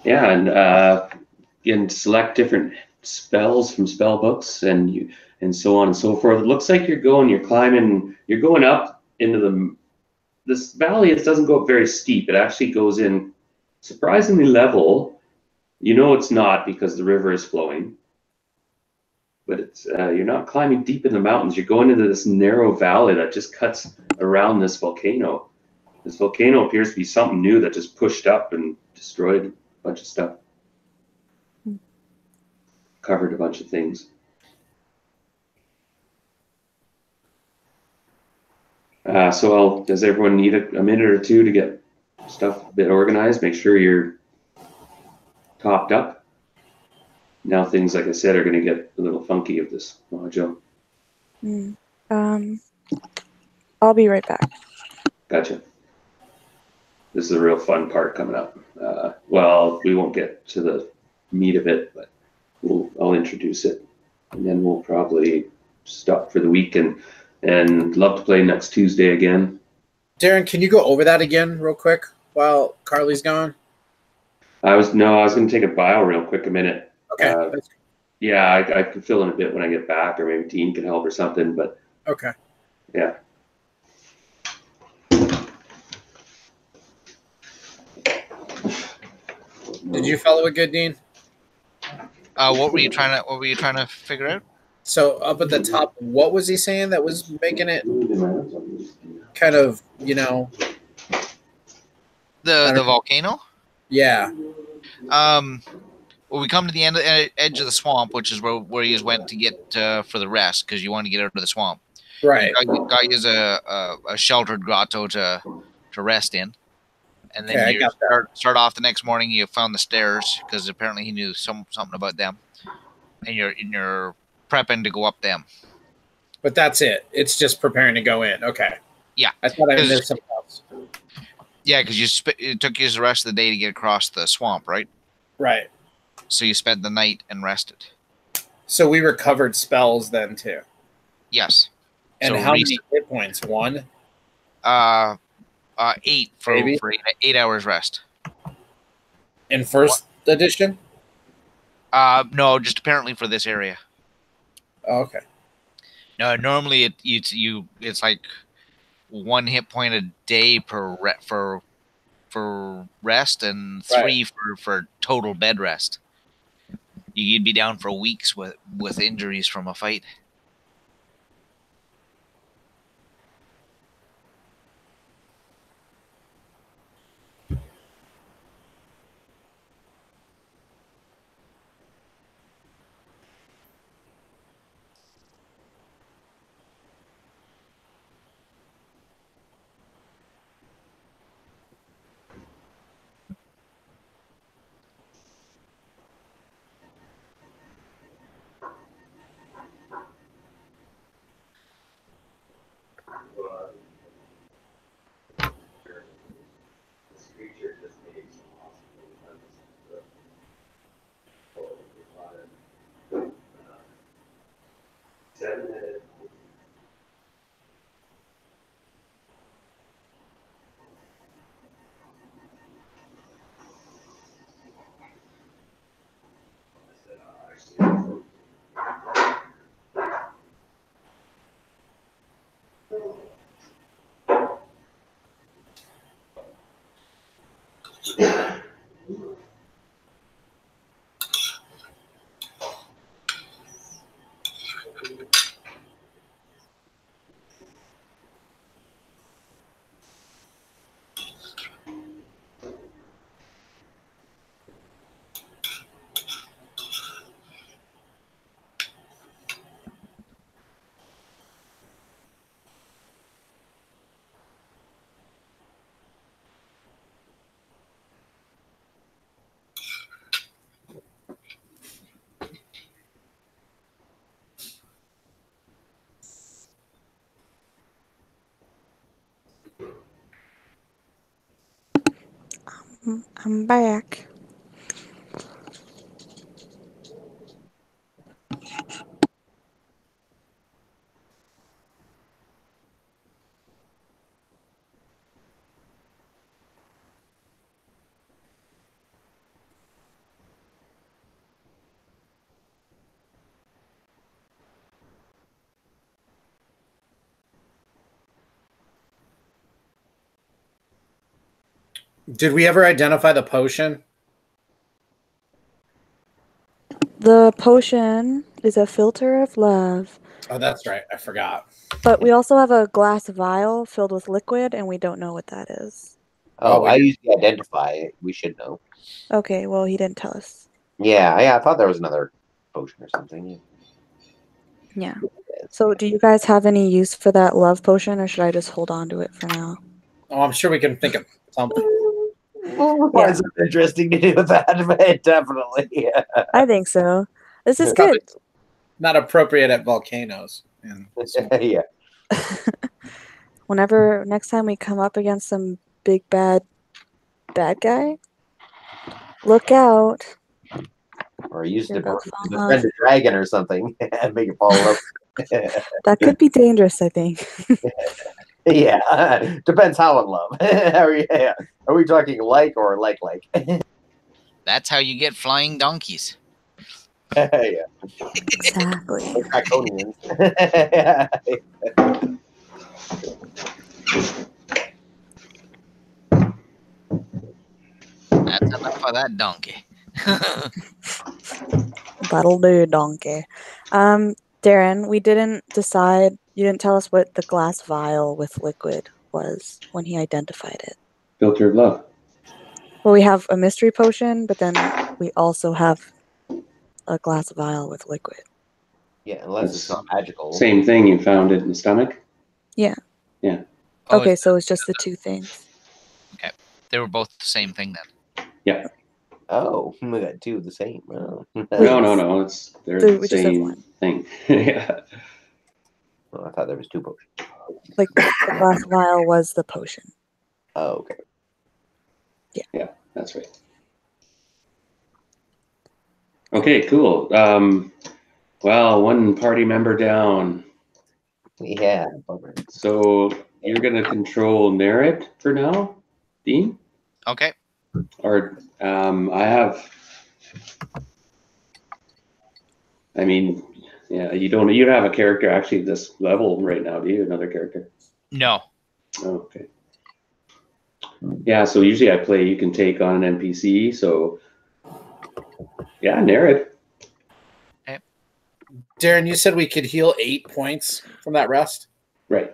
yeah, and you can select different spells from spell books and so on and so forth. It looks like you're climbing, you're going up into this valley. It doesn't go up very steep. It actually goes in surprisingly level. You know it's not because the river is flowing, but it's you're not climbing deep in the mountains. You're going into this narrow valley that just cuts around this volcano. This volcano appears to be something new that just pushed up and destroyed a bunch of stuff. Covered a bunch of things. Does everyone need a minute or two to get stuff a bit organized? Make sure you're topped up. Now things, like I said, are going to get a little funky with this module. I'll be right back. Gotcha. This is a real fun part coming up. Well, we won't get to the meat of it, but I'll introduce it, and then we'll probably stop for the week and love to play next Tuesday again. Darren, can you go over that again real quick while Carly's gone? I was going to take a bio real quick, a minute. Okay. Yeah, I could fill in a bit when I get back, or maybe Dean can help or something, but okay. Yeah. Did you follow it good, Dean? What were you trying to figure out? So up at the top, what was he saying that was making it kind of, the volcano? Yeah. Well, we come to the edge of the swamp, which is where you went to get for the rest, because you want to get out of the swamp. Right. Got use a sheltered grotto to rest in, and then Okay, you start off the next morning. You found the stairs because apparently he knew something about them, and you're prepping to go up them. But that's it. It's just preparing to go in. Okay. Yeah. I thought I missed something else. Yeah, because it took you the rest of the day to get across the swamp, right? Right. So you spent the night and rested. So we recovered spells then too. Yes. And So how many hit points? 1? 8 for 8 hours rest. In first edition? No, just apparently for this area. Oh, okay. No, normally it's like 1 hit point a day for rest, and 3 for total bed rest. You'd be down for weeks with injuries from a fight. I'm back. Did we ever identify the potion? The potion is a filter of love, Oh, that's right. I forgot. but we also have a glass vial filled with liquid, and we don't know what that is. Oh, Oh, I we- usually identify it. We should know. Okay, well, he didn't tell us. Yeah, I thought there was another potion or something. Yeah. So, do you guys have any use for that love potion, or should I just hold on to it for now? Oh, I'm sure we can think of something. Why is it interesting to do that? But definitely. Yeah. I think so. This is Probably good. not appropriate at volcanoes. And Yeah. Whenever next time we come up against some big bad guy, look out. Or used You're to gonna fall in befriend love. a dragon or something and make it fall in love. That could be dangerous, I think. Yeah. Depends how in love. Are we talking like or like? That's how you get flying donkeys. Yeah. Exactly. Like draconians. That's enough of that donkey. That'll do, donkey. Darren, we didn't decide. You didn't tell us what the glass vial with liquid was when he identified it. Filter of love. Well, we have a mystery potion, but then we also have a glass vial with liquid. Yeah, unless it's not magical. Same thing. You found it in the stomach. Oh, Okay, so it's just the two things. they were both the same thing then. Oh, we got two of the same. Oh. No. They're So the we just have same one. thing. Yeah. Oh, I thought there was two potions. Like the glass vial was the potion. Oh, okay. That's right. Okay, cool. Well, one party member down. Yeah, bummer. So you're gonna control Nerit for now, Dean? Okay. Or I have. I mean, yeah, you don't have a character actually at this level right now, do you? Another character? No. Oh, okay. Yeah, so usually you can take on an NPC. So yeah, Nerit. Darren, you said we could heal 8 points from that rest. Right.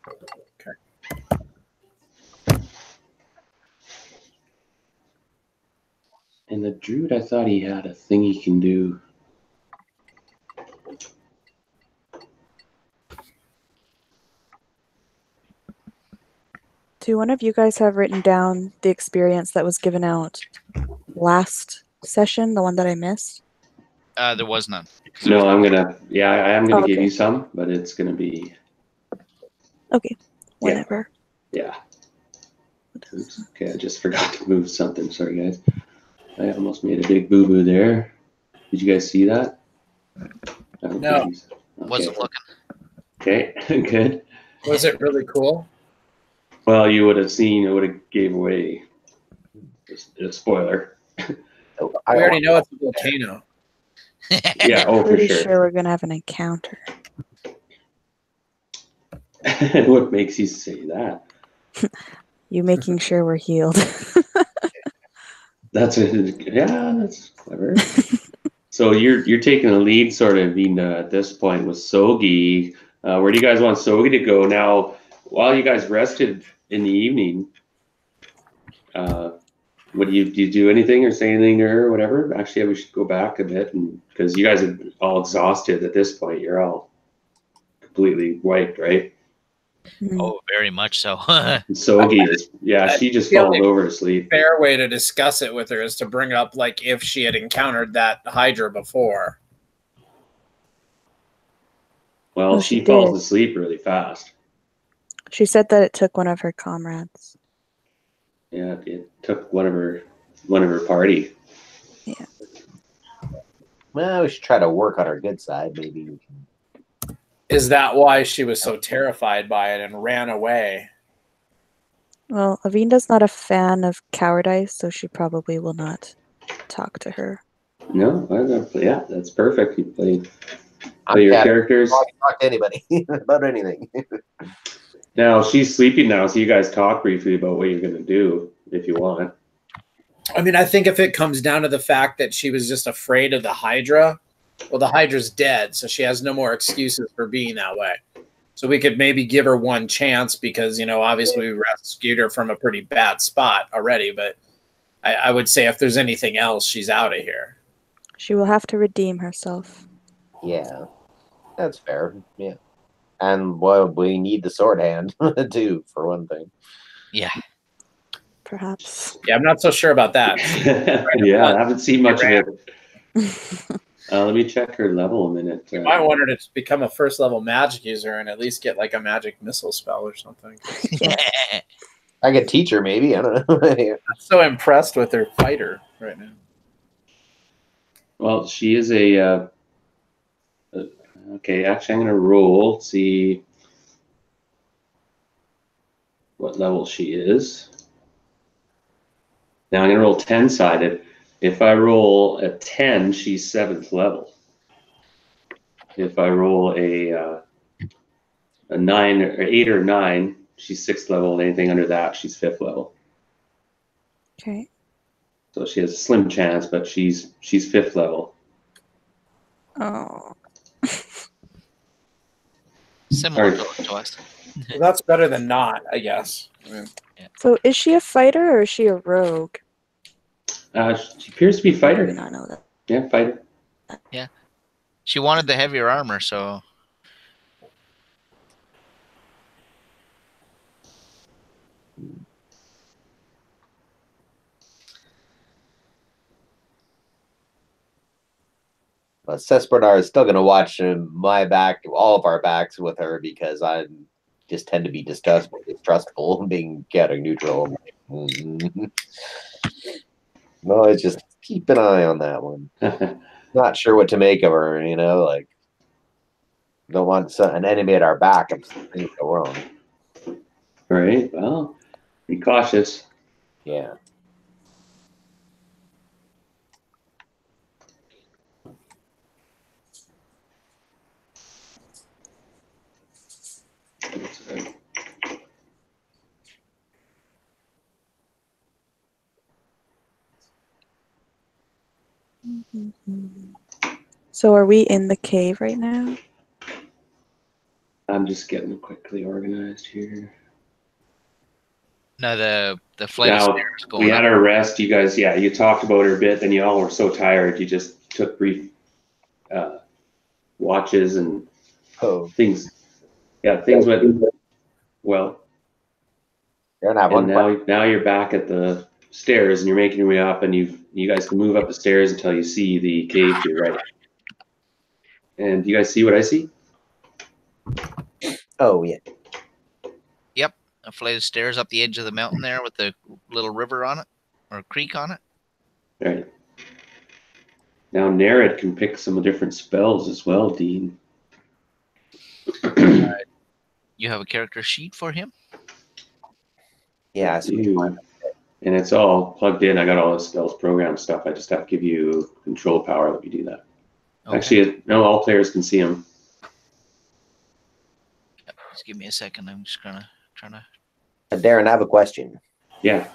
Okay. And the druid, I thought he had a thing he can do. Do one of you guys have written down the experience that was given out last session, the one that I missed? There was none. No, I am gonna Oh, give okay. you some, but it's gonna be Okay, whenever. yeah. Oops. Okay, I just forgot to move something. Sorry, guys. I almost made a big boo-boo there. Did you guys see that? I don't No. think you- Wasn't looking. Okay, good. Was it really cool? Well, you would have seen. It would have gave away a spoiler. Oh, We already know it's a volcano. Yeah. Oh, for Pretty sure. sure we're gonna have an encounter. What makes you say that? You making sure we're healed. That's clever. So you're taking the lead, sort of, at this point with Sogi. Where do you guys want Sogi to go now? While you guys rested in the evening, what do you do anything or say anything to her or whatever? Actually, we should go back a bit, and because you guys are all exhausted at this point, you're all completely wiped, right? Hmm. Oh, very much so. And Sogi is, she just feel falls like- over asleep. Fair way to discuss it with her is to bring up like if she had encountered that Hydra before. Well, Oh, she she falls did. asleep really fast. She said that it took one of her comrades. Yeah, it took one of her party. Well, we should try to work on our good side. Maybe we can. Is that why she was so terrified by it and ran away? Well, Avinda's not a fan of cowardice, so she probably will not talk to her. No, yeah, that's perfect. You play I'm your cat- characters. talk to anybody about anything. Now she's sleeping now, so you guys talk briefly about what you're gonna do. if you want. I mean, I think if it comes down to the fact that she was just afraid of the Hydra, well, the Hydra's dead, so she has no more excuses for being that way. So we could maybe give her one chance because, you know, obviously we rescued her from a pretty bad spot already. But I would say if there's anything else, she's out of here. She will have to redeem herself. Yeah, that's fair. Yeah, and well, we need the sword hand too, for one thing. Yeah. Perhaps. Yeah, I'm not so sure about that. Yeah, I haven't seen much of it. Let me check her level a minute. You might want her to become a first level magic user and at least get like a magic missile spell or something. I could teach her, maybe. I don't know. I'm so impressed with her fighter right now. Well, she is a. Okay, actually, I'm going to roll, see what level she is. Now I'm going to roll 10-sided. If I roll a 10, she's 7th level. If I roll a 9 or 8 or 9, she's 6th level. And anything under that, she's 5th level. Okay. So she has a slim chance, but she's 5th level. Oh. Similar to us. Well, that's better than not, I guess. I mean, So is she a fighter or is she a rogue? She appears to be I do fighter. not know that. Yeah, fighter. She wanted the heavier armor, so But Cesperar is still going to watch my back, all of our backs with her because I just tend to be distrustful, being chaotic neutral. No, it's just keep an eye on that one. Not sure what to make of her, you know, like don't want an enemy at our back if things go wrong. Right. Well, be cautious. Yeah. So are we in the cave right now? I'm just getting quickly organized here. no, the flight of Now, stairs we going had up. our rest. You guys, yeah, you talked about her a bit, then you all were so tired. You just took brief watches and Oh, things. Yeah, things went well. you're gonna have And one. now you're back at the stairs and you're making your way up, and you guys can move up the stairs until you see the cave to your right. And do you guys see what I see? Oh, yeah. A flight of stairs up the edge of the mountain there with the little river on it or creek on it. All right. Now Nerid can pick some different spells as well, Dean. You have a character sheet for him? Yeah. I do. And it's all plugged in. I got all the spells program stuff. I just have to give you control power. Let me do that. Okay. Actually, no, all players can see them. Just give me a second. I'm just trying to. Darren, I have a question. Yeah.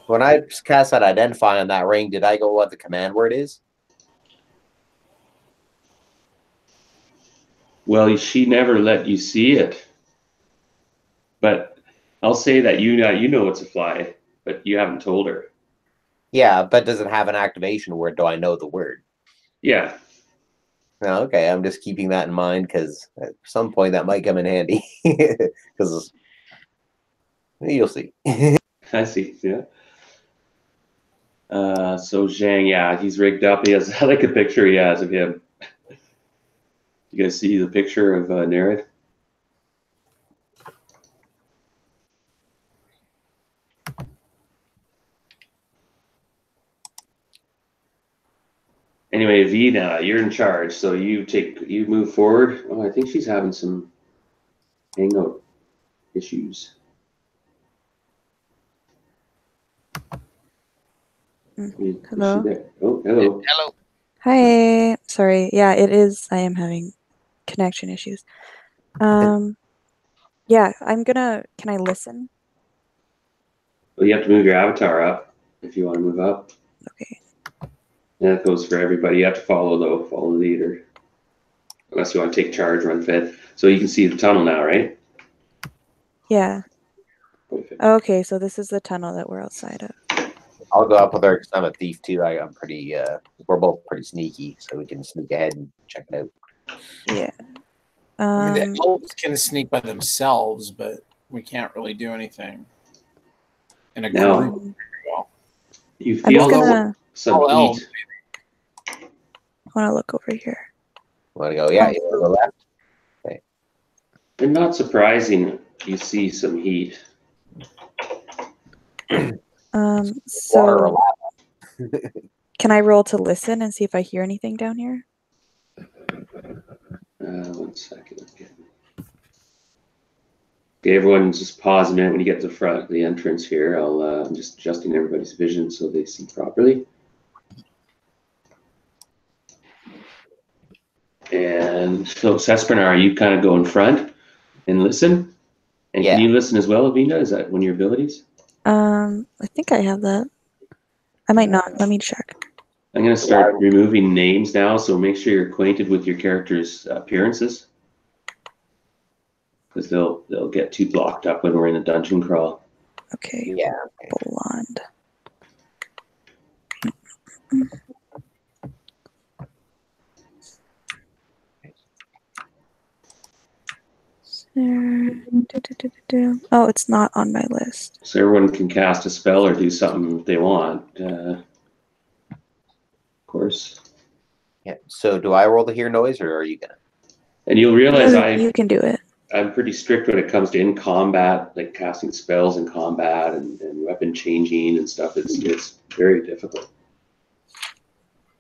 When I cast that identify on that ring, did I go what the command word is? Well, she never let you see it. But I'll say that you know it's a fly, but you haven't told her. Yeah, but does it have an activation word? Do I know the word? Yeah. Oh, okay, I'm just keeping that in mind because at some point that might come in handy. Because you'll see. I see. Yeah. So Zhang, yeah, he's rigged up. He has, I like the picture he has of him. You guys see the picture of Nerid? Anyway, Vina, you're in charge, so you move forward. Oh, I think she's having some hangout issues. Is she Hello? there? Oh, hello. Hello. Hi. Sorry. Yeah, it is. I am having connection issues. Yeah, can I listen? Well, you have to move your avatar up if you want to move up. Okay. And that goes for everybody. You have to follow the leader. Unless you want to take charge, run fed. So you can see the tunnel now, right? Yeah. Perfect. Okay, so this is the tunnel that we're outside of. I'll go up with her because I'm a thief too. I'm pretty. We're both pretty sneaky, so we can sneak ahead and check it out. Yeah. I mean, the elves can sneak by themselves, but we can't really do anything in a No. group. very well. You I'm feel just gonna some all heat. elves. want to look over here. Want to go? Yeah, you want to go left. And not surprising, you see some heat. Water or So lava. can I roll to listen and see if I hear anything down here? 1 second. Okay, everyone just pause a minute when you get to the front of the entrance here. I'm just adjusting everybody's vision so they see properly. And so Sespinar, you kind of go in front and listen. And Yeah. can you listen as well, Avina? Is that one of your abilities? I think I have that. I might not. Let me check. I'm going to start removing names now, so make sure you're acquainted with your character's appearances. Because they'll get too blocked up when we're in a dungeon crawl. Okay. Yeah. Blonde. Oh, it's not on my list. So everyone can cast a spell or do something if they want. Of course. Yeah. So do I roll to hear noise, or are you gonna? And you'll realize You can do it. I'm pretty strict when it comes to in combat, like casting spells in combat and weapon changing and stuff. It's very difficult.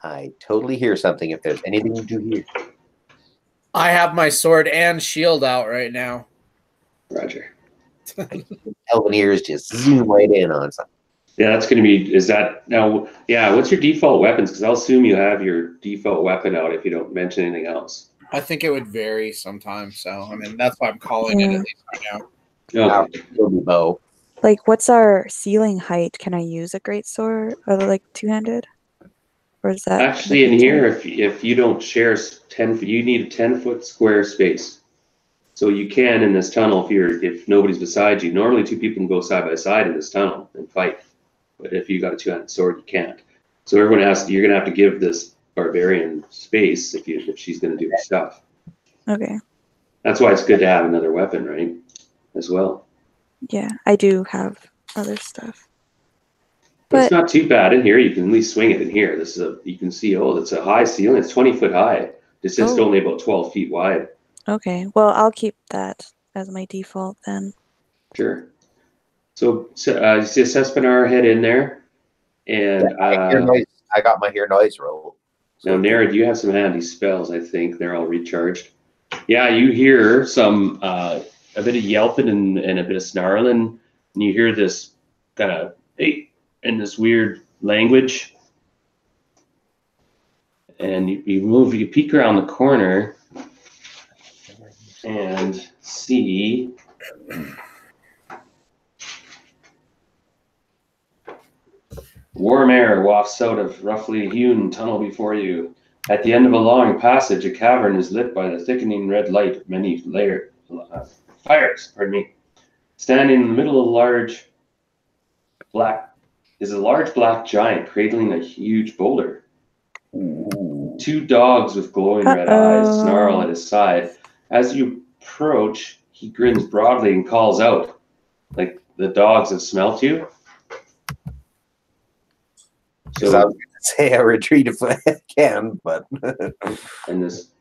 I totally hear something. If there's anything you do hear. I have my sword and shield out right now. Roger. Elven ears just zoom right in on something. Yeah, that's going to be, is that now, yeah, what's your default weapons? Because I'll assume you have your default weapon out if you don't mention anything else. I think it would vary sometimes. So, I mean, that's why I'm calling it Yeah. at least right now. Okay. It'll be bow. Like, what's our ceiling height? Can I use a great sword or like two-handed? Or is that Actually, in here, if you don't share 10, you need a 10-foot square space. So you can in this tunnel if nobody's beside you. Normally, two people can go side by side in this tunnel and fight, but if you got a two-handed sword, you can't. So you're gonna have to give this barbarian space if she's gonna do her stuff. Okay. That's why it's good to have another weapon, right? As well. Yeah, I do have other stuff. But it's But not too bad in here. You can at least swing it in here. You can see, it's a high ceiling. It's 20 foot high. It's just only about 12 feet wide. okay, well, I'll keep that as my default then. Sure. So you see a Sespinar head in there. And I got my hear noise roll. now, Nara, you have some handy spells, I think. They're all recharged. Yeah, you hear some, a bit of yelping and a bit of snarling. And you hear this kind of, hey, in this weird language. And you peek around the corner and see warm air wafts out of roughly hewn tunnel before you. At the end of a long passage, a cavern is lit by the thickening red light of many layered fires. Standing in the middle of a large black giant cradling a huge boulder. Ooh. Two dogs with glowing red eyes snarl at his side. As you approach, he grins broadly and calls out, like the dogs have smelt you. So I was going to say I retreat if I can, but and this,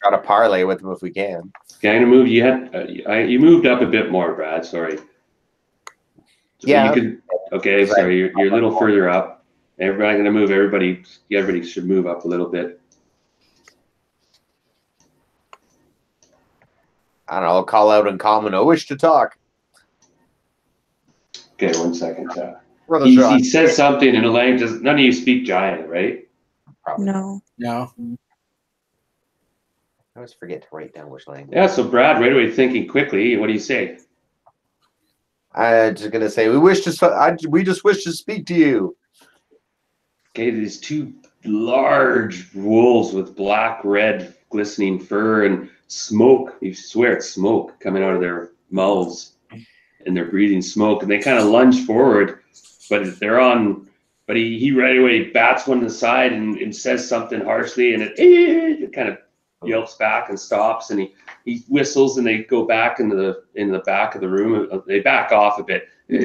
try to parlay with them if we can. okay, I'm gonna move. You moved up a bit more, Brad. Sorry. So Yeah. you could. Okay, sorry. You're a little further up. Everybody, I'm gonna move. Everybody should move up a little bit. I don't know. I'll call out in common. I wish to talk. Okay, 1 second. Brother He says something in a language. None of you speak Giant, right? Probably. No. No. I always forget to write down which language. Yeah. So Brad, right away thinking quickly. What do you say? I'm just gonna say we just wish to speak to you. Okay, these two large wolves with black, red, glistening fur and smoke. You swear it's smoke coming out of their mouths, and they're breathing smoke. And they kind of lunge forward, but they're on. But he right away bats one to the side and says something harshly, and it kind of yelps back and stops. And he whistles, and they go back into the back of the room. They back off a bit. I'll just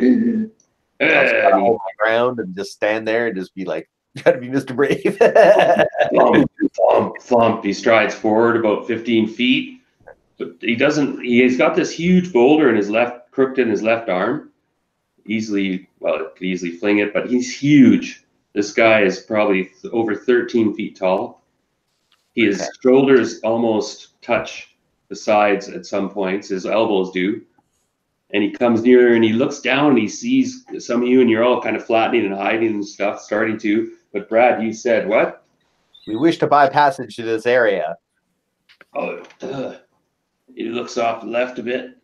And gotta he hold my ground and just stand there and just be like, "Gotta be Mr. Brave." thump, thump, thump. He strides forward about 15 feet, but he doesn't. He's got this huge boulder in his left, crooked in his left arm. Easily, well, it could easily fling it, but he's huge. This guy is probably over 13 feet tall. His Okay. shoulders almost touch the sides at some points. His elbows do. And he comes nearer and he looks down and he sees some of you, and you're all kind of flattening and hiding and stuff, starting to. But Brad, you said what? We wish to buy passage to this area. Oh, he looks off the left a bit.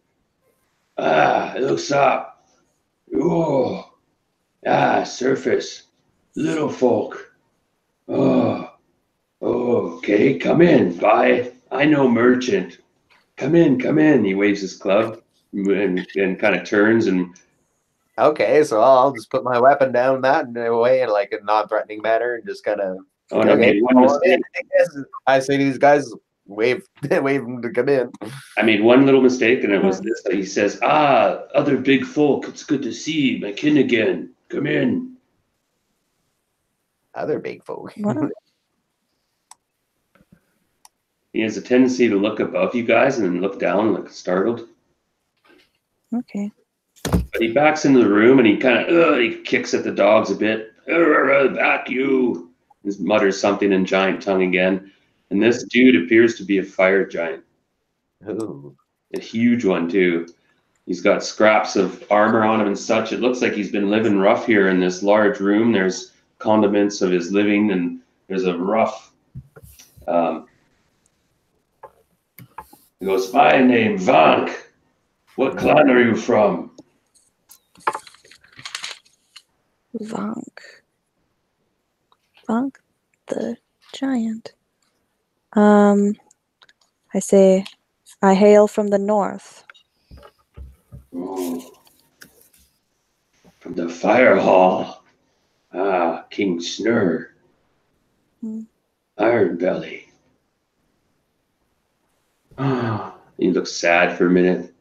It looks up. Oh, surface. Little folk. Oh, okay, come in. Bye. I know merchant. Come in, come in. He waves his club and kind of turns and Okay, so I'll just put my weapon down that in a way in like a non-threatening manner and just kind of. and I Okay, made one mistake. I say to these guys, wave them to come in. I made one little mistake, and it was this. He says, other big folk, it's good to see my kin again. Come in. Other big folk. What? He has a tendency to look above you guys and then look down, like startled. Okay. But he backs into the room and he kind of he kicks at the dogs a bit. Back you! He mutters something in giant tongue again. And this dude appears to be a fire giant, Ooh. a huge one too. He's got scraps of armor on him and such. It looks like he's been living rough here in this large room. There's condiments of his living, and there's a rough. He goes, "My name, Vank. What clan are you from?" Vonk. Vonk the giant. I say, I hail from the north. Oh, from the fire hall. King Snur. Iron Belly. He looks sad for a minute.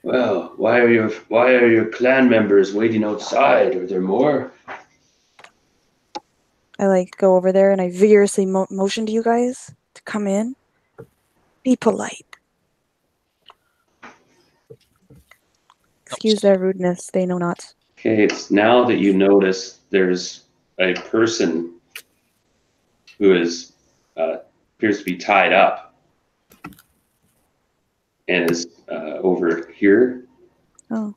Well, why are your clan members waiting outside? Are there more? I go over there and I vigorously motion to you guys to come in. Be polite. Excuse their rudeness, they know not. Okay, it's now that you notice there's a person who is appears to be tied up and is over here. Oh.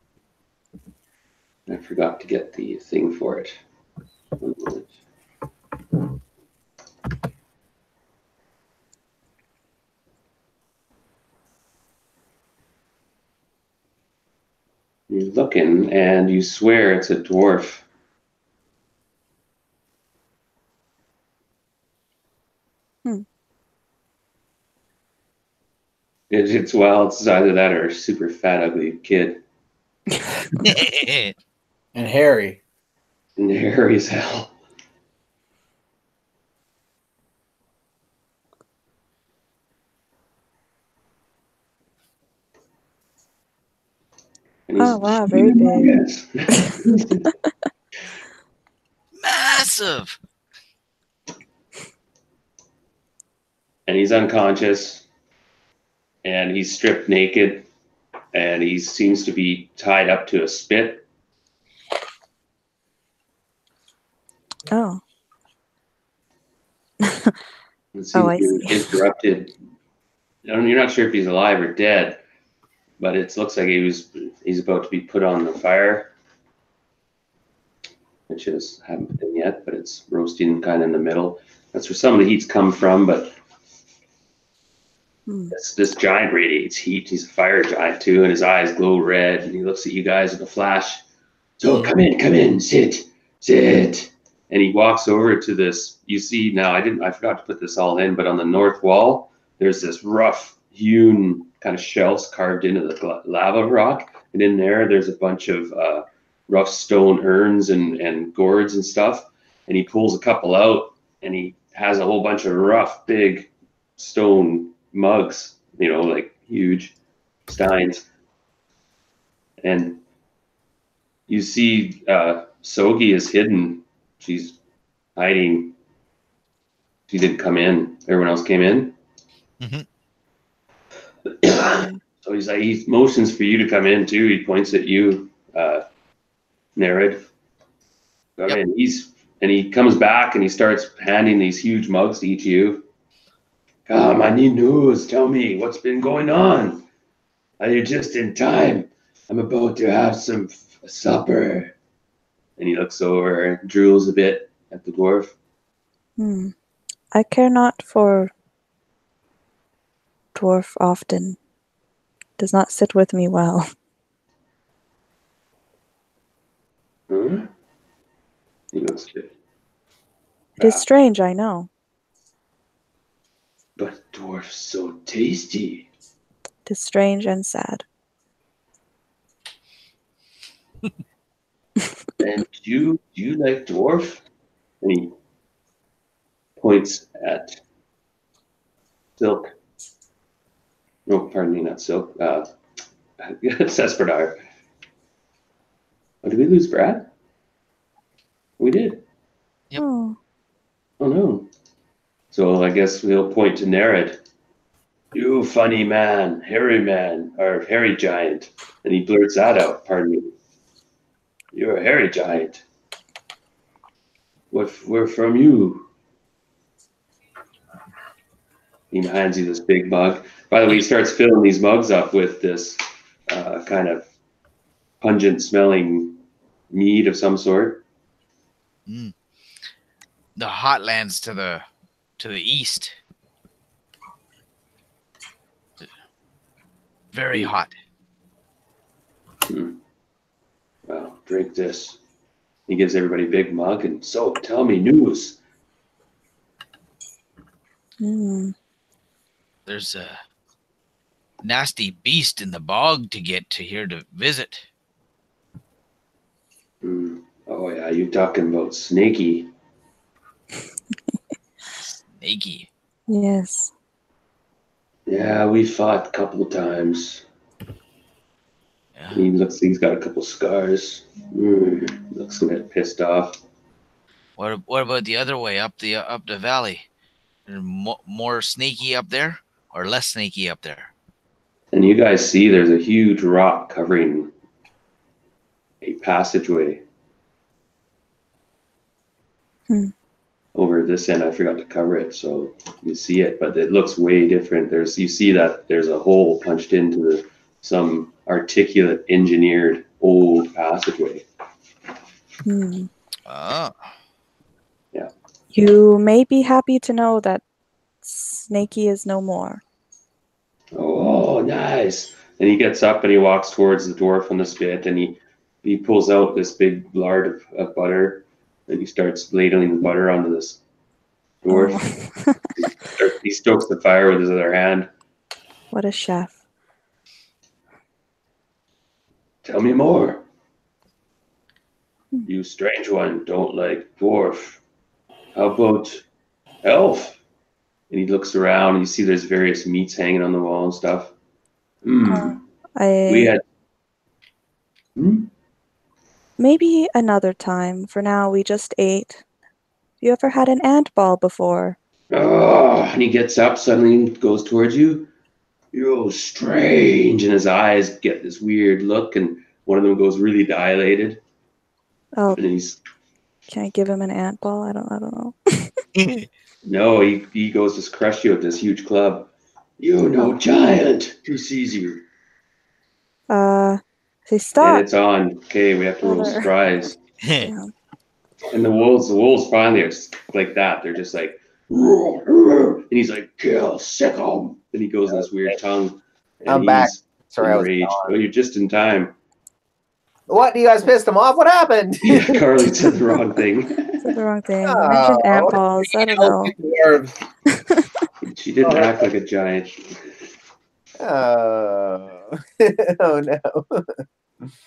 I forgot to get the thing for it. You're looking and you swear it's a dwarf. It's either that or a super fat, ugly kid. And Harry. And hairy as hell. And he's Oh, wow, very big. Yes. Massive. And he's unconscious. And he's stripped naked. And he seems to be tied up to a spit. Oh. It seems I to be see. interrupted. You're not sure if he's alive or dead, but it looks like he's about to be put on the fire, which haven't been yet, but it's roasting kind of in the middle. That's where some of the heat's come from, but Hmm. This giant radiates heat. He's a fire giant too, and his eyes glow red. And he looks at you guys with a flash. So come in, sit. And he walks over to this. You see now, I forgot to put this all in, but on the north wall, there's this rough hewn kind of shelves carved into the lava rock, and in there's a bunch of rough stone urns and gourds and stuff. And he pulls a couple out, and he has a whole bunch of rough, big stone mugs, like huge steins. And you see Sogi is hidden. She's hiding. She didn't come in. Everyone else came in. So he motions for you to come in too. He points at you, Nerid. Come in. And he comes back and he starts handing these huge mugs to each of you. Come, I need news. Tell me what's been going on. Are you just in time? I'm about to have some supper. And he looks over and drools a bit at the dwarf. I care not for dwarf often. Does not sit with me well. Huh? He looks good. It is strange, I know. But dwarf's so tasty. It is strange and sad. And do you like dwarf? And he points at Silk. No, pardon me, not Silk. Cesperdar. Oh, did we lose Brad? We did. Yep. Oh, Oh no. So I guess we'll point to Nerid. You funny man, or hairy giant. And he blurts that out, pardon me. You're a hairy giant. We're from you. He hands you this big mug. By the way, he starts filling these mugs up with this kind of pungent smelling mead of some sort. The hotlands to the east. Very hot. Well, drink this. He gives everybody a big mug, and so tell me news. There's a nasty beast in the bog to get to here to visit. Oh yeah, you talking about Snaky? Snaky. yes. Yeah, we fought a couple of times. Yeah. He's got a couple scars. Looks a bit pissed off. What about the other way up the valley? More snaky up there, or less snaky up there? And you guys see there's a huge rock covering a passageway. Over this end, I forgot to cover it, so you see it, but it looks way different. You see that there's a hole punched into some articulate, engineered old passageway. Ah. Yeah. You may be happy to know that Snaky is no more. Oh, nice. And he gets up and he walks towards the dwarf on the spit, and he pulls out this big lard of butter, and he starts ladling the butter onto this dwarf. He stokes the fire with his other hand. What a chef. Tell me more. You strange one don't like dwarf. How about elf? And he looks around and you see there's various meats hanging on the wall and stuff. We had... Maybe another time. For now, we just ate. You ever had an ant ball before? Oh, and he gets up suddenly and goes towards you. You're strange. And his eyes get this weird look, and one of them goes really dilated. Oh, And can I give him an ant ball? I don't know. No, he goes to crush you with this huge club. You no giant. Who sees you? Say stop. And it's on. Okay, we have to roll surprise. Yeah. And the wolves finally are like that. They're just like, and he's like, kill, sick 'em. And he goes in this weird tongue. And I'm back. he's Sorry, I was enraged. gone. Oh, you're just in time. What? You guys pissed him off? What happened? Yeah, Carly said the wrong thing. Said the wrong thing. I mentioned Oh. ant balls. I don't know. Dwarves. She didn't act like a giant. Oh. Oh no.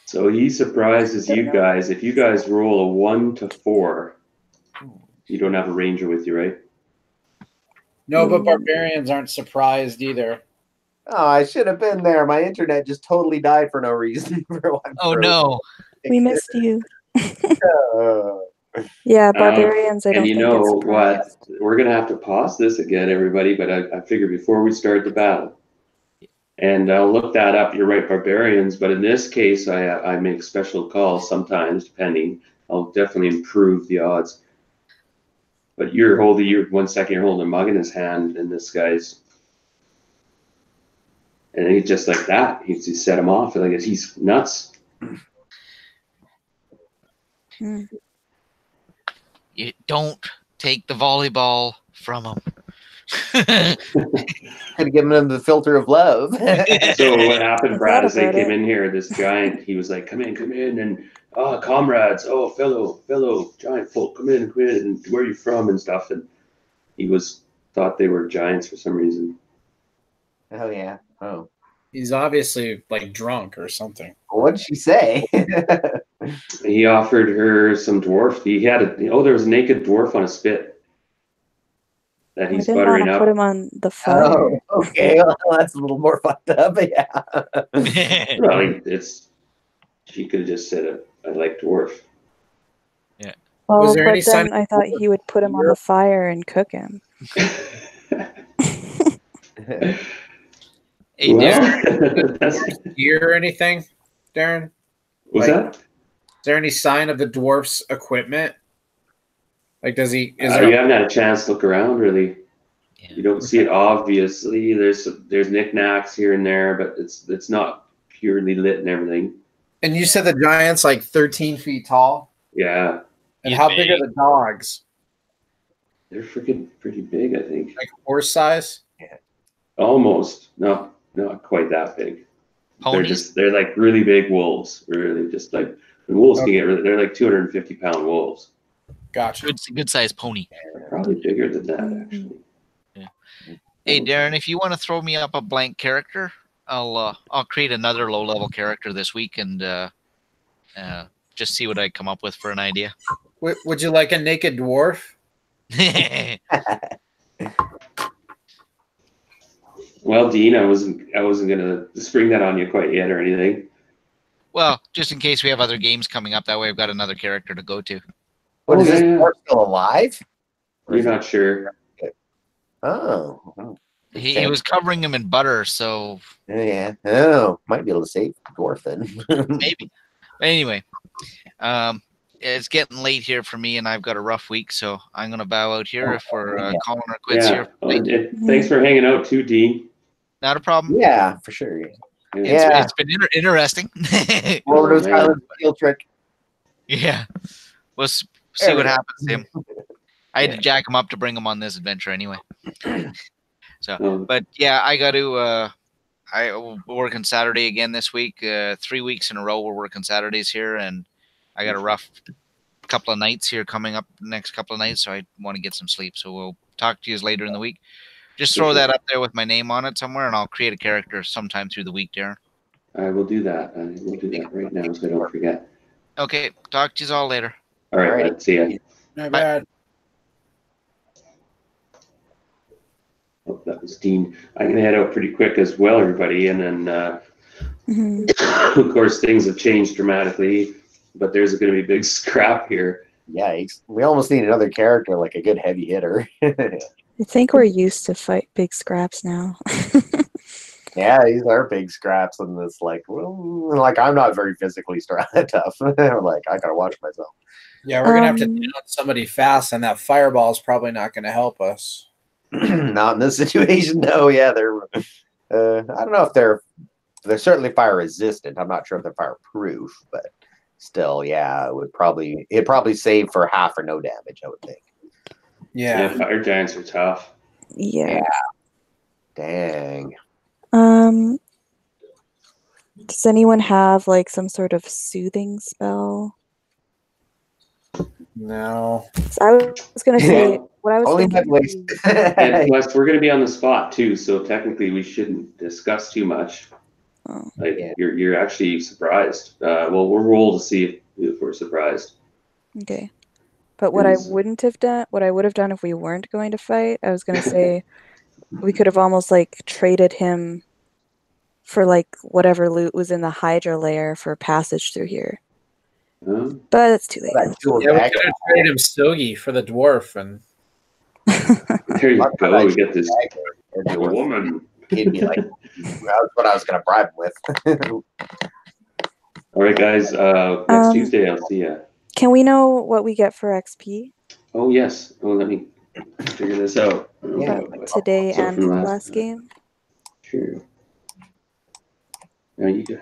So he surprises you guys. If you guys roll a 1 to 4, you don't have a ranger with you, right? No, but barbarians aren't surprised either. Oh, I should have been there. My internet just totally died for no reason. Oh no. We missed you. Uh, Yeah, barbarians. I don't And you think know it's what? surprised. We're going to have to pause this again, everybody, but I figured before we start the battle. And I'll look that up. You're right, barbarians. But in this case, I make special calls sometimes, depending. I'll definitely improve the odds. But you're 1 second, you're holding a mug in his hand, and this guy's. And he's just like that. He set him off. Like he's nuts. Hmm. You don't take the volleyball from him. Could have given him the filter of love. So what happened, I Brad, thought is they about came it. in here, this giant, he was like, come in, and comrades, fellow giant folk, come in, and where are you from and stuff. And he thought they were giants for some reason. Oh yeah. Oh. He's obviously like drunk or something. What did she say? He offered her some dwarf. He had there was a naked dwarf on a spit that I he's didn't want buttering to up. put him on the fire. Oh, okay. Well, that's a little more fucked up. Yeah. Well, she could have just said, I like dwarf. Well, Was there but any sign then I thought he would put him on the fire and cook him. Hey, Darren, Well, that's, Gear or anything, Darren? what's that? Is there any sign of the dwarf's equipment? Like, does he? Is You there? haven't had a chance to look around, really. Yeah. You don't see it obviously. There's knickknacks here and there, but it's not purely lit and everything. And you said the giant's like 13 feet tall. Yeah, And He's how big are big. the dogs? they're freaking pretty big, I think. Like horse size? Almost, not quite that big. ponies. They're like really big wolves. Really, just like the wolves can get they're like 250-pound wolves. Gotcha. Good sized pony. Probably bigger than that, actually. Hey, Darren, if you want to throw me up a blank character, I'll create another low level character this week and just see what I come up with for an idea. Would you like a naked dwarf? Well, Dean, I wasn't gonna spring that on you quite yet or anything. Well, just in case we have other games coming up, that way I've got another character to go to. What is this? yeah. Dwarf still alive? Or You're is it- not sure. Oh. He was covering him in butter, so Yeah. Oh, might be able to save dwarf then. maybe. Anyway, it's getting late here for me, and I've got a rough week, so I'm going to bow out here if we're calling our quits Yeah. here. Oh, and thanks for hanging out too, Dean. Not a problem. Yeah, for sure. It's been interesting. Over to man. Skyland's field trick. Yeah. We'll see There we what go. happens to him. I had to jack him up to bring him on this adventure anyway. Oh, But yeah, I got to. I working Saturday again this week. 3 weeks in a row we're working Saturdays here, and I got a rough couple of nights here coming up next couple of nights, so I want to get some sleep. So we'll talk to you later in the week. Just throw that up there with my name on it somewhere, and I'll create a character sometime through the week, Darren. I will do that. I will do that right now so I don't forget. Okay, talk to you all later. All right, Alrighty. bud. See ya. Not Bye. bad. Oh, that was Dean. I'm gonna head out pretty quick as well, everybody, and then Mhm. of course things have changed dramatically. But there's going to be big scrap here. Yikes. We almost need another character, like a good heavy hitter. I think we're used to fight big scraps now. Yeah, these are big scraps, and it's like, well, like I'm not very physically tough. Like I gotta watch myself. Yeah, we're gonna have to Um, down somebody fast, and that fireball is probably not gonna help us. Not in this situation. No, yeah, they're. I don't know if they're certainly fire resistant. I'm not sure if they're fireproof, but still, yeah, it'd probably save for half or no damage. I would think. Yeah. fire giants are tough. Yeah. Dang. Does anyone have like some sort of soothing spell? No. So I was gonna say what I was Only my thinking. voice. And plus, we're going to be on the spot too, so technically we shouldn't discuss too much. Oh, Like Yeah. you're actually surprised. Well, we'll roll to see if we're surprised. okay. But what I Is- wouldn't have done, what I would have done if we weren't going to fight, I was gonna say we could have almost like traded him for like whatever loot was in the Hydra layer for passage through here. But it's too late. That jewel Yeah, we dagger. could have traded him Stogie for the dwarf, and There you Talk about go. that We get this dagger. It'd be worth it. woman. He'd be like, that's what I was gonna bribe him with. All right, guys. Next Tuesday, I'll see ya. Can we know what we get for XP Oh yes. Oh, let me figure this out. Yeah. from today So and from last last time. game? Sure. Now you go.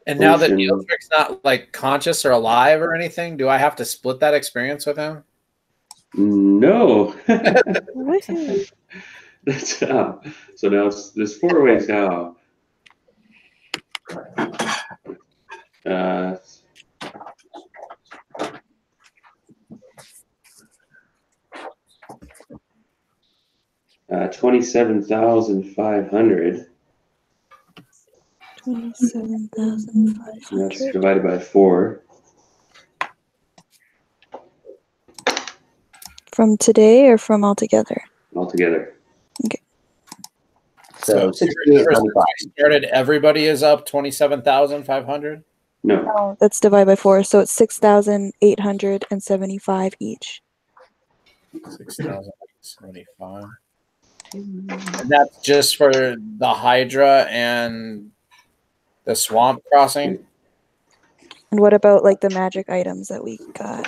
and now that Potion. Neilfrick's not like conscious or alive or anything, do I have to split that experience with him? No. Woohoo. That's, so now there's 4 ways now. Uh, uh, 27,500. 27,500. That's divided by 4. From today or from altogether? Altogether. So So 68.25. started, everybody is up 27,500. No. No, that's divided by 4, so it's 6,875 each. 6,075. And that's just for the Hydra and the swamp crossing. And what about like the magic items that we got?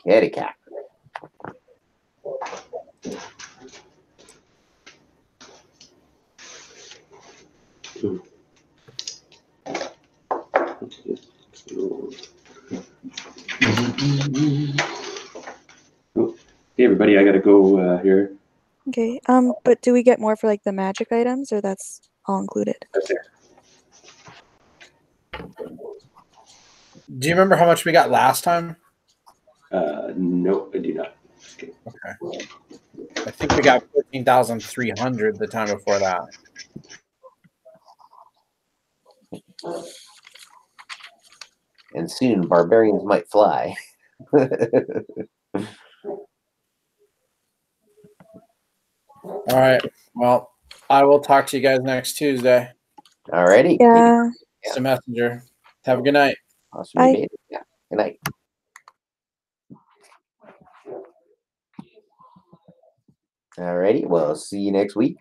Kitty cat. Oh, hey everybody, I gotta go here. Okay. But do we get more for like the magic items, or that's all included? That's there. Do you remember how much we got last time? No, I do not. Okay. Okay. I think we got 14,300 the time before that. And soon barbarians might fly. All right. Well, I will talk to you guys next Tuesday. Alrighty. Yeah. It's a messenger. Have a good night. Awesome. Bye. You made it. Yeah. Good night. Alrighty. Well, see you next week.